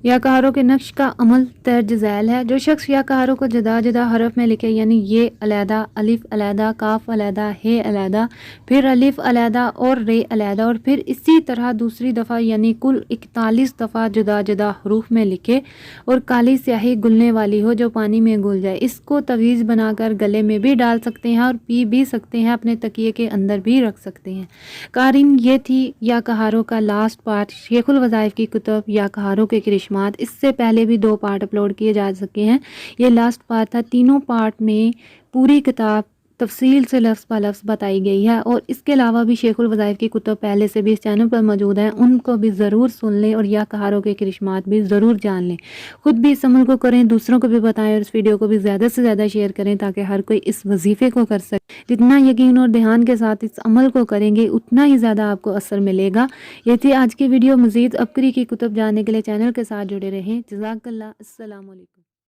یا کہاروں کے نقش کا عمل درج ذیل ہے۔ جو شخص یا کہاروں کو جدا جدا حرف میں لکھے، یعنی یہ علیحدہ، الف علیحدہ، کاف علیحدہ، ہے علیحدہ، پھر الف علیحدہ اور رے علیحدہ، اور پھر اسی طرح دوسری دفعہ یعنی کل 41 دفعہ جدا جدا حروف میں لکھے اور کالی سیاہی گلنے والی ہو جو پانی میں گل جائے، اس کو تعویذ بنا کر گلے میں بھی ڈال سکتے ہیں اور پی بھی سکتے ہیں، اپنے تکیے کے اندر بھی رکھ سکتے ہیں۔ قارئین، یہ تھی یا کہاروں کا لاسٹ پارٹ، شیخ الوظائف کی کتب یا کہاروں کے کرشمات۔ اس سے پہلے بھی 2 پارٹ اپلوڈ کیے جا سکے ہیں، یہ لاسٹ پارٹ تھا۔ تینوں پارٹ میں پوری کتاب تفصیل سے لفظ بہ لفظ بتائی گئی ہے، اور اس کے علاوہ بھی شیخ الوظائف کی کتب پہلے سے بھی اس چینل پر موجود ہیں، ان کو بھی ضرور سن لیں اور یا کہاروں کے کرشمات بھی ضرور جان لیں۔ خود بھی اس عمل کو کریں، دوسروں کو بھی بتائیں اور اس ویڈیو کو بھی زیادہ سے زیادہ شیئر کریں تاکہ ہر کوئی اس وظیفے کو کر سکے۔ جتنا یقین اور دھیان کے ساتھ اس عمل کو کریں گے اتنا ہی زیادہ آپ کو اثر ملے گا۔ یہ تھی آج کی ویڈیو۔ مزید عبقری کی کتب جاننے کے لیے چینل کے ساتھ جڑے رہیں۔ جزاک اللہ۔ السلام علیکم۔